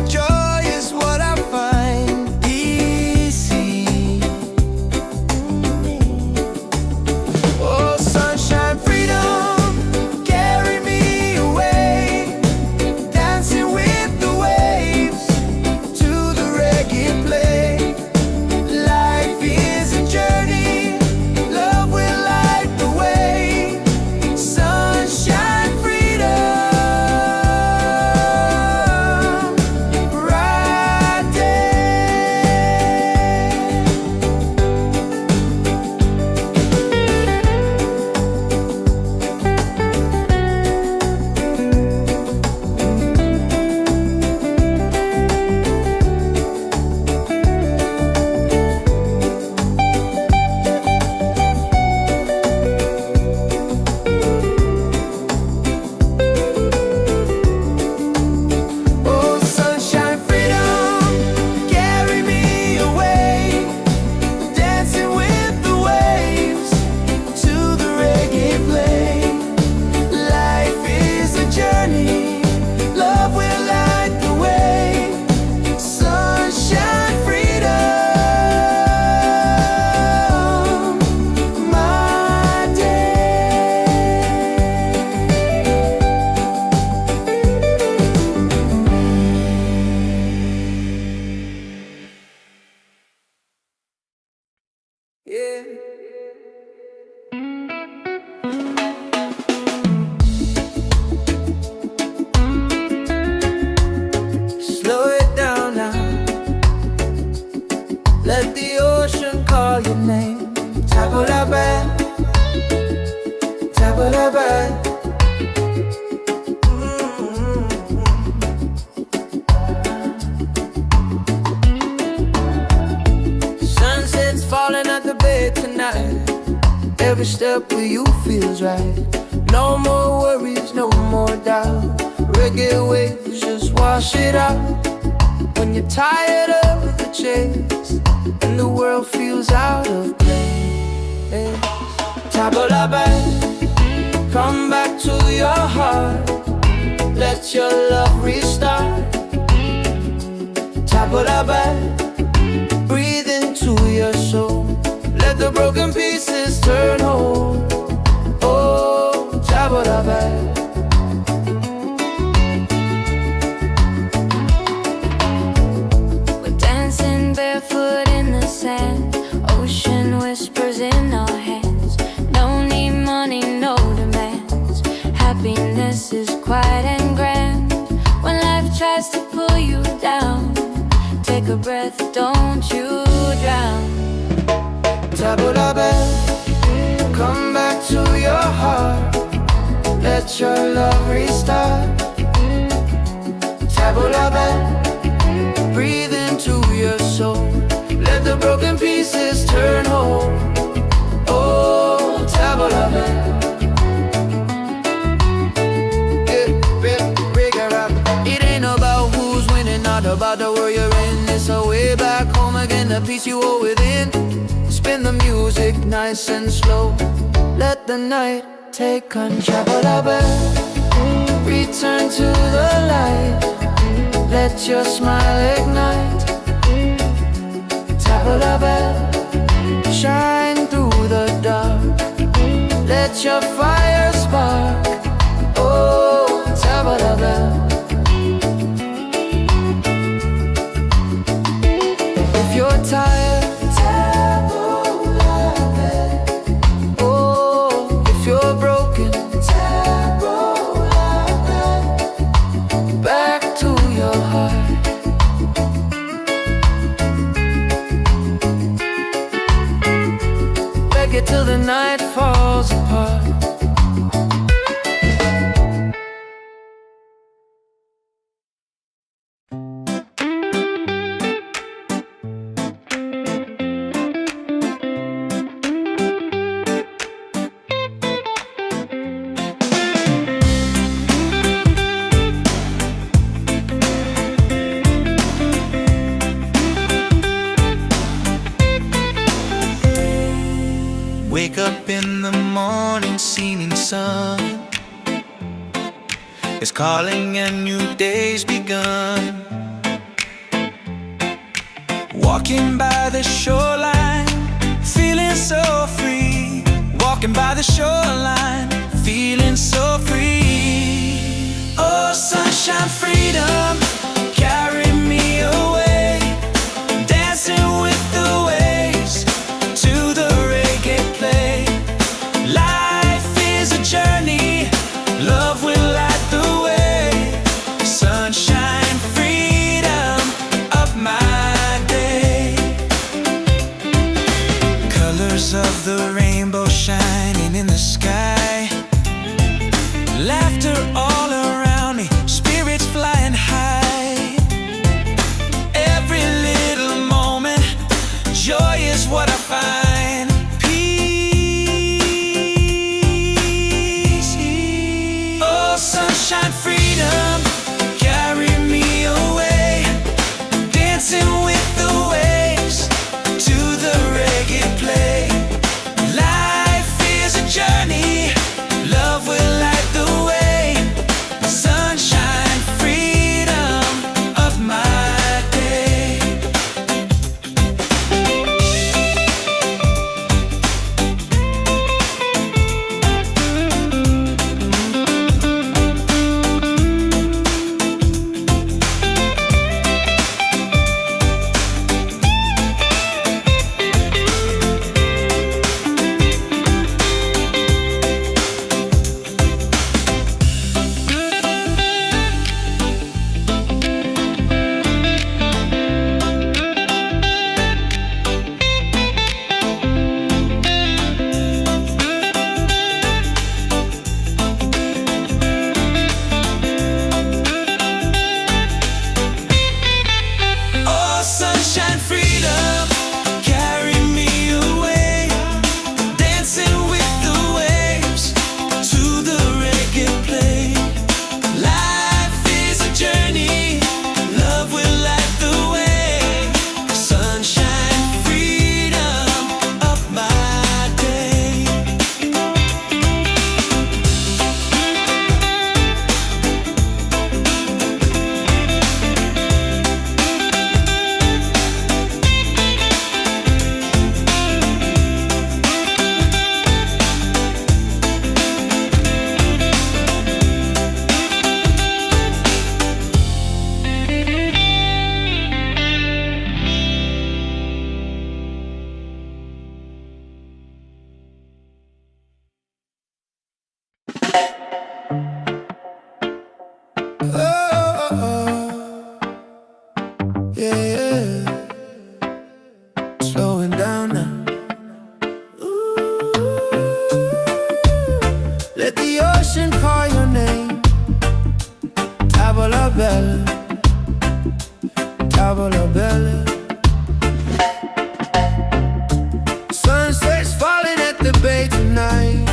joy is what I find. Easy. Oh, sunshine, freedom, carry me away. Dancing with the waves to the reggae play. Yeah. Slow it down now. Let the ocean call your name. Tabula-bad, tabula-bad. Sunset's falling at the bay tonight. Every step with you feels right. No more worries, no more doubt. Reggae waves just wash it out. When you're tired of the chase and the world feels out of place, tabula-bad, come back to your heart. Let your love restart. Tabula-bad, breathe into your soul. Let the broken pieces turn whole. Oh, tabula-bad. Barefoot in the sand, ocean whispers in our hands. Don't need money, no demands. Happiness is quiet and grand. When life tries to pull you down, take a breath, don't you drown. Tabula-bad, come back to your heart. Let your love restart. Tabula-bad, breathe into your soul. Let the broken pieces turn whole. Oh, tabula-bad. It ain't about who's winning, not about the world you're in. It's a way back home again, the peace you hold within. Spin the music nice and slow. Let the night take control. Tabula-bad, return to the light. Let your smile ignite. Tabula-bad, shine through the dark. Let your fire spark. Oh, tabula-bad. If you're tired, tabula-bad. Oh, if you're broken, tabula-bad. Back to your heart. Reggae till the night falls apart. Wake up in the morning, seeing sun is calling and new day's begun. Walking by the shoreline, feeling so free. Walking by the shoreline, feeling so free. Oh, sunshine, freedom, carry me away. Dancing with the waves to the reggae play. Life is a journey, love will light the way. Sunshine, freedom of my day. Colors of the rainbow shining in the sky. Laughter all around me, spirits flying high. Every little moment, joy is what I find. Peace. Oh, sunshine, freedom, carry me away. Dancing with the waves to the reggae play. Life is a journey, love will light the way. Sunshine, freedom of my day. going down now. Let the ocean call your name. Tavola Bella, Tavola Bella. Sunset's falling at the bay tonight.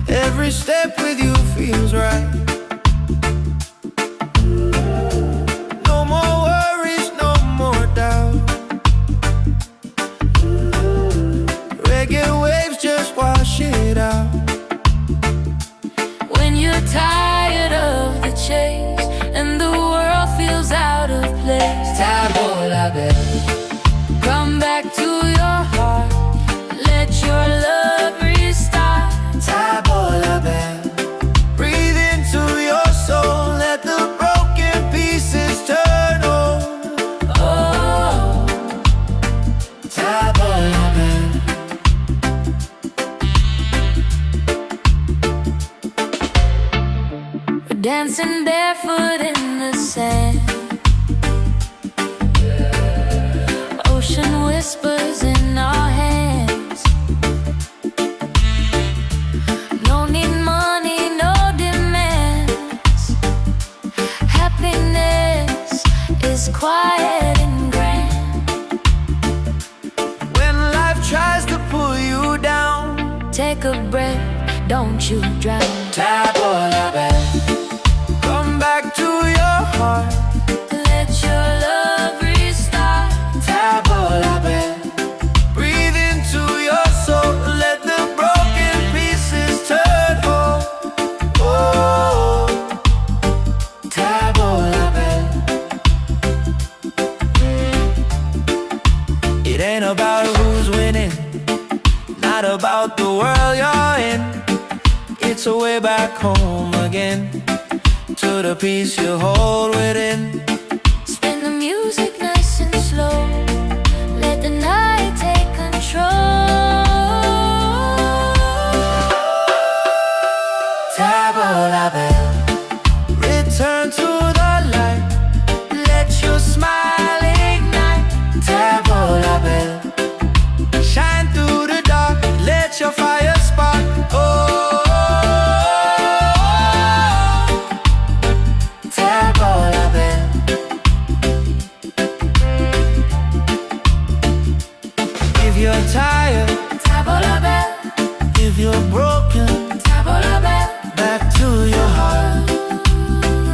Every step with you feels right. No more worries, no more doubt. Reggae waves just wash it out. When you're tired of the chase and the world feels out of place, Tavola Bella, come back to your heart. Let your love restart. Tavola Bella. Breathe into your soul. Let the broken pieces turn over. Oh, Tavola Bella. we're dancing barefoot in the sand. Ocean whispers in our hands. No need money, no demands. Happiness is quiet and grand. When life tries to pull you down, Take a breath, don't you drown. Tavola Bella. Come back to your heart. Let your love restart. Tavola Bella. Breathe into your soul. Let the broken pieces turn whole. Oh, Tavola Bella. It ain't about who's winning, not about the world you're in. It's a way back home again, to the peace you hold within. Spin the music nice and slow. Let the night take control. Tavola Bella. Return to the light. Let your smile ignite. Tavola Bella. Shine through the dark. Let your fire spark. Oh, Tavola Bella. If you're tired, Tavola Bella, if you're broken, Tavola Bella. back to your heart.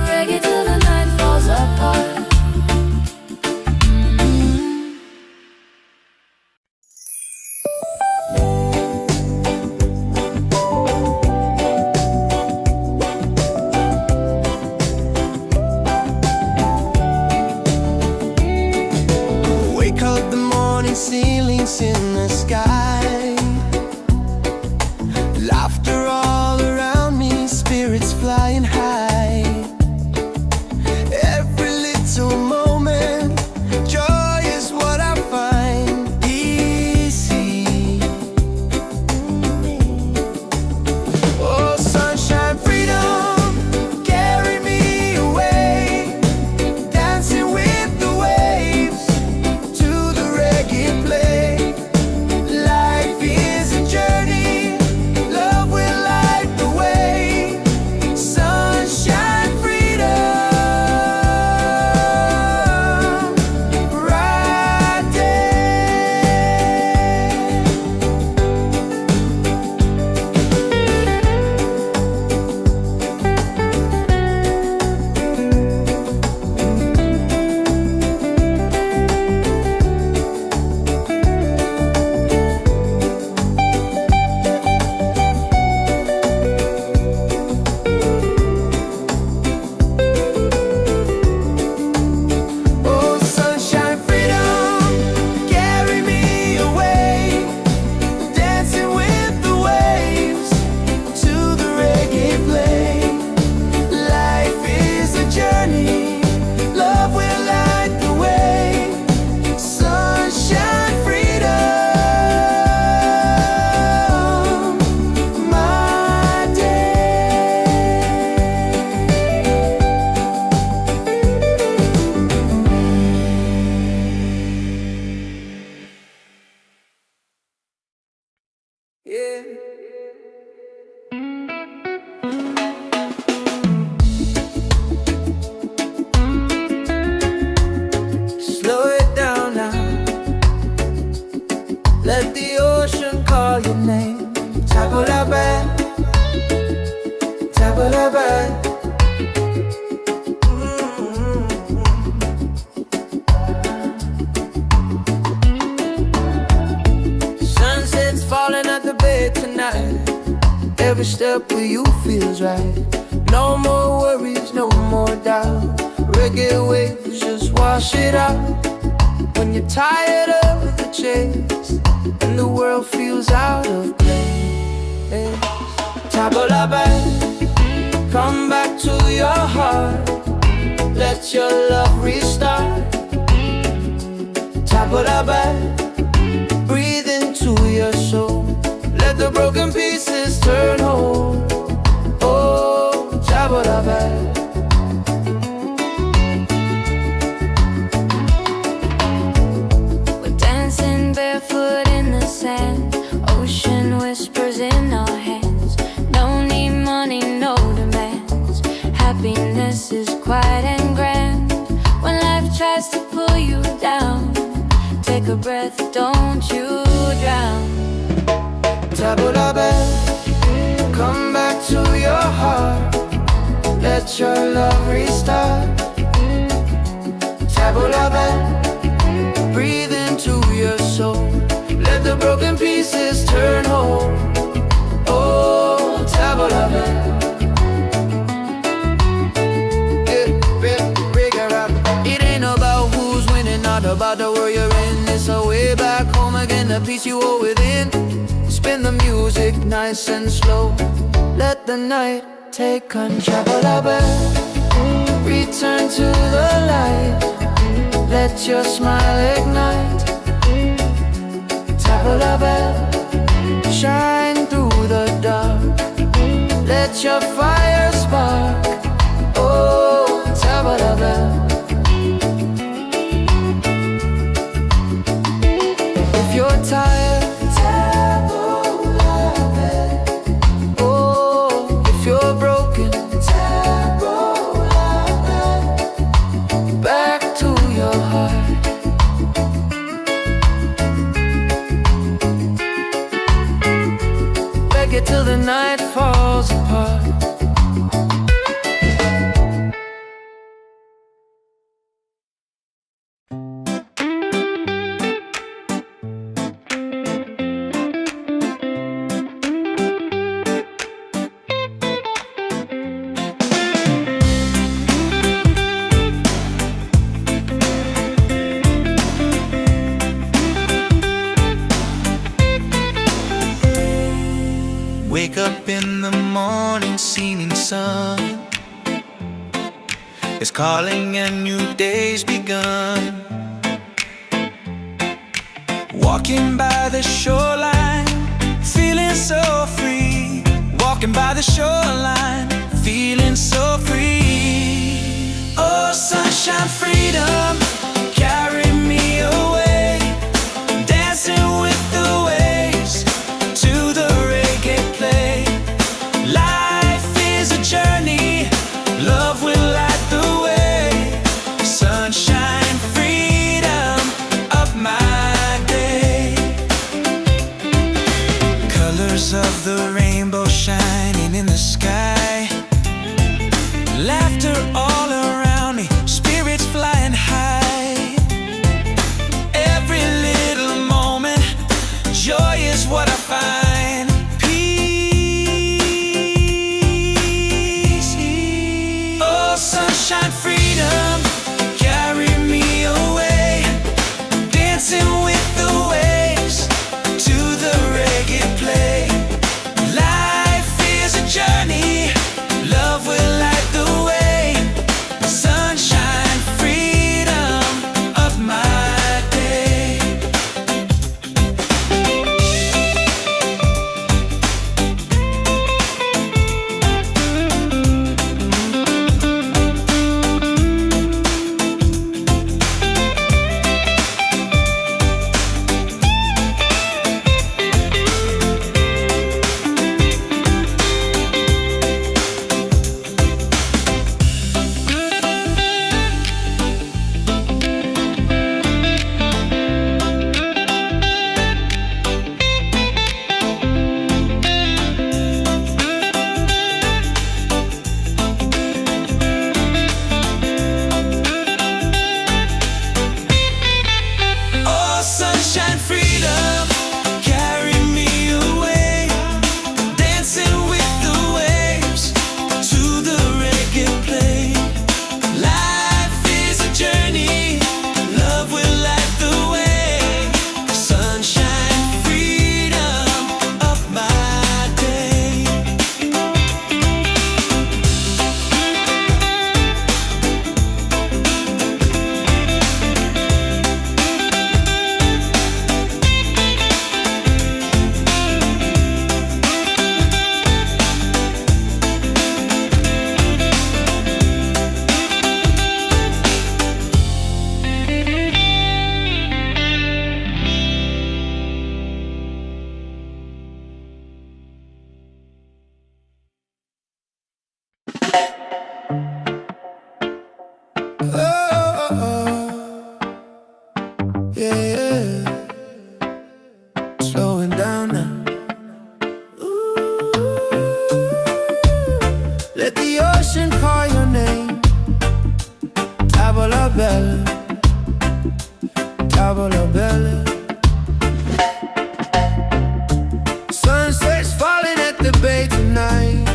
Reggae till the night falls apart. Wake up the morning, ceilings in the sky. Laughter all around me, spirits flying high. Every little moment, joy is what I find. Easy. Oh, sunshine, freedom, carry me away. Dancing with the waves to the reggae play. Life every step with you feels right. No more worries, no more doubt. Reggae waves just wash it out. When you're tired of the chase and the world feels out of place, table la belle, come back to your heart. Let your love restart. Table la belle, breathe into your soul. Let the broken pieces turn whole. Oh, table la belle. We're dancing barefoot in the sand. Ocean whispers in our hands. No need money, no demands. Happiness is quiet and grand. When life tries to pull you down, take a breath, don't you drown. Table la belle, come back to your heart. Let your love restart. Table la belle, breathe into your soul. Let the broken pieces turn whole. Oh, table la belle. It ain't about who's winning, not about the world you're in. It's a way back home again, the peace you hold within. Spin the music nice and slow. Let the night take control. La belle, return to the light. Let your smile ignite. Table la belle, shine through the dark. Let your fire spark. Oh, table la belle. If you're tired, table la belle. Oh, if you're broken, table la belle. Back to your heart. Reggae till the night falls apart. Wake up in the morning, seeing sun is calling and new day's begun. Walking by the shoreline, feeling so free. Walking by the shoreline, feeling so free. Oh, sunshine, freedom, carry me away. Dancing with the waves to the reggae play. Life is a journey, love will light the way. Sunshine, freedom of my day. Colors of the rainbow shining in the sky. Laughter all around me, spirits flying high. yeah. Slowing down now. Let the ocean call your name. Tavola bella, tavola bella. Sunset's falling at the bay tonight.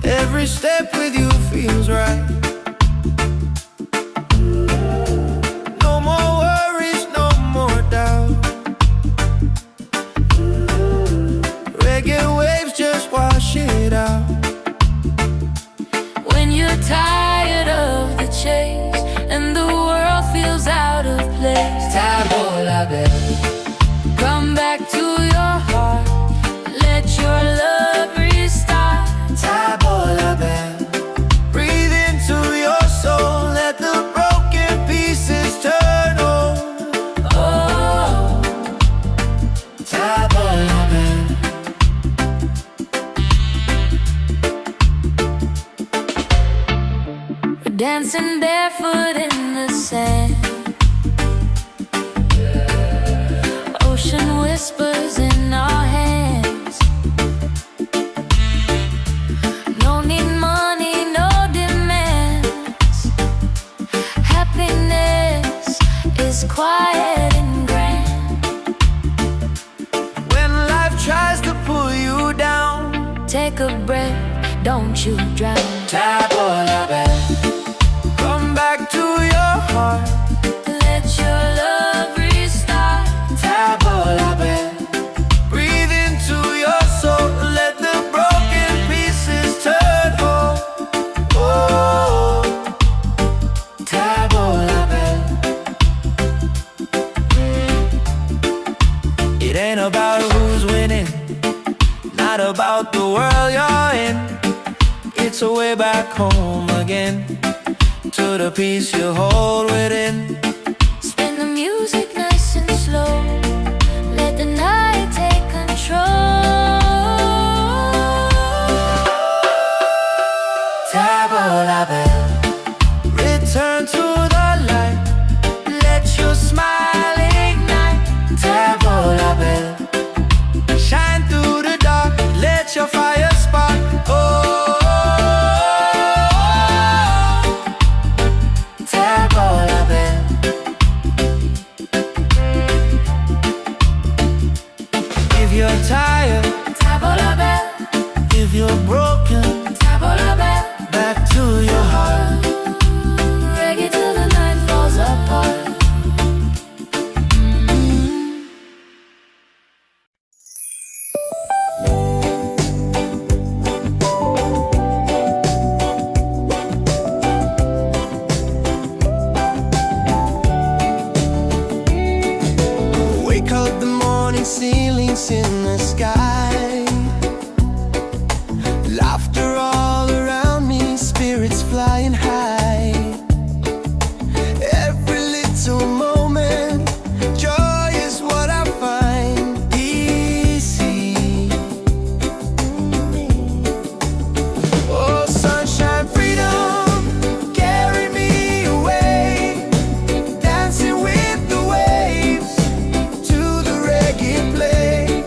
Every step with you feels right. No more worries, no more doubt. Reggae waves just wash it out. When you're tired of the chase and the world feels out of place, Tavola bella, come back to your heart. Let your love restart. tavola bella. Breathe into your soul. Let the broken pieces turn whole. Oh, Tavola bella. we're dancing barefoot in the sand. Ocean whispers in our hands. No need money, no demands. Happiness is quiet and grand. When life tries to pull you down, Take a breath, don't you drown. tavola bella. Come back to your heart. Let your love restart. Tavola bella. Breathe into your soul. Let the broken pieces turn whole. Oh, tavola bella. It ain't about who's winning, not about the world you're in. It's a way back home again, to the peace you hold within. Spin the music nice and slow. Let the night take control. Tavola bella, return to the light. Let your smile ignite. Tavola bella, shine through the dark. Let your fire spark. Oh, tavola bella. If you're tired, Tavola bella, if you're broken, tavola bella. back to your heart. Reggae till the night falls apart. Wake up the morning, ceilings in the sky. Laughter all around me, spirits flying high. Every little moment, joy is what I find. Easy. Oh, sunshine, freedom, carry me away. Dancing with the waves to the reggae play.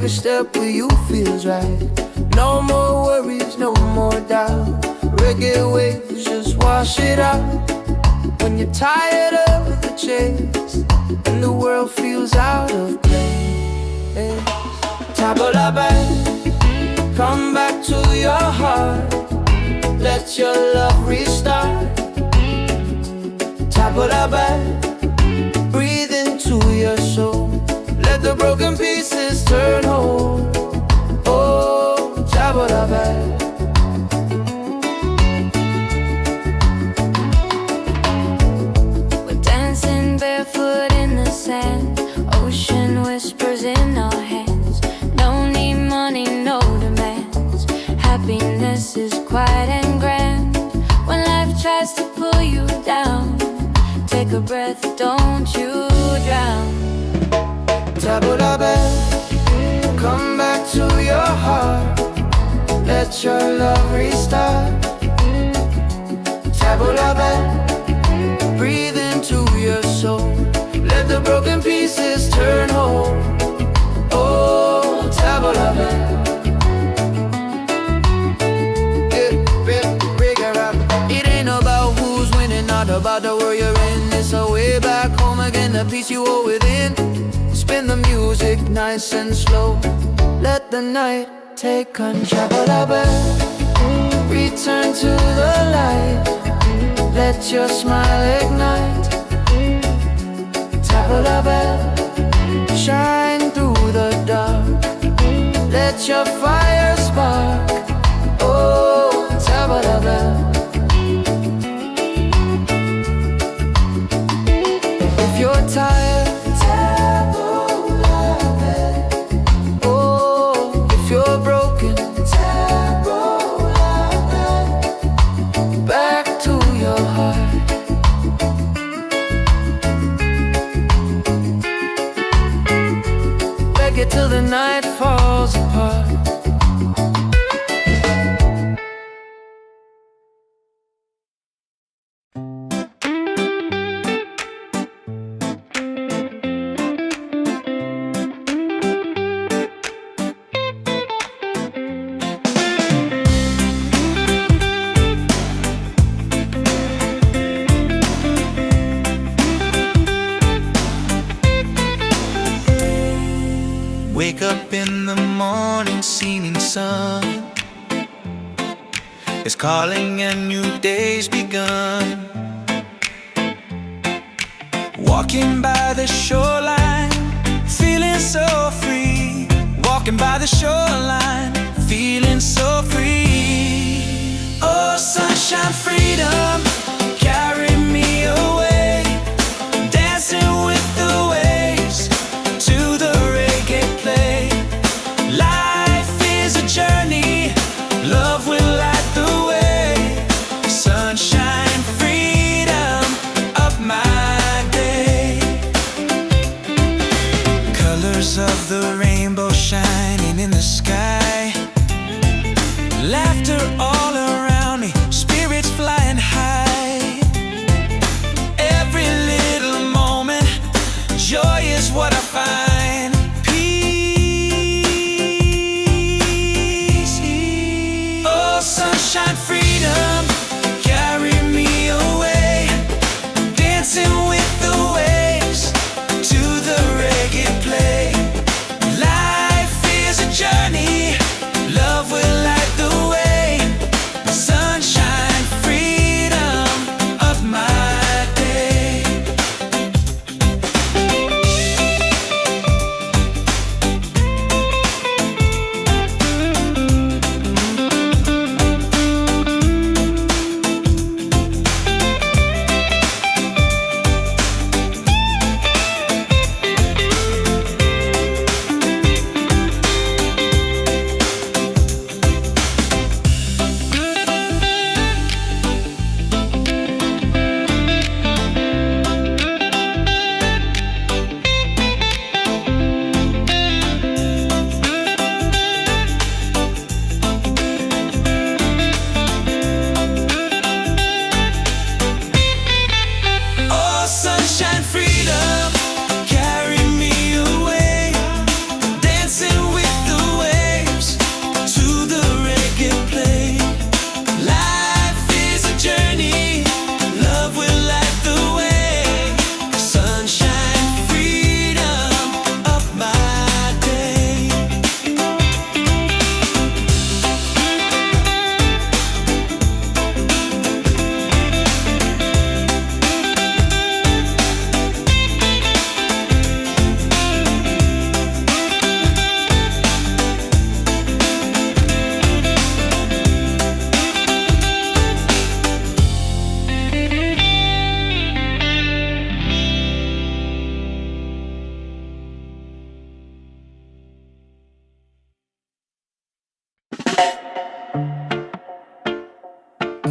Every step with you feels right. No more worries, no more doubt. Reggae waves just wash it out. When you're tired of the chase and the world feels out of place, table la belle, come back to your heart. Let your love restart. Table la belle, breathe into your soul. Let the broken pieces turn whole. Oh, table la belle. We're dancing barefoot in the sand. Ocean whispers in our hands. Don't need money, no demands. Happiness is quiet and grand. When life tries to pull you down, take a breath, don't you drown. Table la belle, come back to your heart. Let your love restart. Table la belle, breathe into your soul. Let the broken pieces turn whole. Oh, table la belle. It ain't about who's winning, not about the world you're in. It's a way back home again, the peace you hold within. Spin the music nice and slow. Let the night take control. Table la belle, return to the light. Let your smile ignite. Table la belle, shine through the dark. Let your fire spark. Oh, table la belle. If you're tired, table la belle. Oh, if you're broken, table la belle. Back to your heart. Reggae till the night falls apart. Wake up in the morning, seeing sun is calling and new day's begun. Walking by the shoreline, feeling so free. Walking by the shoreline, feeling so free. Oh, sunshine, freedom, carry me away. Dancing with the waves to the reggae play. Life is a journey, love will light the way. Sunshine, freedom, up my day. Colors of the rainbow shining in the sky. Laughter all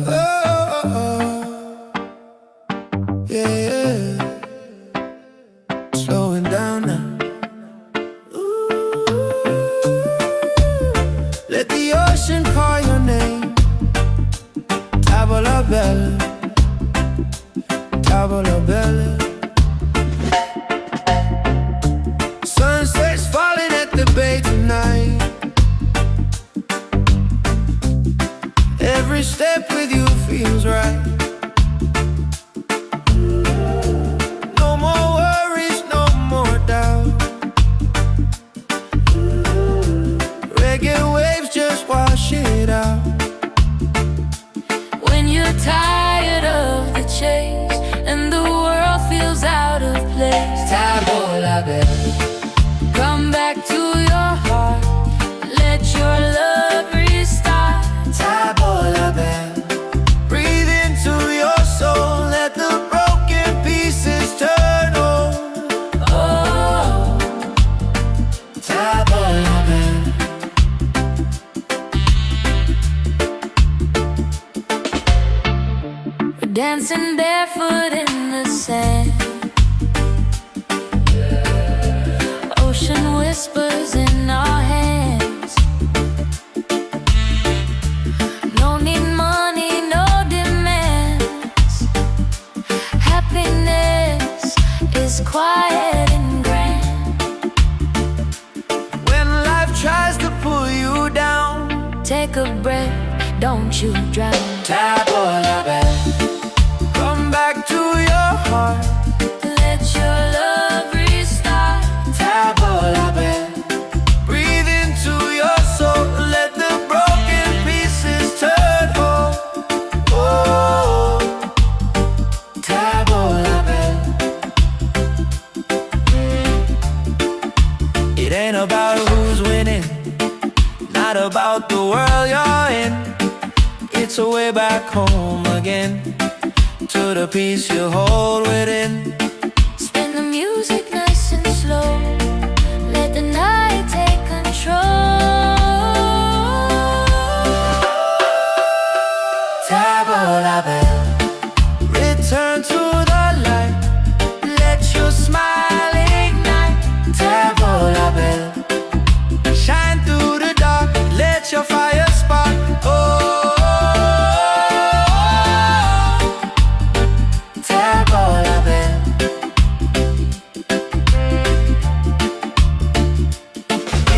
Oh, yeah, yeah. Slowing down now. Ooh. Let the ocean call your name. Tavola bella, tavola bella. Sunset's falling at the bay tonight. Every step with you feels right. No more worries, no more doubt. Reggae waves just wash it out. When you're tired of the chase and the world feels out of place, Tavola bella, come back to your heart. Let your love restart. tavola bella. Breathe into your soul, let the broken pieces turn on. Oh, Tavola bella. we're dancing barefoot in the sand. Ocean whispers in our hands. No need money, no demands. Happiness is quiet and grand. When life tries to pull you down, Take a breath, don't you drown. tavola bella. Come back to your heart. Let your love restart. Tavola bella. Breathe into your soul, let the broken pieces turn whole. Oh, tavola bella. It ain't about who's winning, not about the world you're in. It's a way back home again, to the peace you hold within. Spin the music nice and slow. Let the night take control. Tavola bella, return to the light. Let your smile ignite. Tavola bella, shine through the dark. Let your fire spark. Oh, tavola bella.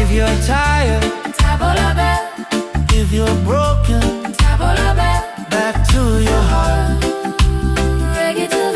If you're tired, Tavola bell, if you're broken, tavola bell. back to your heart. Reggae to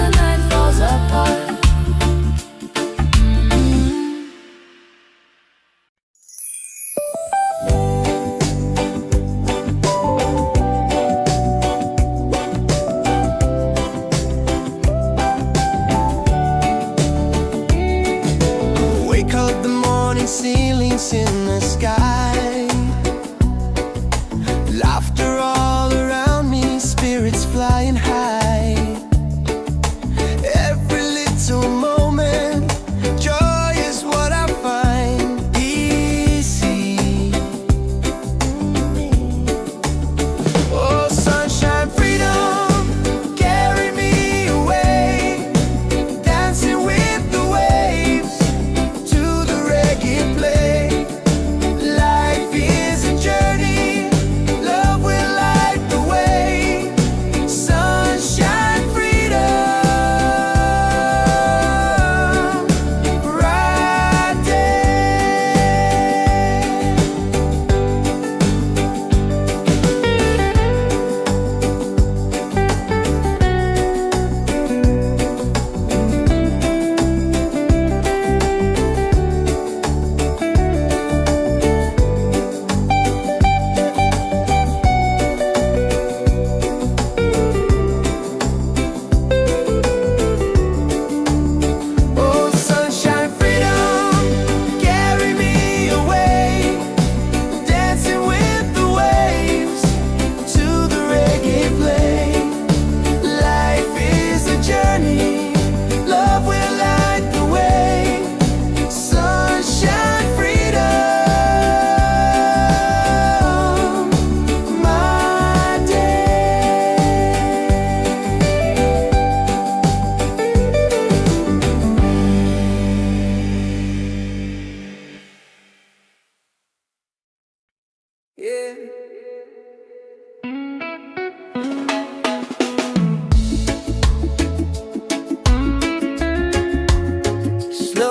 Slow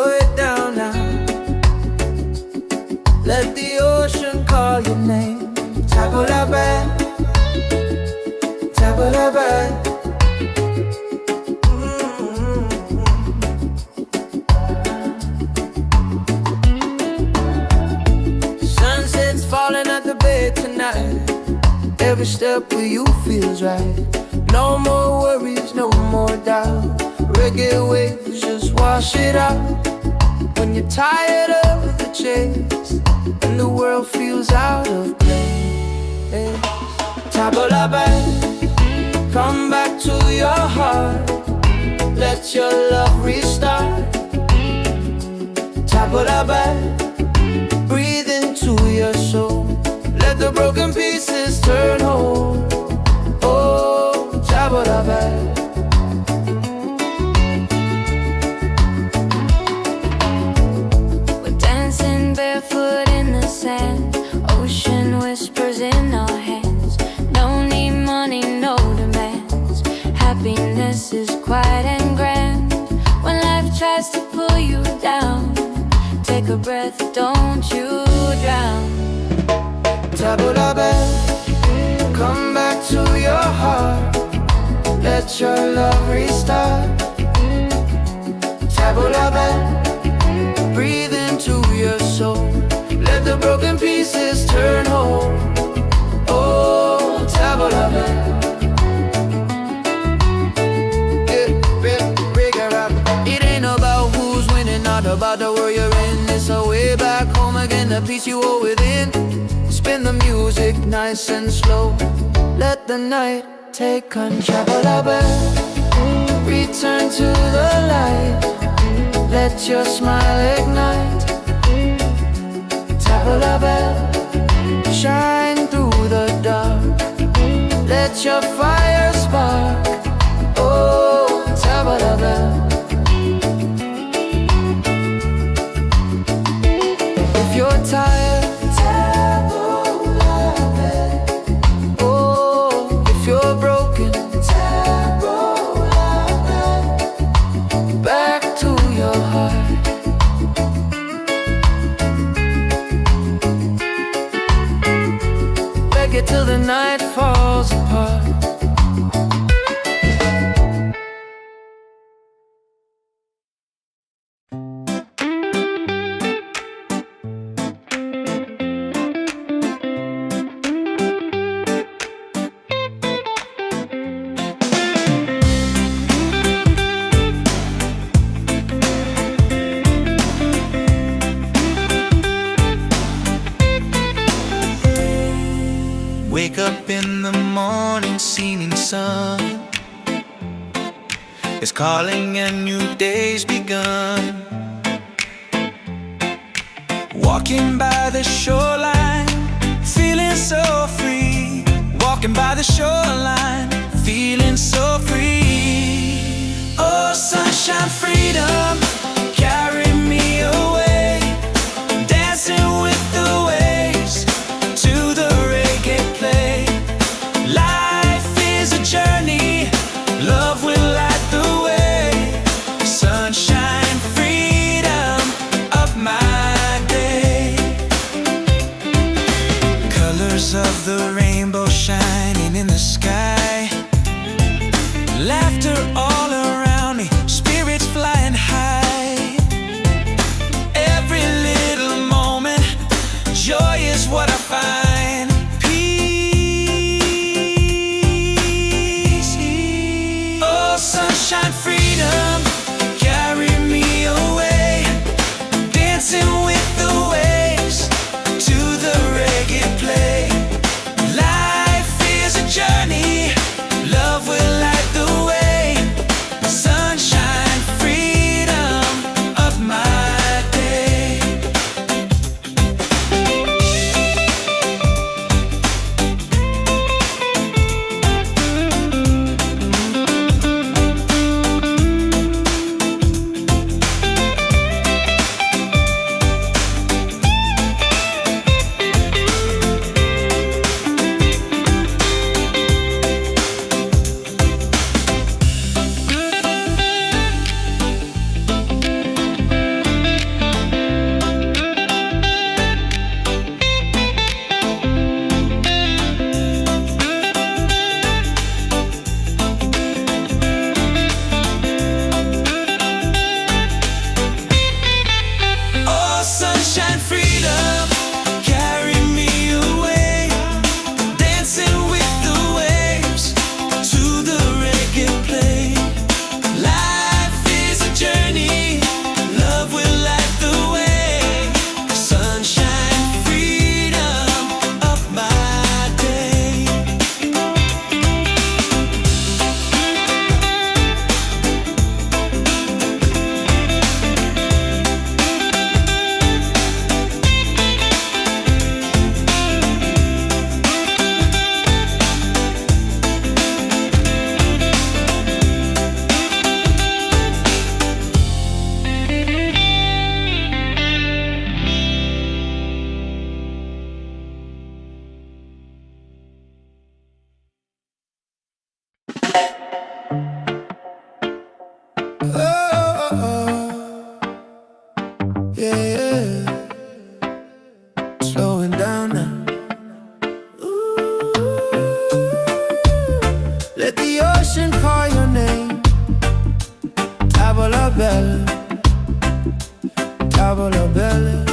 it down now. Let the ocean call your name. Tabula bad, tabula bad. Sunset's falling at the bay tonight. Every step with you feels right. No more worries, no more doubt. Reggae waves just wash it out. When you're tired of the chase and the world feels out of place, tabula back, come back to your heart. Let your love restart. Tabula back, breathe into your soul. Let the broken pieces turn whole. Oh, tabula back. Barefoot in the sand, ocean whispers in our hands. No need money, no demands. Happiness is quiet and grand. When life tries to pull you down, take a breath, don't you drown. Tabula back, come back to your heart. Let your love restart. Tabula back, breathe into your soul. Let the broken pieces turn whole. Oh, tabula back. It ain't about who's winning, not about the world you're in. It's a way back home again, the peace you hold within. Spin the music nice and slow. Let the night take control. Tabula back, return to the light. Let your smile ignite. Tabula back, shine through the dark. Let your fire spark. Oh, tabula back. If you're tired, tabula back. Oh, if you're broken, tabula back. Back to your heart. Reggae till the night falls apart. Wake up in the morning, seeing sun is calling and new day's begun. Walking by the shoreline, feeling so free. Walking by the shoreline, feeling so free. Oh, sunshine, freedom, carry me away. Dancing with the waves to the reggae play. Life is a journey, love will light the way. Sunshine, freedom of my day. Colors of the rainbow shining in the sky. Laughter all around me, spirits flying high. Every little moment, joy is what I find. Peace. Oh, sunshine, freedom, carry me away. Dancing with the waves to the reggae play. Life is a journey, Oh, oh, yeah, yeah. Slowing down now. Ooh. Let the ocean call your name. Tavola bella, tavola bella.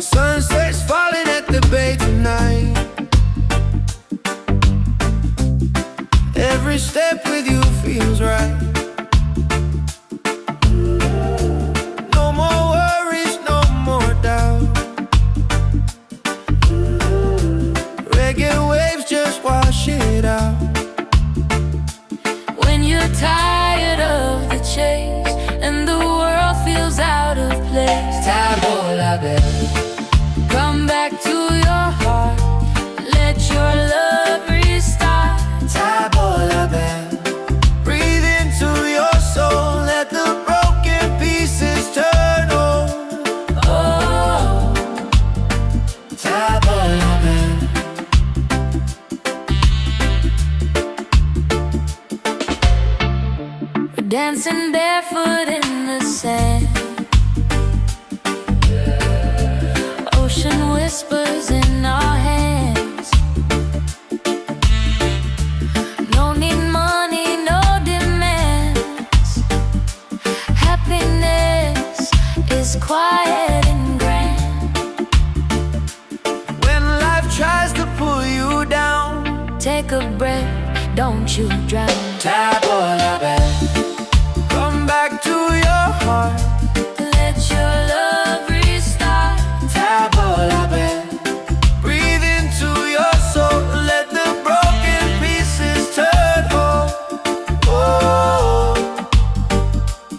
Sunset's falling at the bay tonight. Every step with you feels right. No more worries, no more doubt. Reggae waves just wash it out. When you're tired of the chase and the world feels out of place, Tavola bella, come back to your heart. Let your love restart. tavola bella. Breathe into your soul, let the broken pieces turn whole. Oh, Tavola bella. we're dancing barefoot in the sand. Ocean whispers in our hands. No need money, no demands. Happiness is quiet and grand. When life tries to pull you down, Take a breath, don't you drown. tavola bella. Come back to your heart. Let your love restart. Tavola bella. Breathe into your soul, let the broken pieces turn whole. Oh,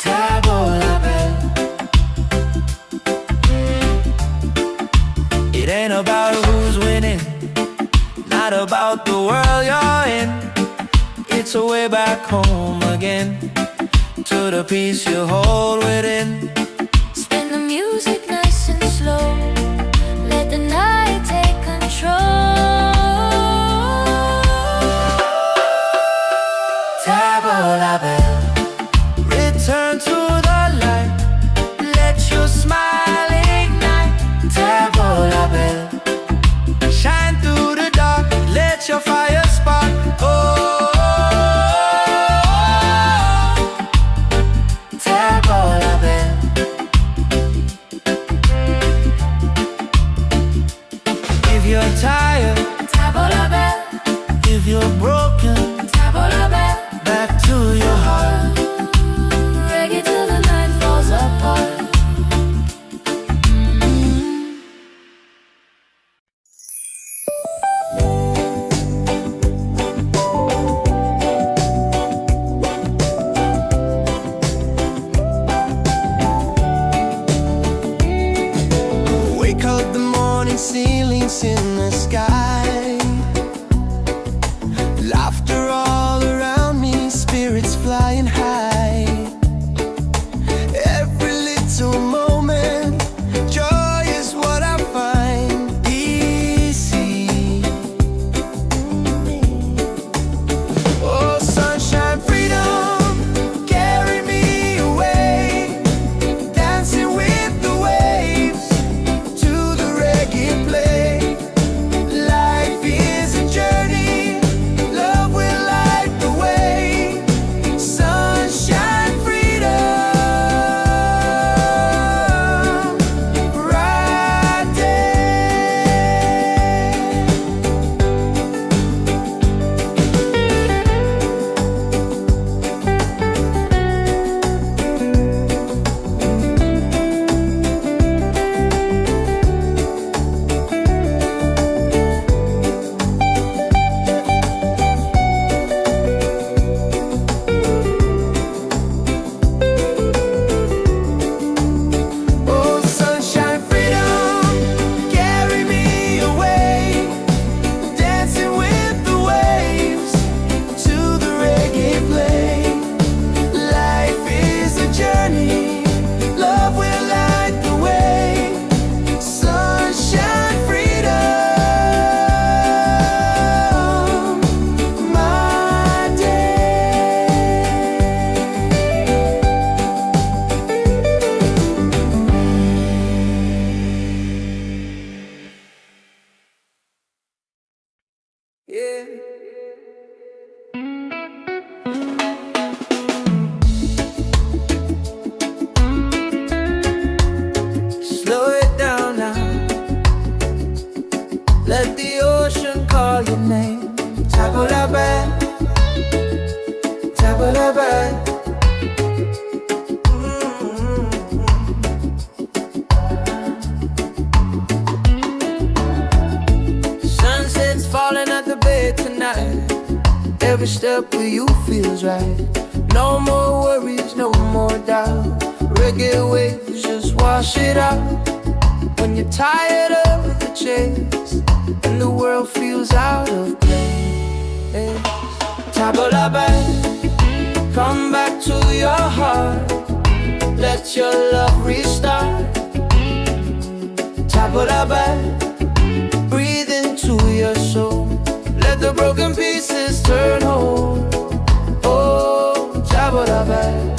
tavola bella. It ain't about who's winning, not about the world you're in. It's a way back home again, to the peace you hold within. Spin the music nice and slow. Let the night take control. Tavola bella, return to the light. Let your smile ignite. Tavola bella, shine through the dark. Let your fire spark. Oh, tavola bella. Yeah. Slow it down now. Let the ocean call your name. Tabo la bed, tabo la bed. Sunset's falling at the bay tonight. Every step with you feels right. No more worries, no more doubt. Reggae waves just wash it out. When you're tired of the chase and the world feels out of place, tabo la bed, come back to your heart. Let your love restart. Tabo la bed, breathe into your soul. Let the broken pieces turn whole. Oh, tabo la bed.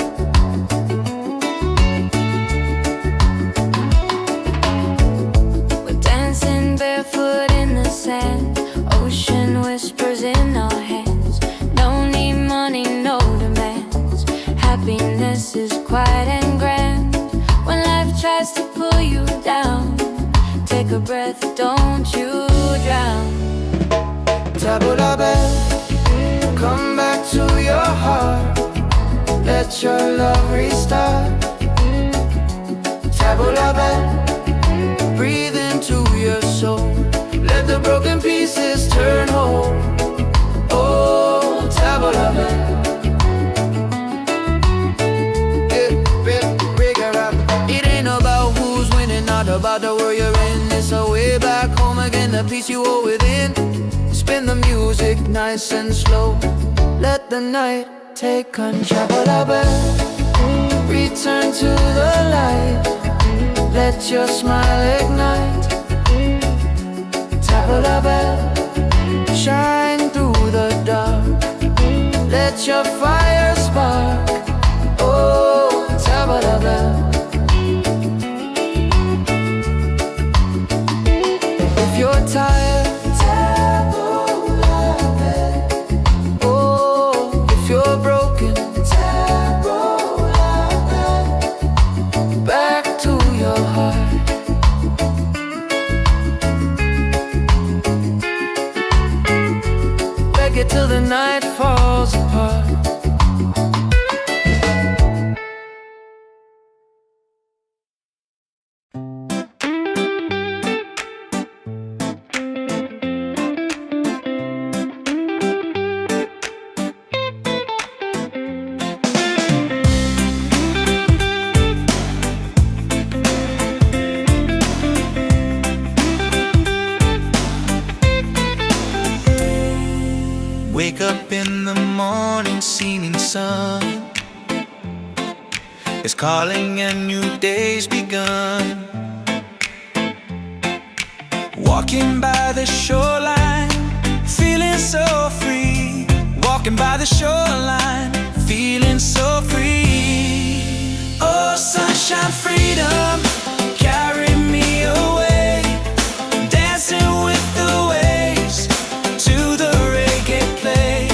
We're dancing barefoot in the sand. Ocean whispers in our hands. No need money, no demands. Happiness is quiet and grand. When life tries to pull you down, take a breath, don't you drown. Tabo la bed, come back to your heart. Let your love restart. Tabo la bed, breathe into your soul. Let the broken pieces turn whole. Oh, tabo la bed. It ain't about who's winning, not about the world you're in. It's a way back home again, the peace you hold within. Spin the music nice and slow. Let the night take control. Tabo la bed, return to the light. Let your smile ignite. Tabo la bed, shine through the dark. Let your fire spark. Oh, tabo la bed. If you're tired, tabo la bed. Oh, if you're broken, tabo la bed. Back to your heart. Reggae till the night falls apart. Wake up in the morning, seeing sun is calling and new day's begun. Walking by the shoreline, feeling so free. Walking by the shoreline, feeling so free. Oh, sunshine, freedom, carry me away. Dancing with the waves to the reggae play.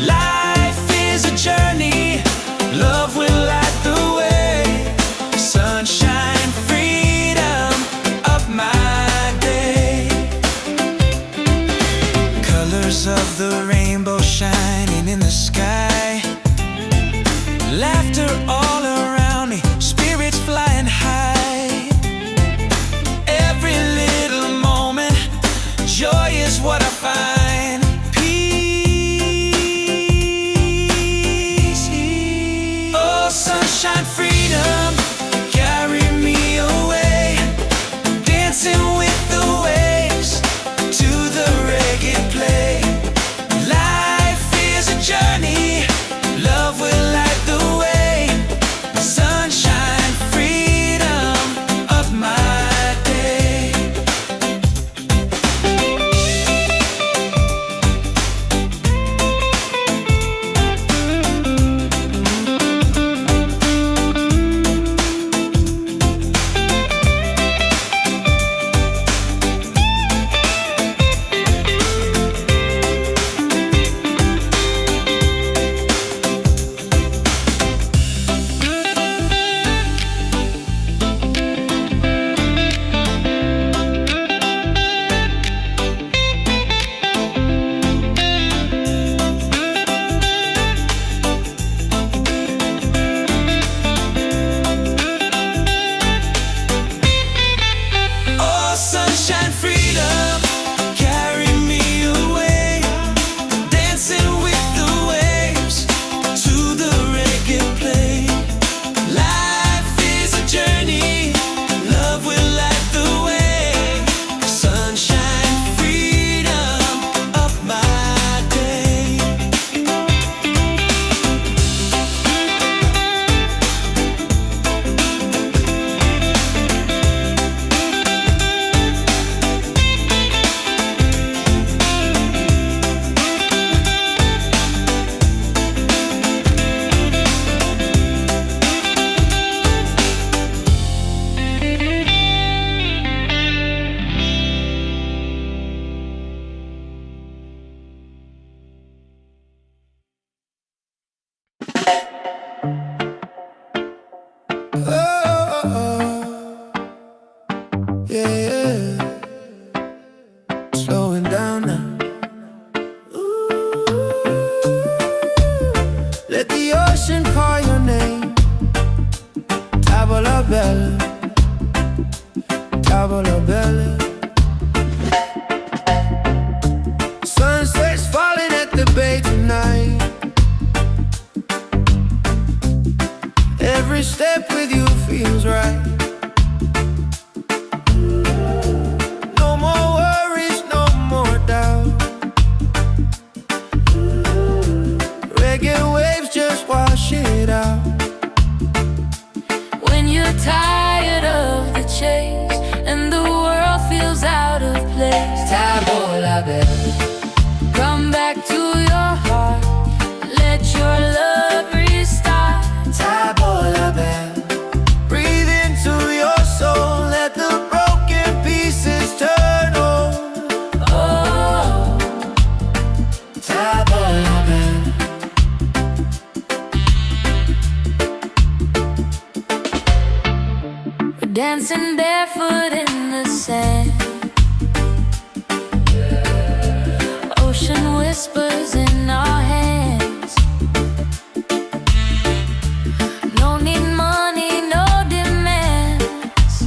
Life is a journey, love will light the way. Sunshine, freedom, up my day. Colors of the rainbow shining in the sky. Laughter all around me, spirits flying high. Every little moment, joy is what I find. Peace. Oh, sunshine, freedom, carry me away. Dancing with the waves to the reggae play. Life is a journey, love will light the way. dancing barefoot in the sand. Ocean whispers in our hands. No need money, no demands.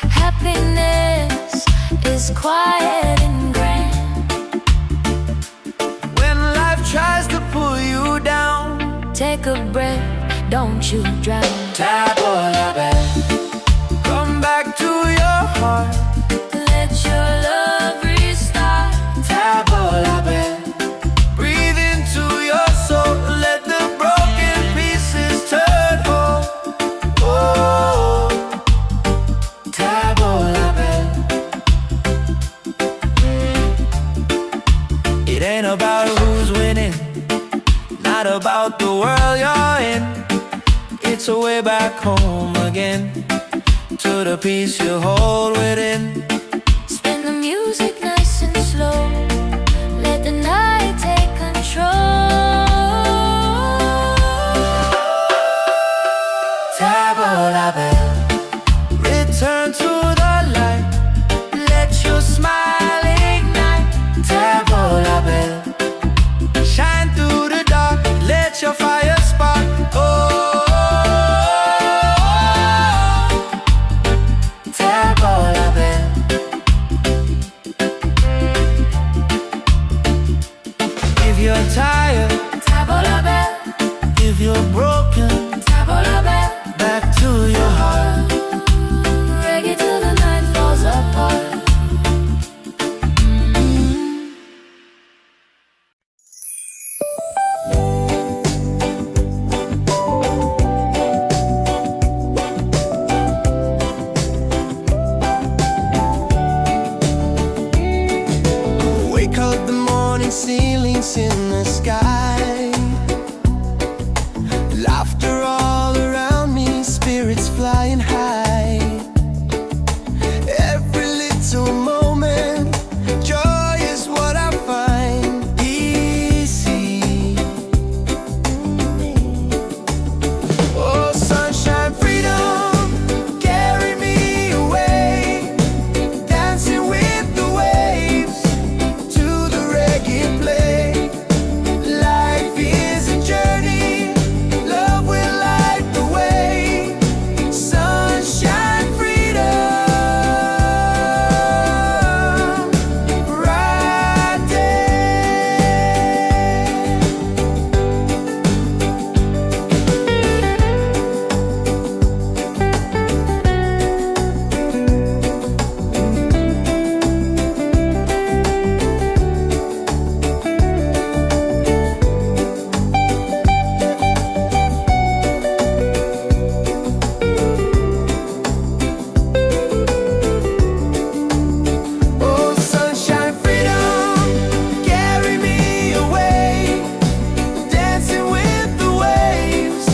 Happiness is quiet and grand. When life tries to pull you down, take a breath, don't you drown. Table la belle, come back to your heart. Let your love restart. Table la belle, breathe into your soul. Let the broken pieces turn whole. Oh, table la belle. It ain't about who's winning, not about the world you're in. It's a way back home again, to the peace you hold within. Spin the music nice and slow. Let the night take control. Table la belle, return to the light. Let your smile ignite. Table la belle, shine through the dark. Let your fire spark. Oh, table la belle. If you're tired, Table la belle, if you're broken, table la belle. back to your heart. Reggae till the night falls apart. Wake up the morning, ceilings in the sky. Laughter all around me, spirits flying high. Every little moment, joy is what I find easy. Oh, sunshine, freedom, carry me away. Dancing with the waves to the reggae play. Life is a journey, love will light the way. Sunshine, freedom, right Oh, sunshine, freedom, carry me away. Dancing with the waves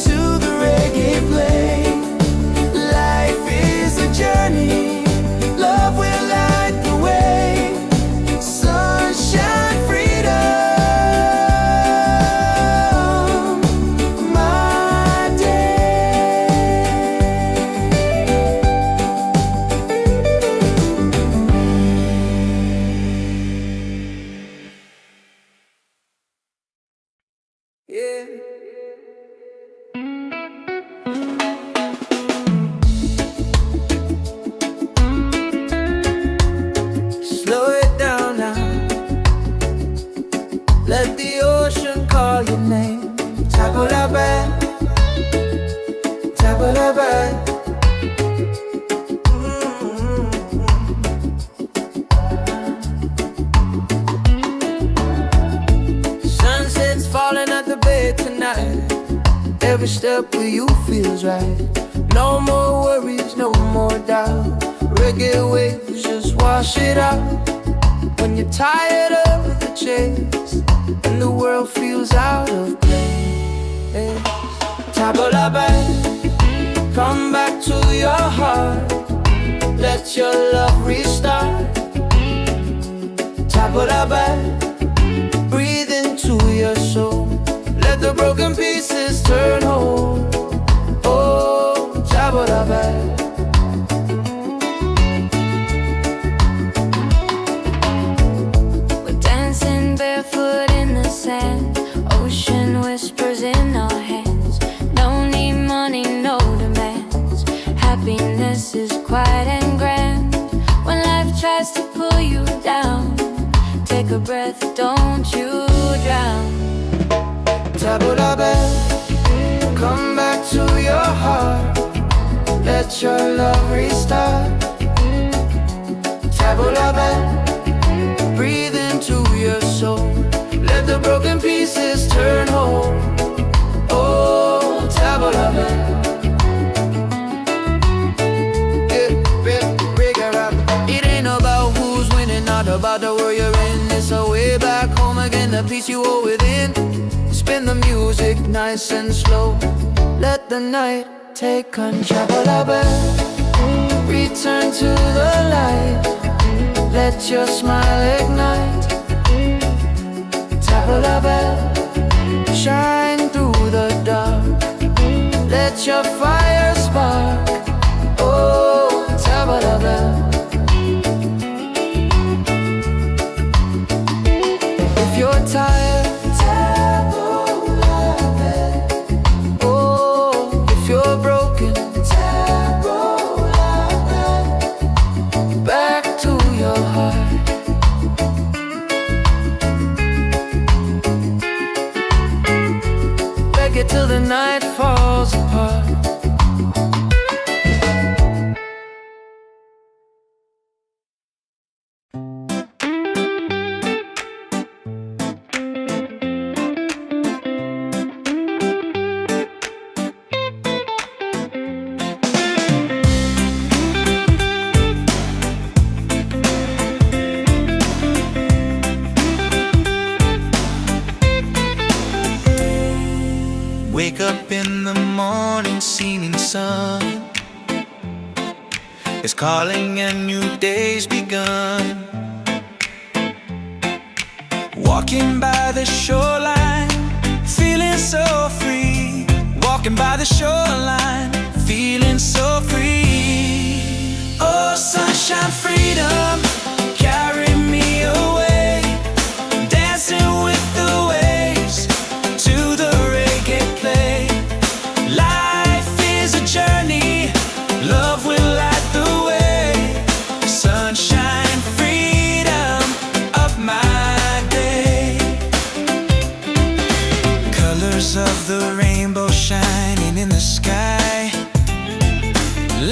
to the reggae play. Life is a journey, love will light the way. Sunshine, freedom, my day. Yeah. Slow it down now. Let the ocean call your name. Table la belle, table la belle. Sunset's falling at the bay tonight. Every step with you feels right. No more worries, no more doubt. Reggae waves just wash it out. When you're tired of the chase and the world feels out of place. Table la belle, come back to your heart. Let your love restart. Table la belle, breathe into your soul. Let the broken pieces turn whole. Oh, table la belle. breath, don't you drown. Tabula bell, come back to your heart. Let your love restart. Tabula bell, breathe into your soul. Let the broken pieces turn whole. Oh, tabula bell. It ain't about who's winning, not about the world you're in. It's a way back home again, the peace you hold within. Spin the music nice and slow. Let the night take control. Return to the light. Let your smile ignite. Tabula bell, shine through the dark. Let your fire spark. Oh, tabula bell. If you're tired, tabula bell. Oh, if you're broken, tabula bell. Back to your heart. Reggae till the night falls apart. Wake up in the morning, seeing sun is calling and new day's begun. Walking by the shoreline, feeling so free. Walking by the shoreline, feeling so free. Oh, sunshine, freedom, carry me away. Dancing with the waves to the reggae play. Life is a journey, love will light the way. Sunshine, freedom of my day. Colors of the rainbow shining in the sky.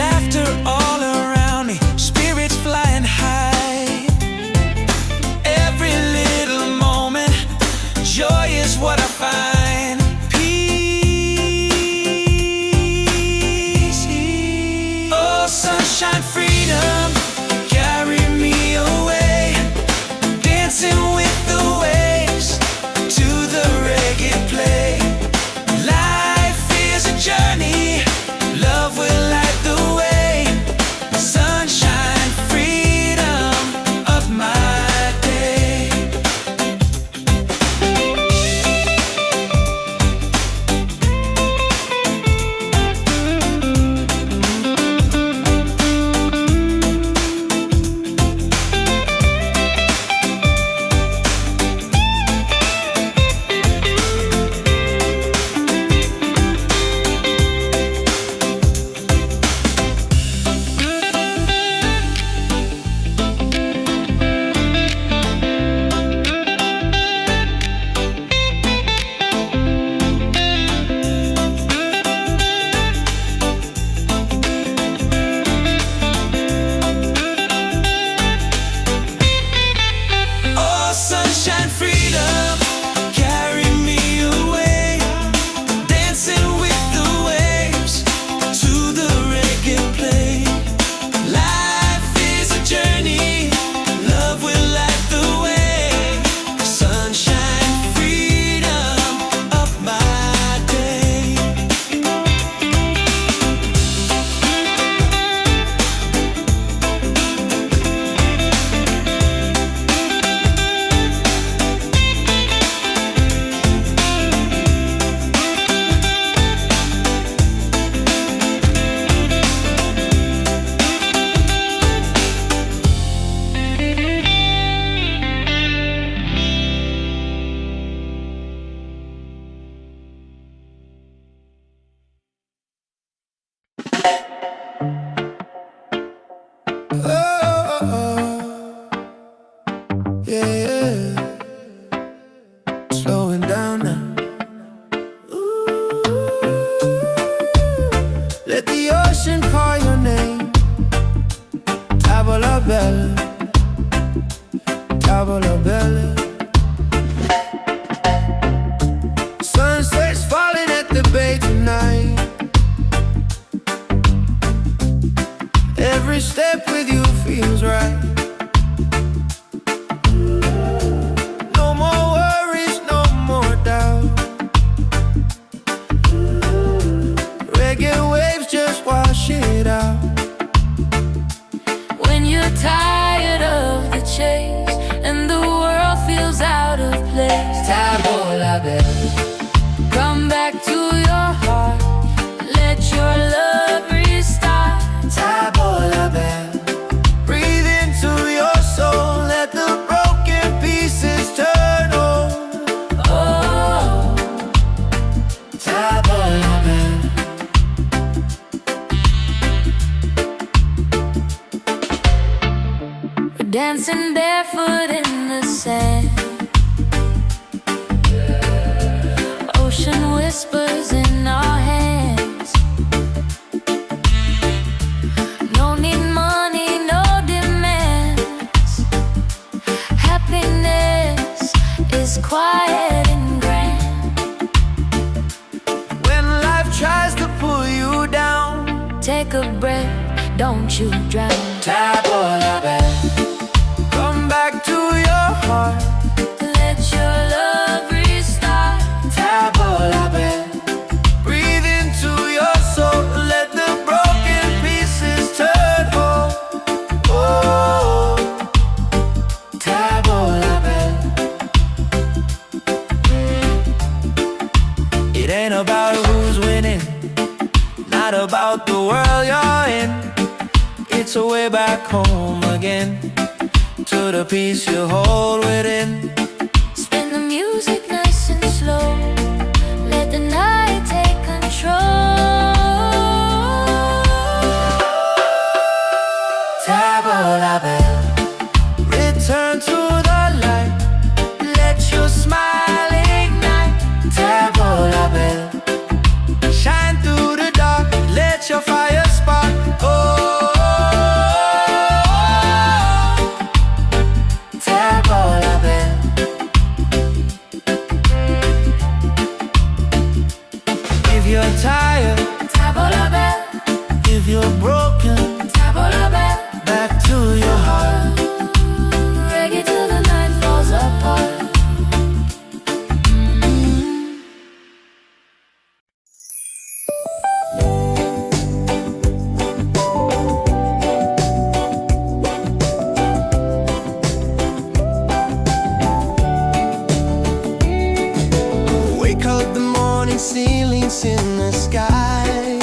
Laughter all around me, spirits flying high. Table la belle. Come back to your heart, let your love restart. Table la belle. Breathe into your soul, let the broken pieces turn whole. Oh, Table la belle. we're dancing barefoot in the sand. Ocean whispers in our hands. No need money, no demands. Happiness is quiet and grand. When life tries to pull you down, Take a breath, don't you drown. table la belle. Come back to your heart, Let your love restart. table la belle. Breathe into your soul, let the broken pieces turn whole. Oh, table la belle. It ain't about who's winning, not about the world you're in. It's a way back home again, to the peace you hold within. Spin the music nice and slow. Let the night take control. Table la belle. Return to the light, let your smile ignite. Table la belle. Shine through the dark, let your fire spark. Oh, table la belle. If you're tired, Table la belle, if you're broken, table la belle. back to your heart. Reggae till the night falls apart. Wake up the morning, ceilings in the sky.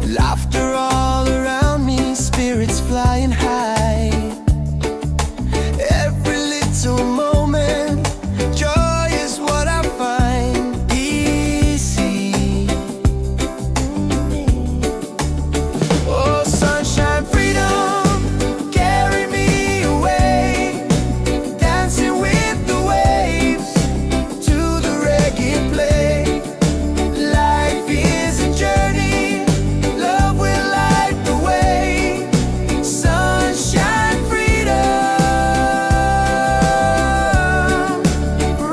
Laughter all around me, spirits flying high. Every little moment, joy is what I find easy. Oh, sunshine, freedom, carry me away. Dancing with the waves to the reggae play. Life is a journey, love will light the way. Sunshine, freedom,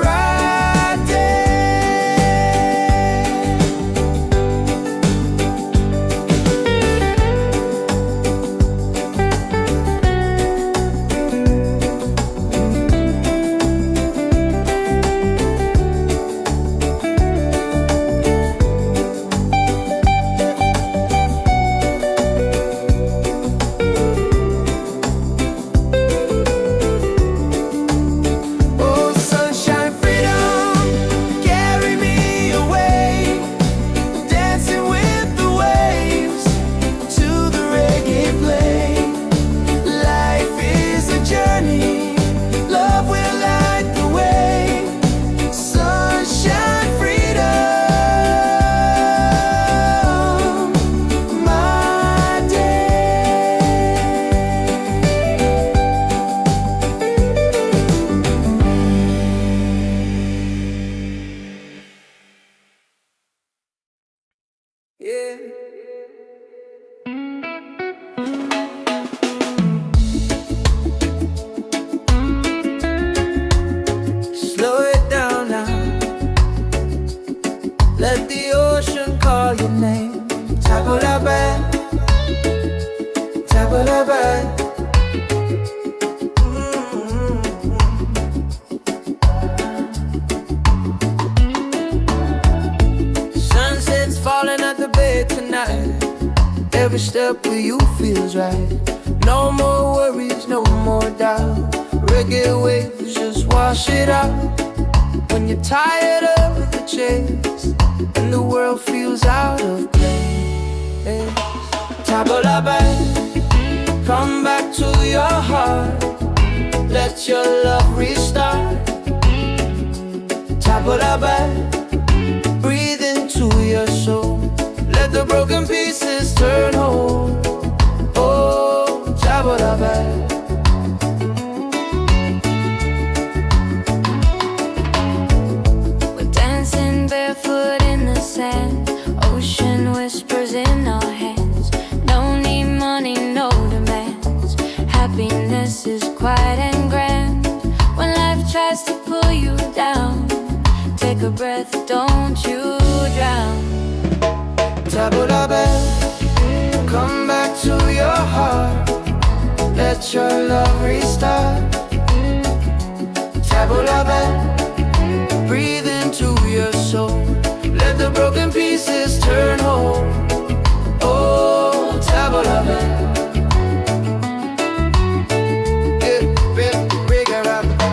right there. Oh, sunshine, freedom, carry me away. Dancing with the waves to the reggae play. Life is a journey, love will light the way. Sunshine, freedom, my day. Yeah. Slow it down now. Let the ocean call your name. Table la belle, table la belle. Sunset's falling at the bay tonight. Every step with you feels right. No more worries, no more doubt. reggae waves just wash it out. When you're tired of the chase and the world feels out of place, tabla back, come back to your heart. Let your love restart. Tabla back, breathe into your soul. Let the broken pieces turn whole. Oh, tabla back. Barefoot in the sand, ocean whispers in our hands. No need money, no demands. Happiness is quiet and grand. When life tries to pull you down, take a breath, don't you drown. Tabla back, come back to your heart. Let your love restart. Tabla back, breathe into your soul. Let the broken pieces turn whole. Oh, tabla back.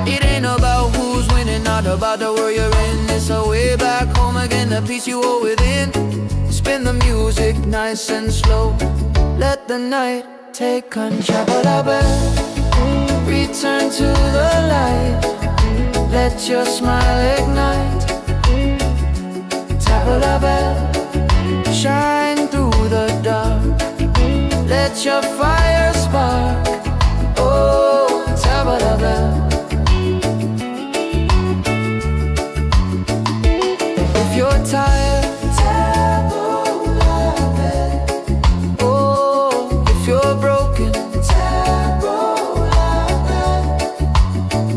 It ain't about who's winning, not about the world you're in. It's a way back home again, the peace you hold within. Spin the music nice and slow. Let the night take control. Tabla back, return to the light. Let your smile ignite. Tabla back, shine through the dark. Let your fire spark. Oh, tabla back. If you're tired, tabla back. Oh, if you're broken, tabla back.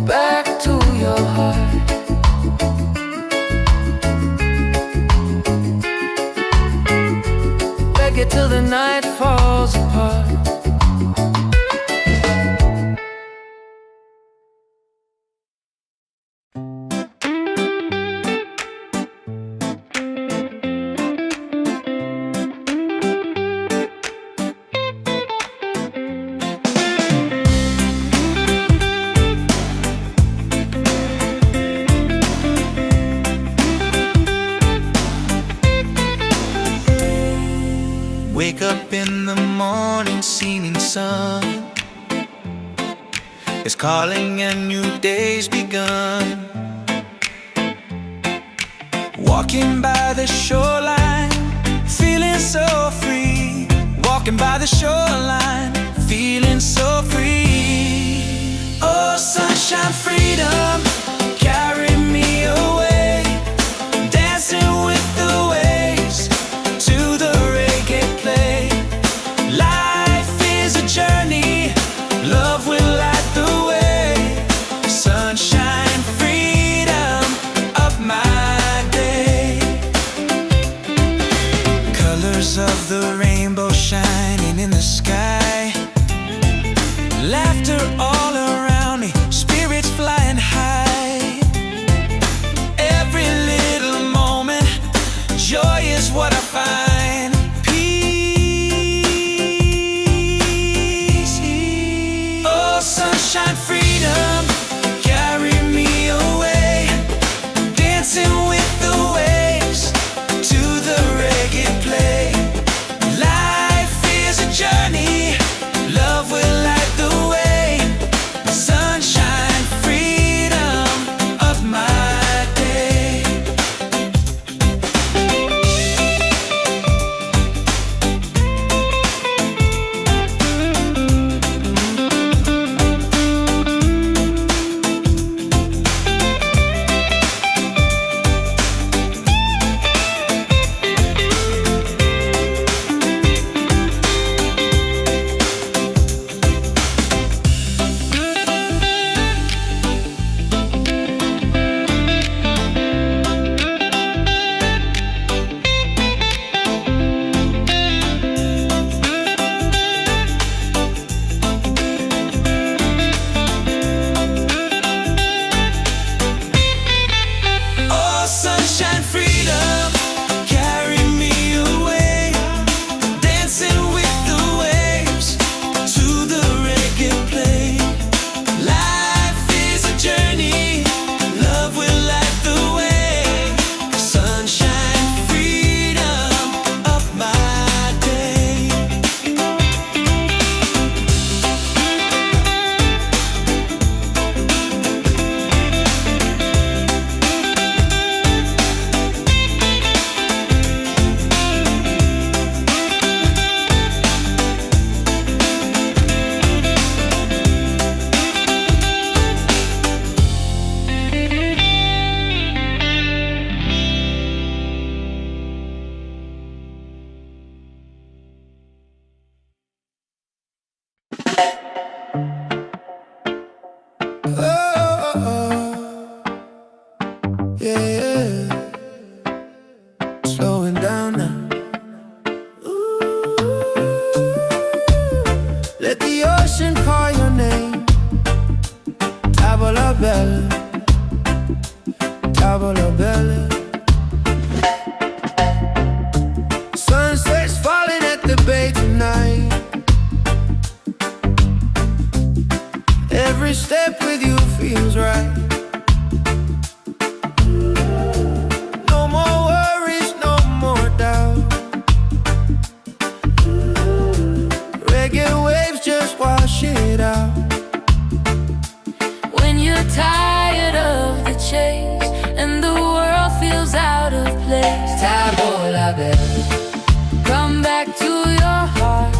Back to your heart. Reggae till the night falls apart. Wake up in the morning, seeing sun is calling and new day's begun. Walking by the shoreline, feeling so free. Walking by the shoreline, feeling so free. Oh, sunshine, freedom, carry me away. Dancing with the waves to the reggae play. Life is a journey, love will light the way. Sunshine, freedom, up my day. Colors of the rainbow shining in the sky. Laughter all around me, spirits flying high. belle, table la belle. Sunset's falling at the bay tonight. Every step with you feels right. No more worries, no more doubt. Reggae waves just wash it out. When you're tired of the chase and the world feels out of place, Table la belle, come back to your heart.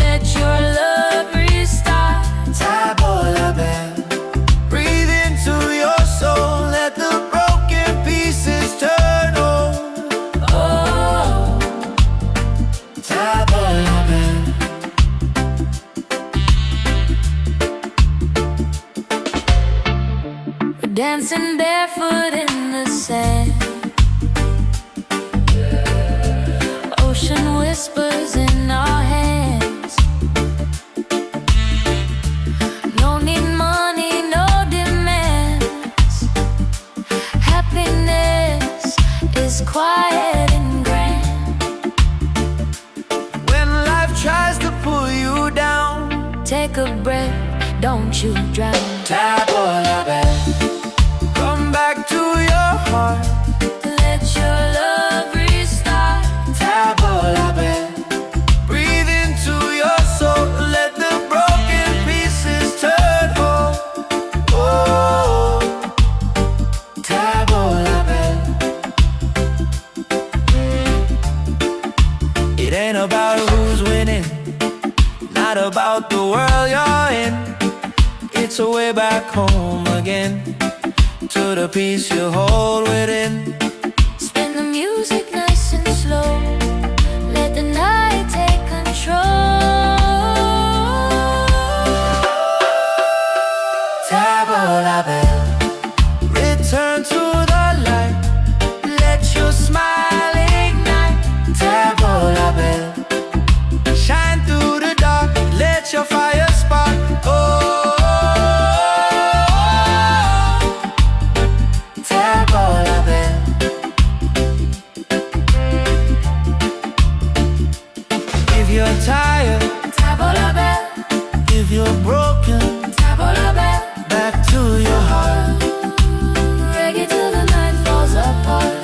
Let your love restart. table la belle. Breathe into your soul, let the broken pieces turn whole. Oh, Table la belle. we're dancing barefoot in the sand. Ocean whispers in our hands. No need money, no demands. Happiness is quiet and grand. When life tries to pull you down, Take a breath, don't you drown. table la belle. Come back to your heart, Let your love restart. table la belle. Breathe into your soul, let the broken pieces turn whole. Oh, table la belle. It ain't about who's winning, not about the world you're in. It's a way back home again, to the peace you hold within. Spin the music nice and slow. Let the night take control. Table la belle, return to the light. Let your smile ignite. Table la belle, shine through the dark. Let your fire spark. Oh, table la belle. If you're tired, Table la belle, if you're broken, table la belle. back to your heart. Reggae till the night falls apart.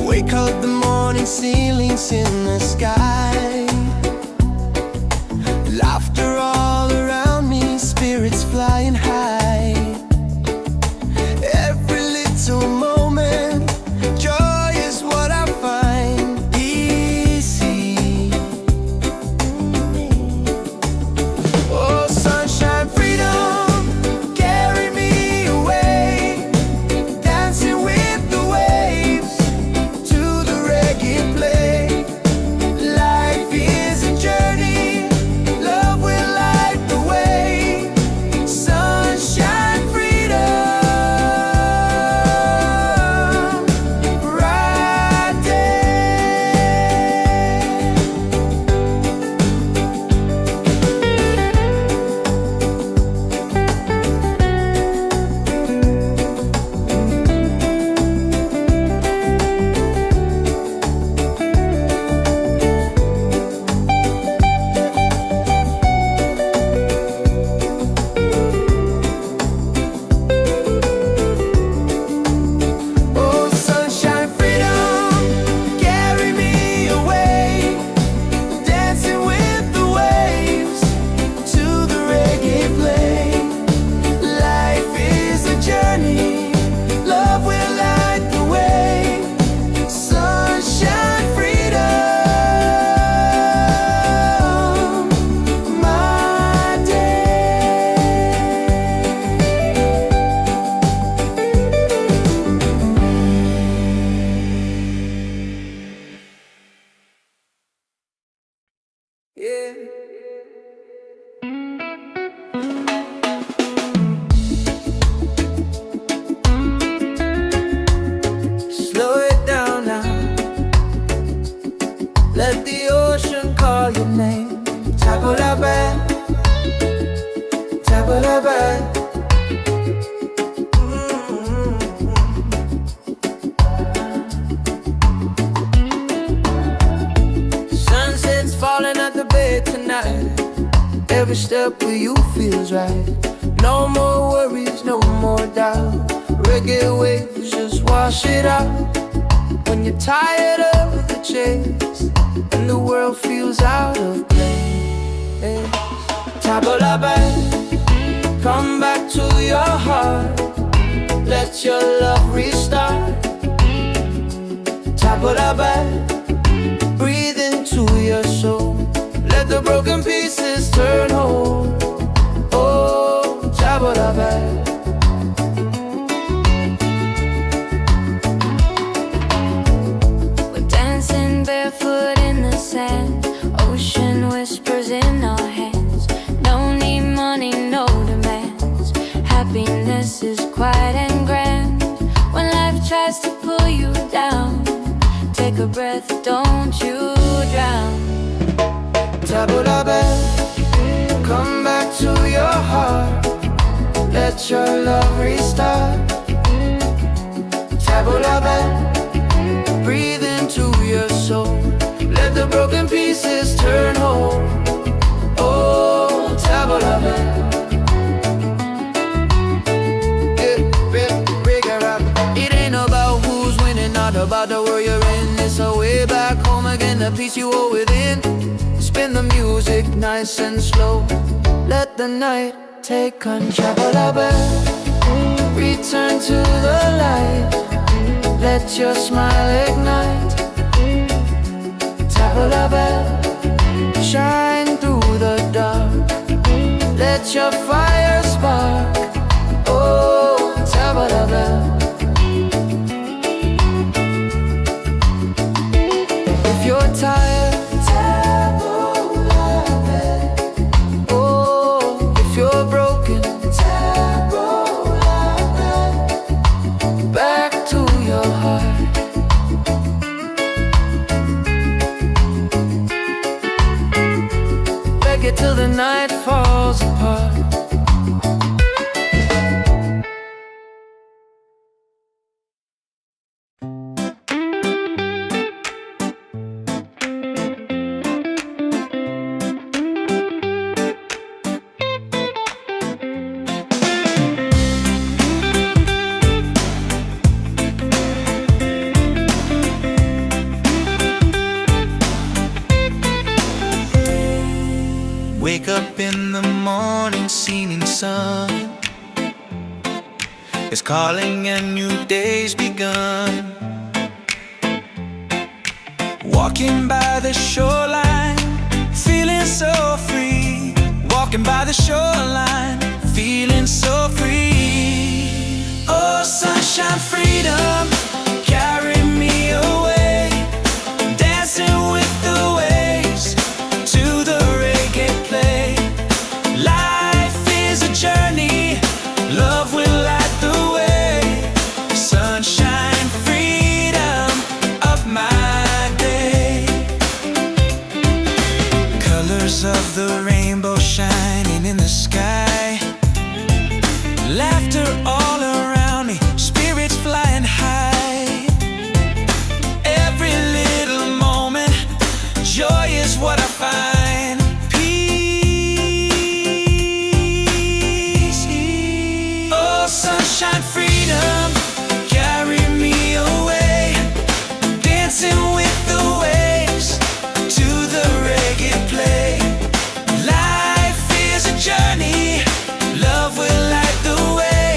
Wake up the morning, ceilings in the sky. Laughter all around me, spirits flying high. Every little moment, joy is what I find. Easy. Oh, sunshine, freedom, carry me away. Dancing with the waves to the reggae play. every step with you feels right. No more worries, no more doubt. Reggae waves just wash it out. When you're tired of the chase and the world feels out of place, tabla back, come back to your heart. Let your love restart. Tabla back, breathe into your soul. Let the broken pieces turn whole. Oh, tabla back. We're dancing barefoot in the sand. Ocean whispers in our hands. No need money, no demands. Happiness is quiet and grand. When life tries to pull you down, take a breath, don't you drown. Tabla back, come back to your heart. Let your love restart. Tabla back, breathe into your soul. Let the broken pieces turn whole. Oh, tabla back. It ain't about who's winning, not about the world you're in. It's a way back home again, the peace you hold within. Spin the music nice and slow. Let the night take control. Return to the light. Let your smile ignite. Tabla bell, shine through the dark. Let your fire spark. Oh, tabla bell. If you're tired, till the night falls apart. Wake up in the morning, seeing sun is calling and new day's begun. Walking by the shoreline, feeling so free. Walking by the shoreline, feeling so free. Oh, sunshine, freedom, carry me away. Dancing with the waves to the reggae play. Life is a journey, love will light the way. Sunshine, freedom of my day. Colors of the rainbow shining in the sky. Laughter all around me, spirits flying high. Every little moment, joy is what I find. Sunshine, freedom, carry me away. Dancing with the waves to the reggae play. Life is a journey, love will light the way.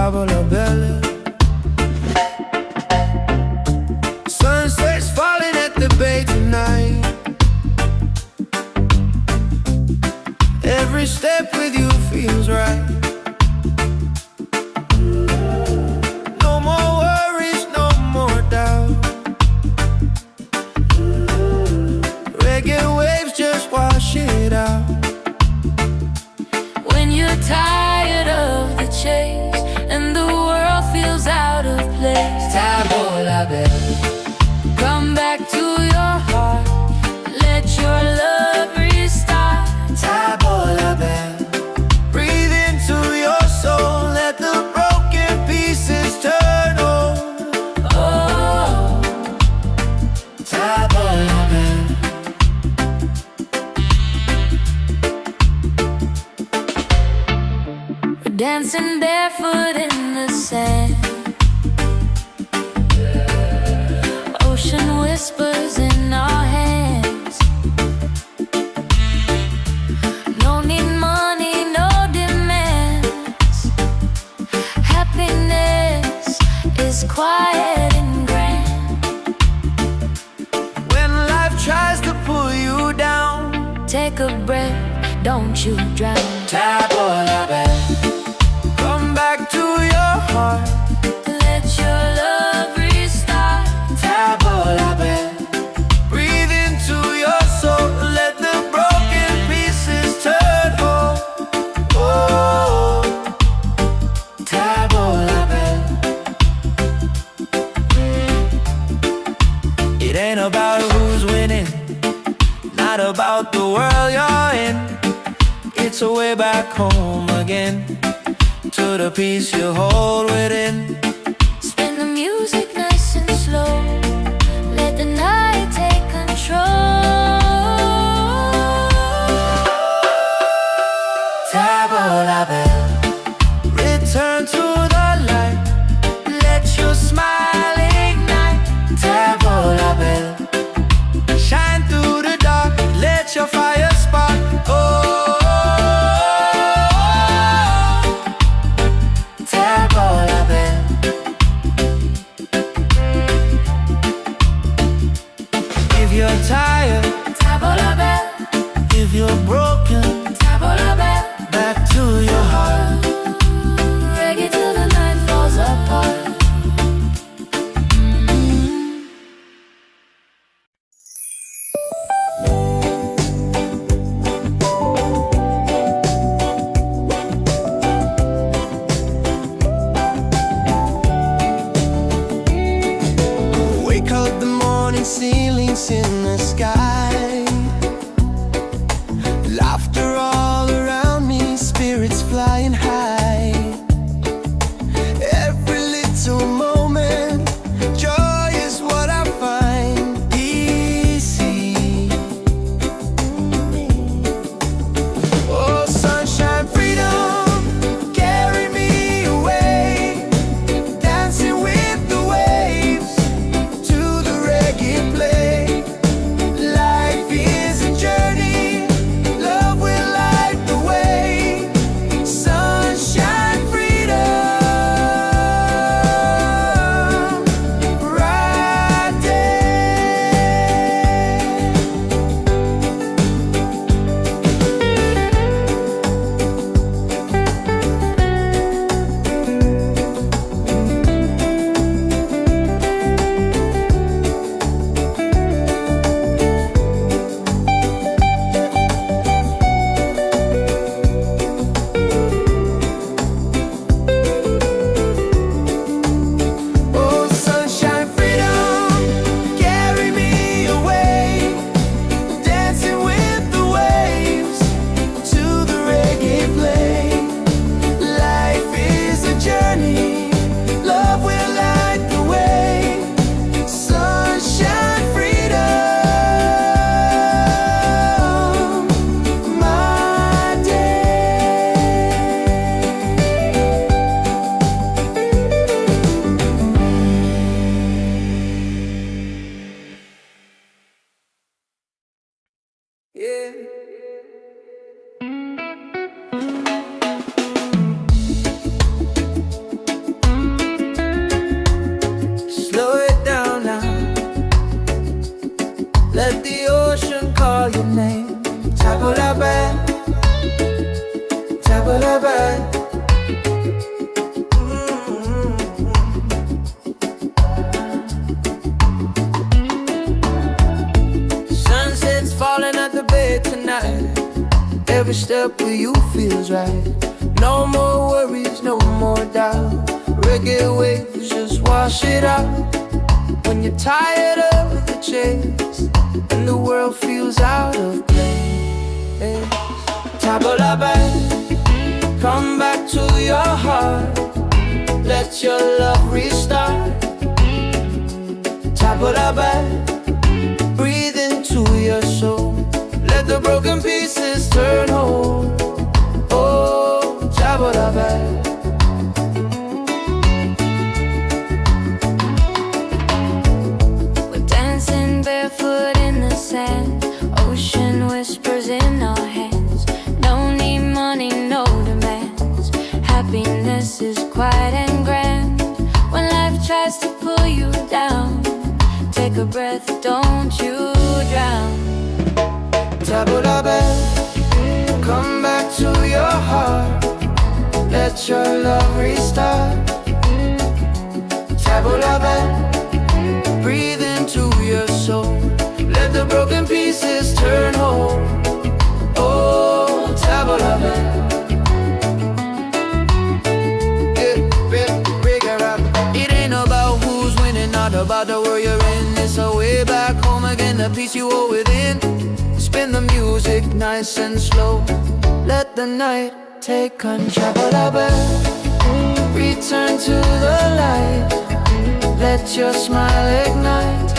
table la belle. Sunset's falling at the bay tonight. Every step with you feels right. No more worries, no more doubt. Reggae waves just wash it out. When you're tired of the chase and the world feels out of place, Table la belle. come back to your heart. Let your love restart. Table la belle. Breathe into your soul. Let the broken pieces turn whole. Oh, Table la belle. we're dancing barefoot in the sand. Ocean whispers in our hands. No need money, no demands. Happiness is quiet and grand. When life tries to pull you down, Take a breath, don't you drown. table la belle. Come back to your heart. Let your love restart. Table la belle. Breathe into your soul. Let the broken pieces turn whole. Oh, table la belle. It ain't about who's winning, not about the world you're in. It's a way back home again, to the peace you hold within. Spin the music nice and slow. Let the night take control. Table la belle. Return to the light. Let your smile ignite. Table la belle. Shine through the dark. Let your fire spark. Oh, table la belle. If you're tired, Table la belle, if you're broken, table la belle. back to your heart. Reggae till the night falls apart. Wake up the morning, ceilings in the sky. Laughter all around me, spirits flying high. Every little moment, joy is what I find. Easy. Oh, sunshine, freedom, carry me away. Dancing with the waves to the reggae play. Life is a journey, love will Tabula bed, tabula bed. Sunset's falling at the bed tonight. Every step with you feels right. No more worries, no more doubt. Reggae waves just wash it out. When you're tired of the chase and the world feels out of place, tabula bed, come back to your heart. Let your love restart. Tabula bed, breathe into your soul. Let the broken pieces turn whole. Oh, tabula bed. We're dancing barefoot in the sand. Ocean whispers in our hands. No need money, no demands. Happiness is quiet and grand. When life tries to pull you down, take a breath, don't you drown. Tabula bed, come back to your heart. Let your love restart. Tabula bed, breathe into your soul. Let the broken pieces turn whole. Oh, tabula bed. It ain't about who's winning, not about the world you're in. It's a way back home again, the peace you hold within. Spin the music nice and slow. Let the night take control. Tabula bed, return to the light. Let your smile ignite.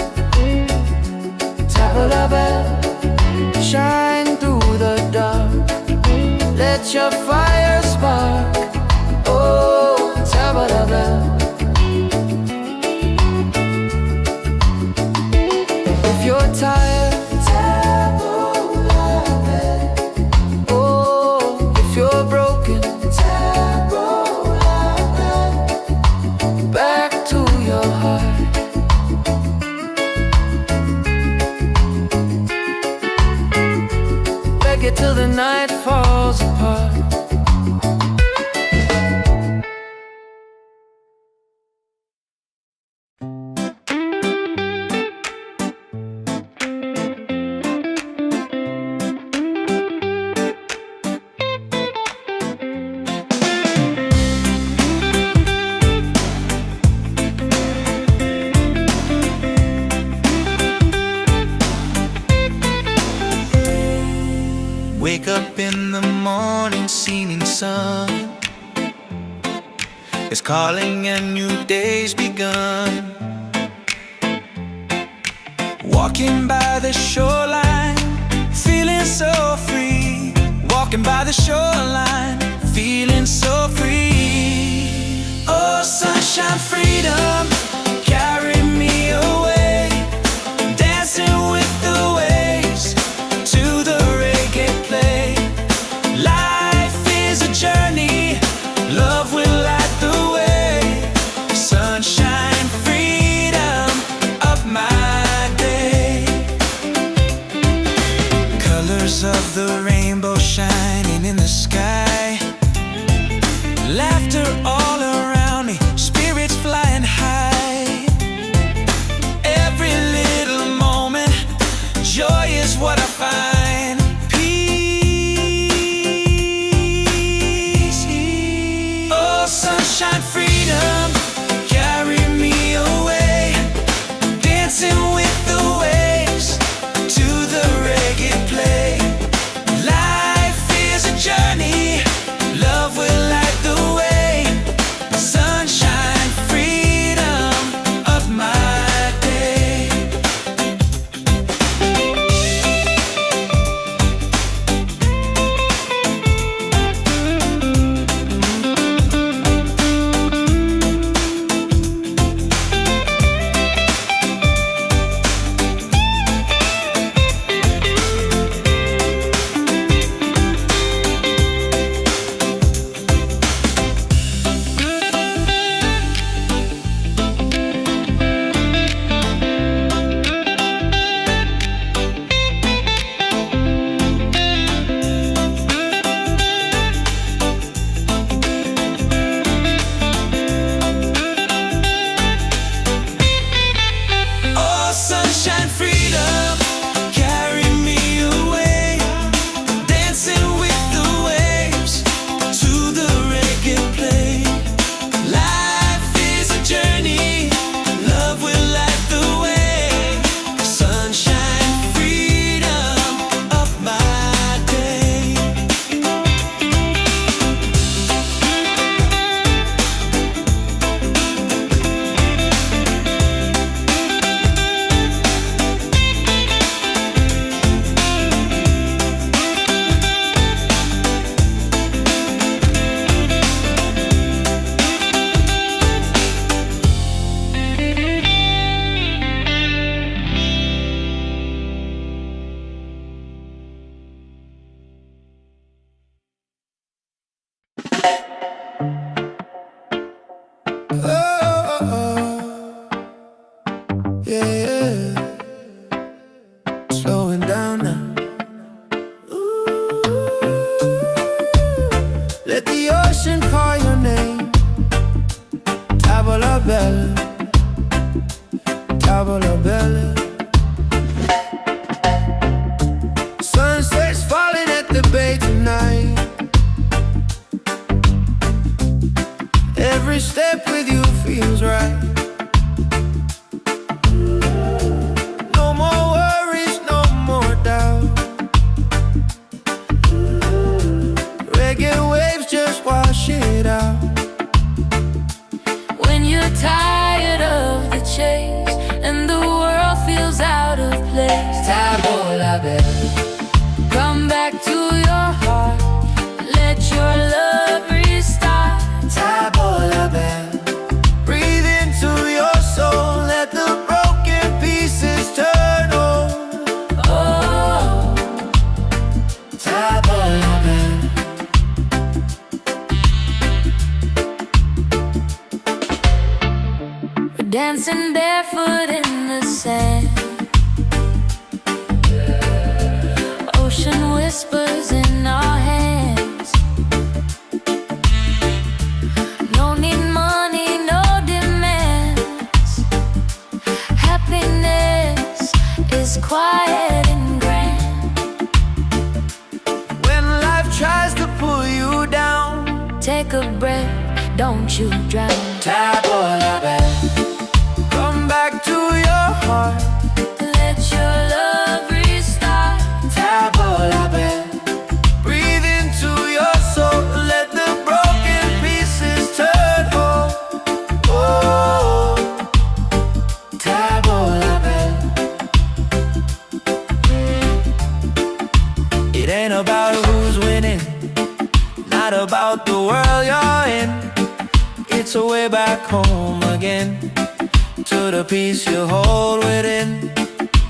Tabula bed, shine through the dark. Let your fire spark. Oh, tabula bed. If you're tired, tabula bed. Oh, if you're broken, tabula bed. Back to your heart. Reggae till the night falls apart. Wake up in the morning, seeing sun is calling and new day's begun. Walking by the shoreline, feeling so free. Walking by the shoreline, feeling so free. Oh, sunshine, freedom, carry me away. Dancing with the waves to the reggae play. Life is a journey, love will light the way. Sunshine, freedom, up my day. Colors of the rainbow shining in the sky. Laughter all around me, spirits flying high. Yeah, slowing down now. Let the ocean call your name. Tavola bella, tavola bella. Sunset's falling at the bay tonight. Every step with you feels right. No more worries, no more doubt. Reggae waves just wash it out. When you're tired of the chase and the world feels out of place, Tavola bella, come back to your heart. Let your love restart. tavola bella. Breathe into your soul, let the broken pieces turn whole. Oh, Tavola bella. we're dancing barefoot in the sand. Ocean whispers in our hands. No need money, no demands. Happiness is quiet and grand. When life tries to pull you down, Take a breath, don't you drown. tavola bella. Come back to your heart. Let your love restart. Tavola bella. Breathe into your soul, let the broken pieces turn whole. Oh, tavola bella. It ain't about who's winning, not about the world you're in. It's a way back home again, to the peace you hold within.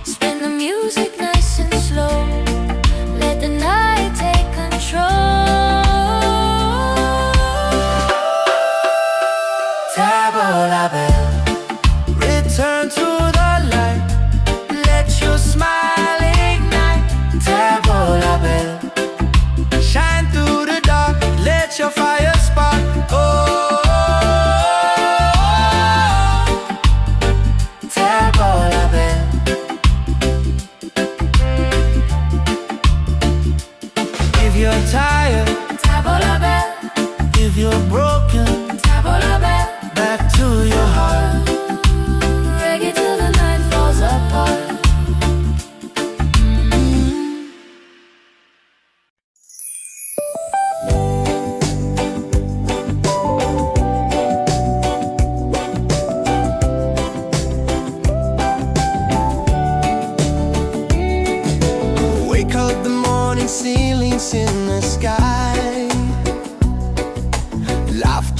Spin the music nice and slow. Let the night take control. Tavola bella, return to the light. Let your smile ignite. Tavola bella, shine through the dark. Let your fire spark. Oh, tavola bella. If you're tired, Tavola bella, if you're broken, tavola bella. back to your heart. Reggae till the night falls apart. Wake up the morning, ceilings in the sky. Life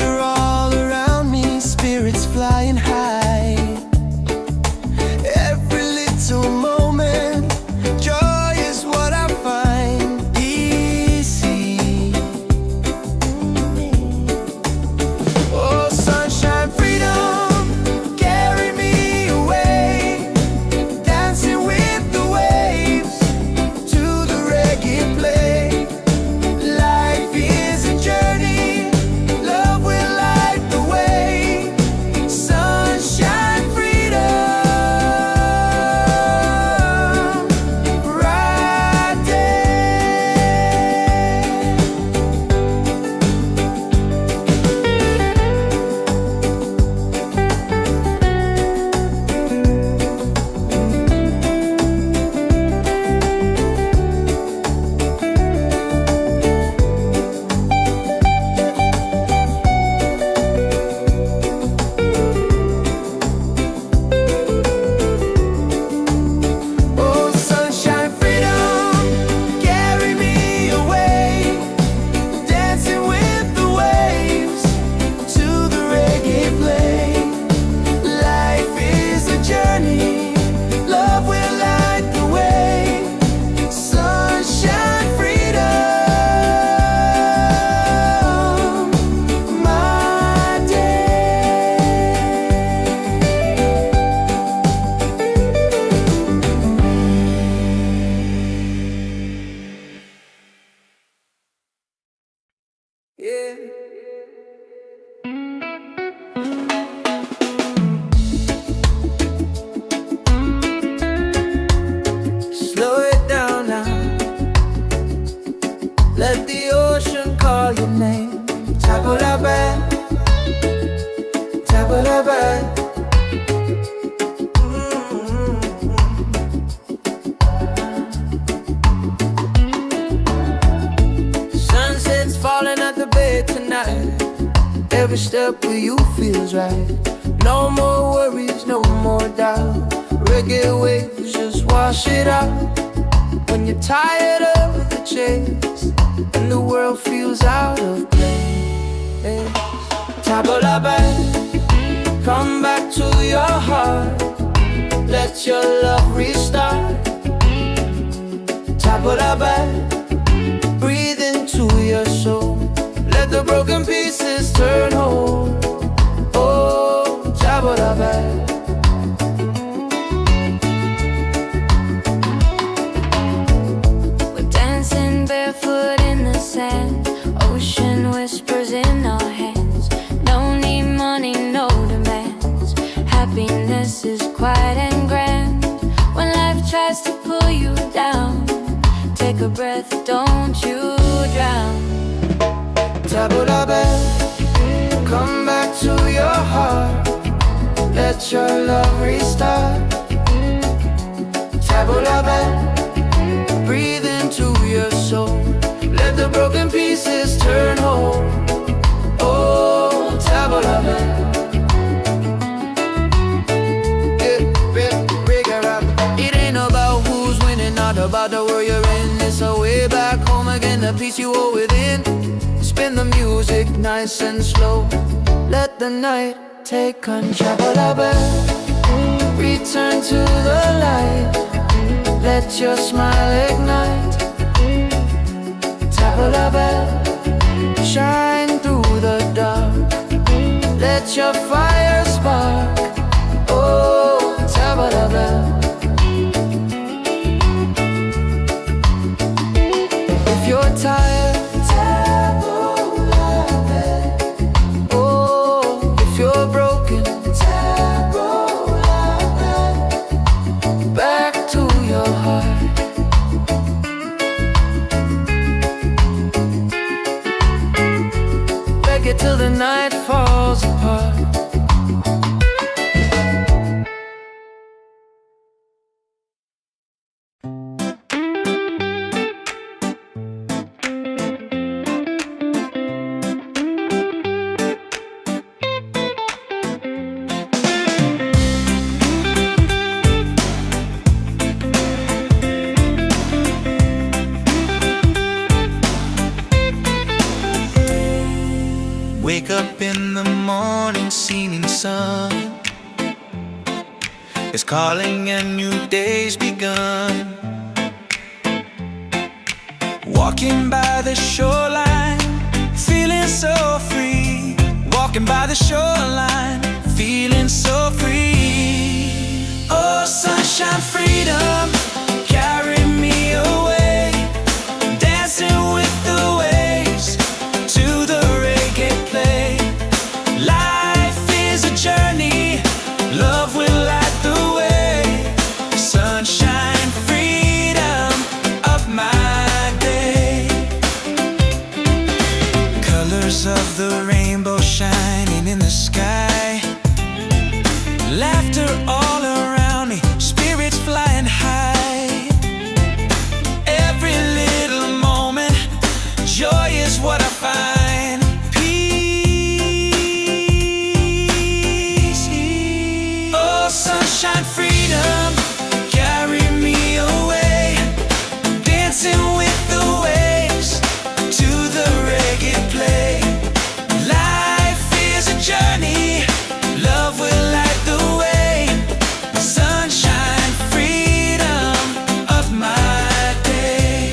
Yeah. Slow it down now. Let the ocean call your name. Tabula bad, tabula bad. Sunset's falling at the bay tonight. Every step with you feels right. No more worries, no more doubt. Reggae waves just wash it out. When you're tired of the chase and the world feels out of place, tabula back, come back to your heart. Let your love restart. Tabula back, breathe into your soul. Let the broken pieces turn whole. Oh, tabula back. Barefoot in the sand, ocean whispers in our hands. No need money, no demands. Happiness is quiet and grand. When life tries to pull you down, take a breath, don't you drown. Tabula back, come back to your heart. Let your love restart. Tabula back, breathe into your soul. Let the broken pieces turn whole. Oh, tabula back. It ain't about who's winning, not about the world you're in. It's a way back home again, the peace you hold within. Spin the music nice and slow. Let the night take control. Tabula back, return to the light. Let your smile ignite. Tabula back, shine through the dark. Let your fire spark. Oh, tabula back. If you're tired, tabula back. Oh, if you're broken, tabula back. Back to your heart. Reggae till the night falls apart. Wake up in the morning, seeing sun is calling and new day's begun. Walking by the shoreline, feeling so free. Walking by the shoreline, feeling so free. Oh, sunshine, freedom, carry me away. Dancing with the waves to the reggae play. Life is a journey, love will light the way. Sunshine, freedom of my day. Colors of the rainbow shining in the sky. Laughter all around me, spirits flying high. Every little moment, joy is what I find. Sunshine, freedom, carry me away. Dancing with the waves to the reggae play. Life is a journey, love will light the way. Sunshine, freedom of my day.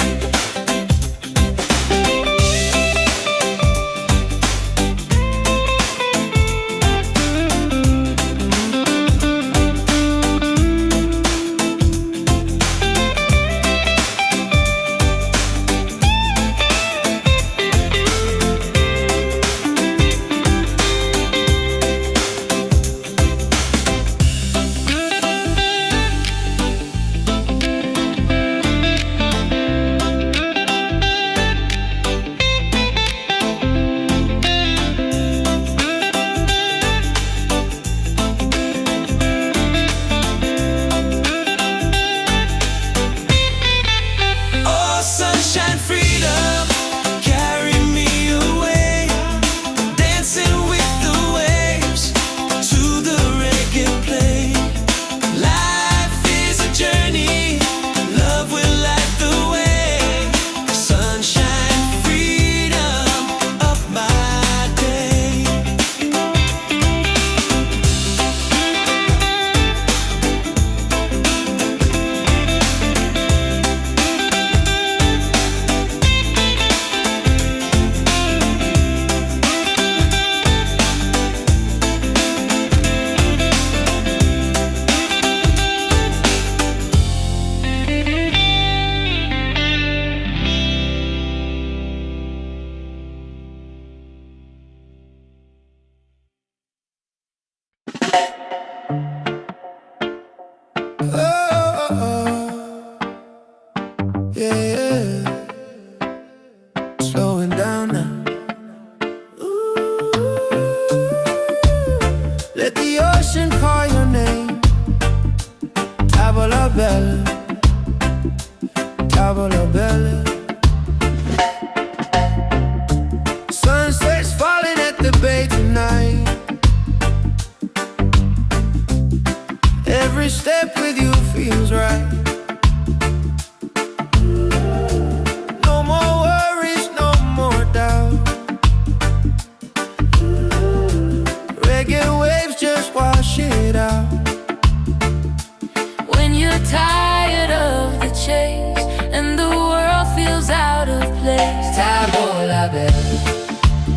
la belle.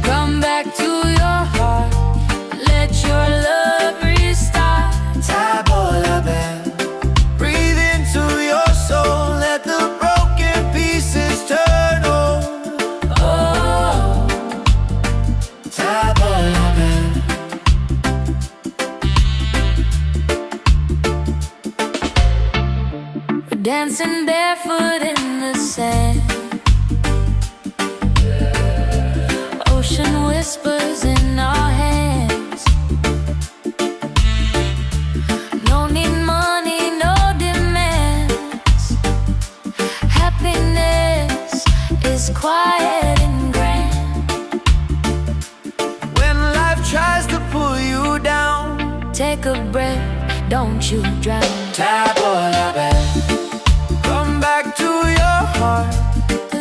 Come back to your heart, let your love restart. Tabo la belle. Breathe into your soul, let the broken pieces turn whole. Oh, Tabo la belle. we're dancing barefoot in the sand. Ocean whispers in our hands. No need money, no demands. Happiness is quiet and grand. When life tries to pull you down, Take a breath, don't you drown. Tabo la belle. Come back to your heart.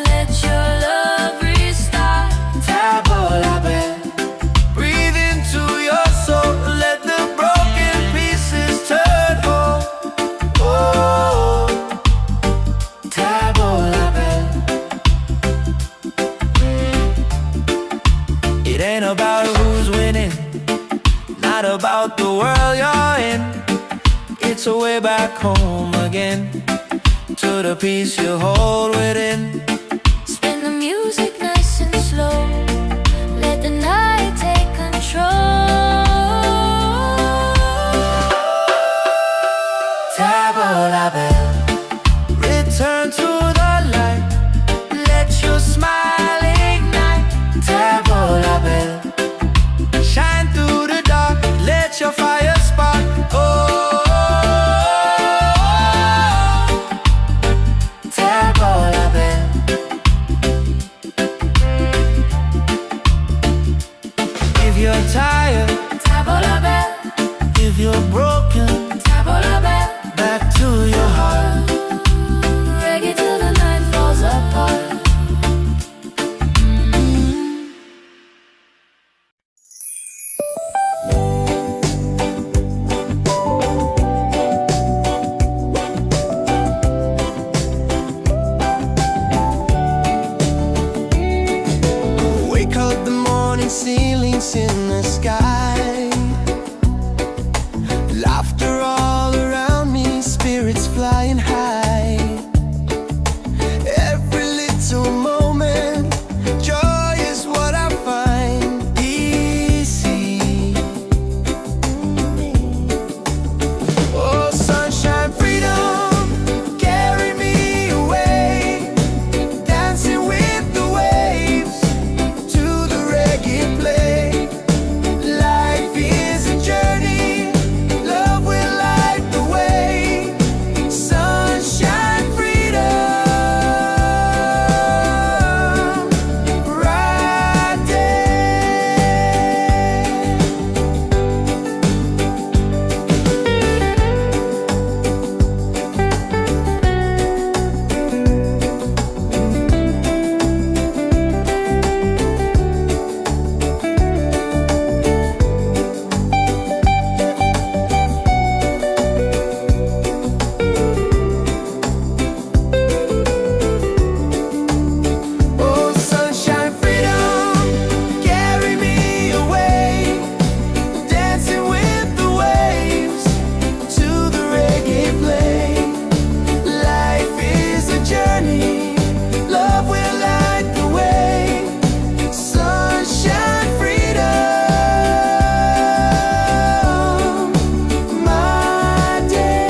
Let your love restart. Tabo la belle. Breathe into your soul, let the broken pieces turn whole. Oh, Tabo la belle. It ain't about who's winning, not about the world you're in. It's a way back home again, to the peace you hold within. Spin the music nice and slow. Let the night take control. Tabo la belle. Return to the light, let your smile ignite. Tabo la belle. Shine through the dark, let your fire spark. Oh, Tabo la belle. If you're tired, Tabo la belle, if you're broken, tabo la belle. back to your heart. Reggae till the night falls apart. Wake up the morning, ceilings in the sky. Laughter all around me, spirits flying high. Every little moment, joy is what I find easy. Oh, sunshine, freedom, carry me away. Dancing with the waves to the reggae play. Life is a journey, love will light the way. Sunshine, freedom, right there. Oh, sunshine, freedom, carry me away. Dancing with the waves to the reggae play. Life is a journey, love will light the way. Sunshine, freedom, my day.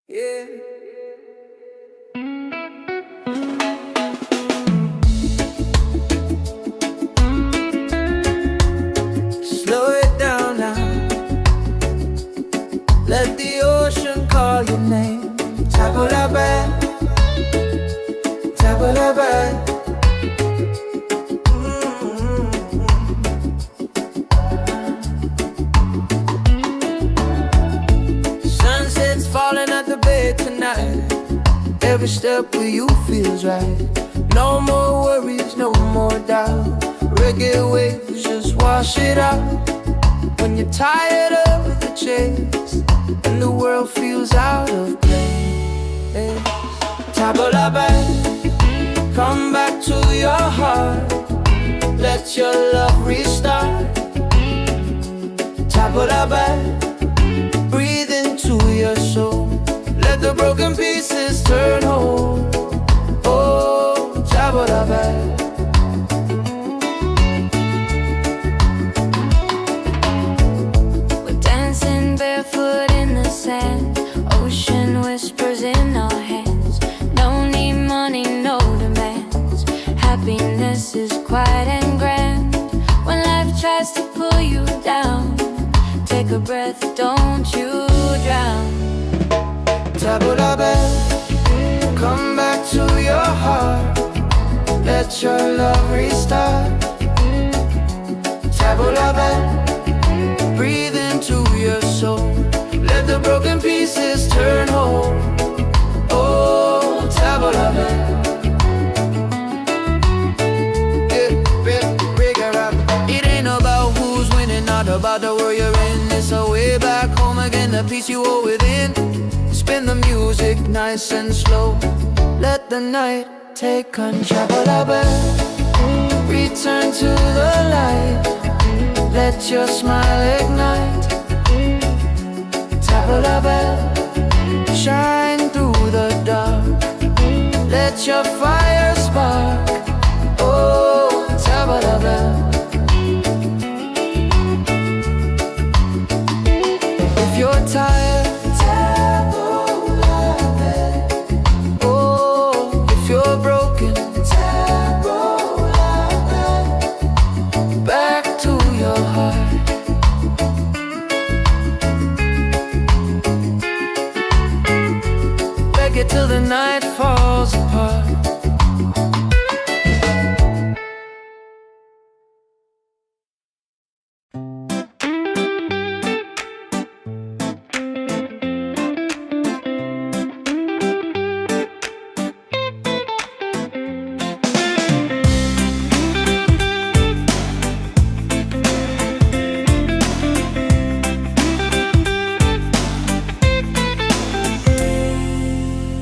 Yeah. Slow it down now. Let the ocean call your name. Tabo la belle, tabo la belle. Sunset's falling at the bay tonight. Every step with you feels right. No more worries, no more doubt. Reggae waves just wash it out. When you're tired of the chase and the world feels out of place, tabula bell, come back to your heart. Let your love restart. Tabula bell, breathe into your soul. Let the broken pieces turn whole. Oh, tabula bell. We're dancing barefoot in the sand. Ocean whispers in our hands. No need money, no demands. Happiness is quiet and grand. When life tries to pull you down, take a breath, don't you drown. Tabula bell, come back to your heart. Let your love restart. Tabula bell, breathe into your soul. Let the broken pieces turn whole. Oh, tabula bell. It ain't about who's winning, not about the world you're in. It's a way back home again, the peace you hold within. Spin the music nice and slow. Let the night take control. Tabula bell, return to the light. Let your smile ignite. Tabula bell, shine through the dark. Let your fire spark. Oh, tabula bell. If you're tired, tabula bell. Oh, if you're broken, tabula bell. Back to your heart. Reggae till the night falls apart.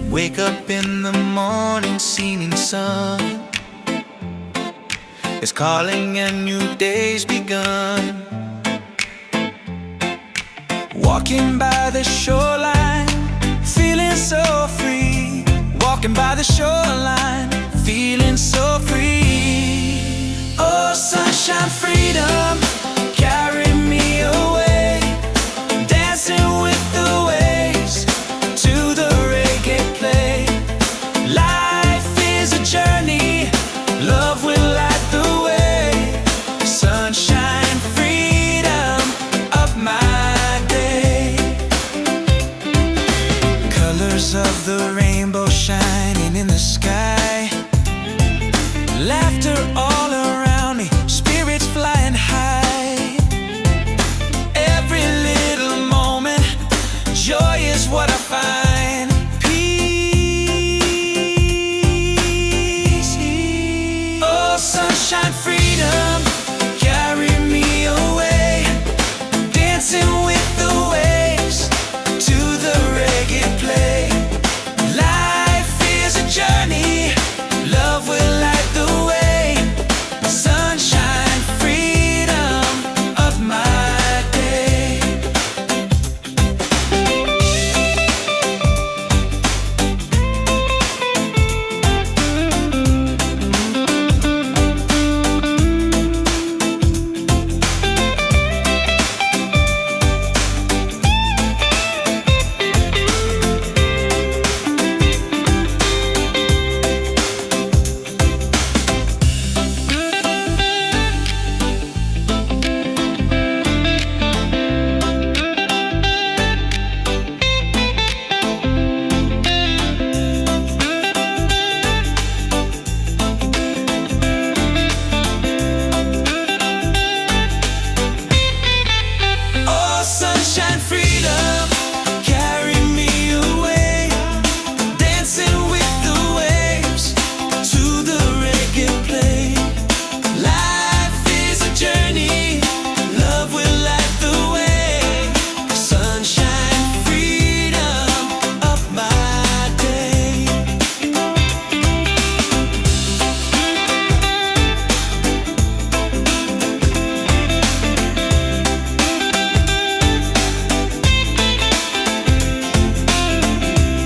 Wake up in the morning, seeing sun is calling and new day's begun. Walking by the shoreline, feeling so free. Walking by the shoreline, feeling so free. Oh, sunshine, freedom.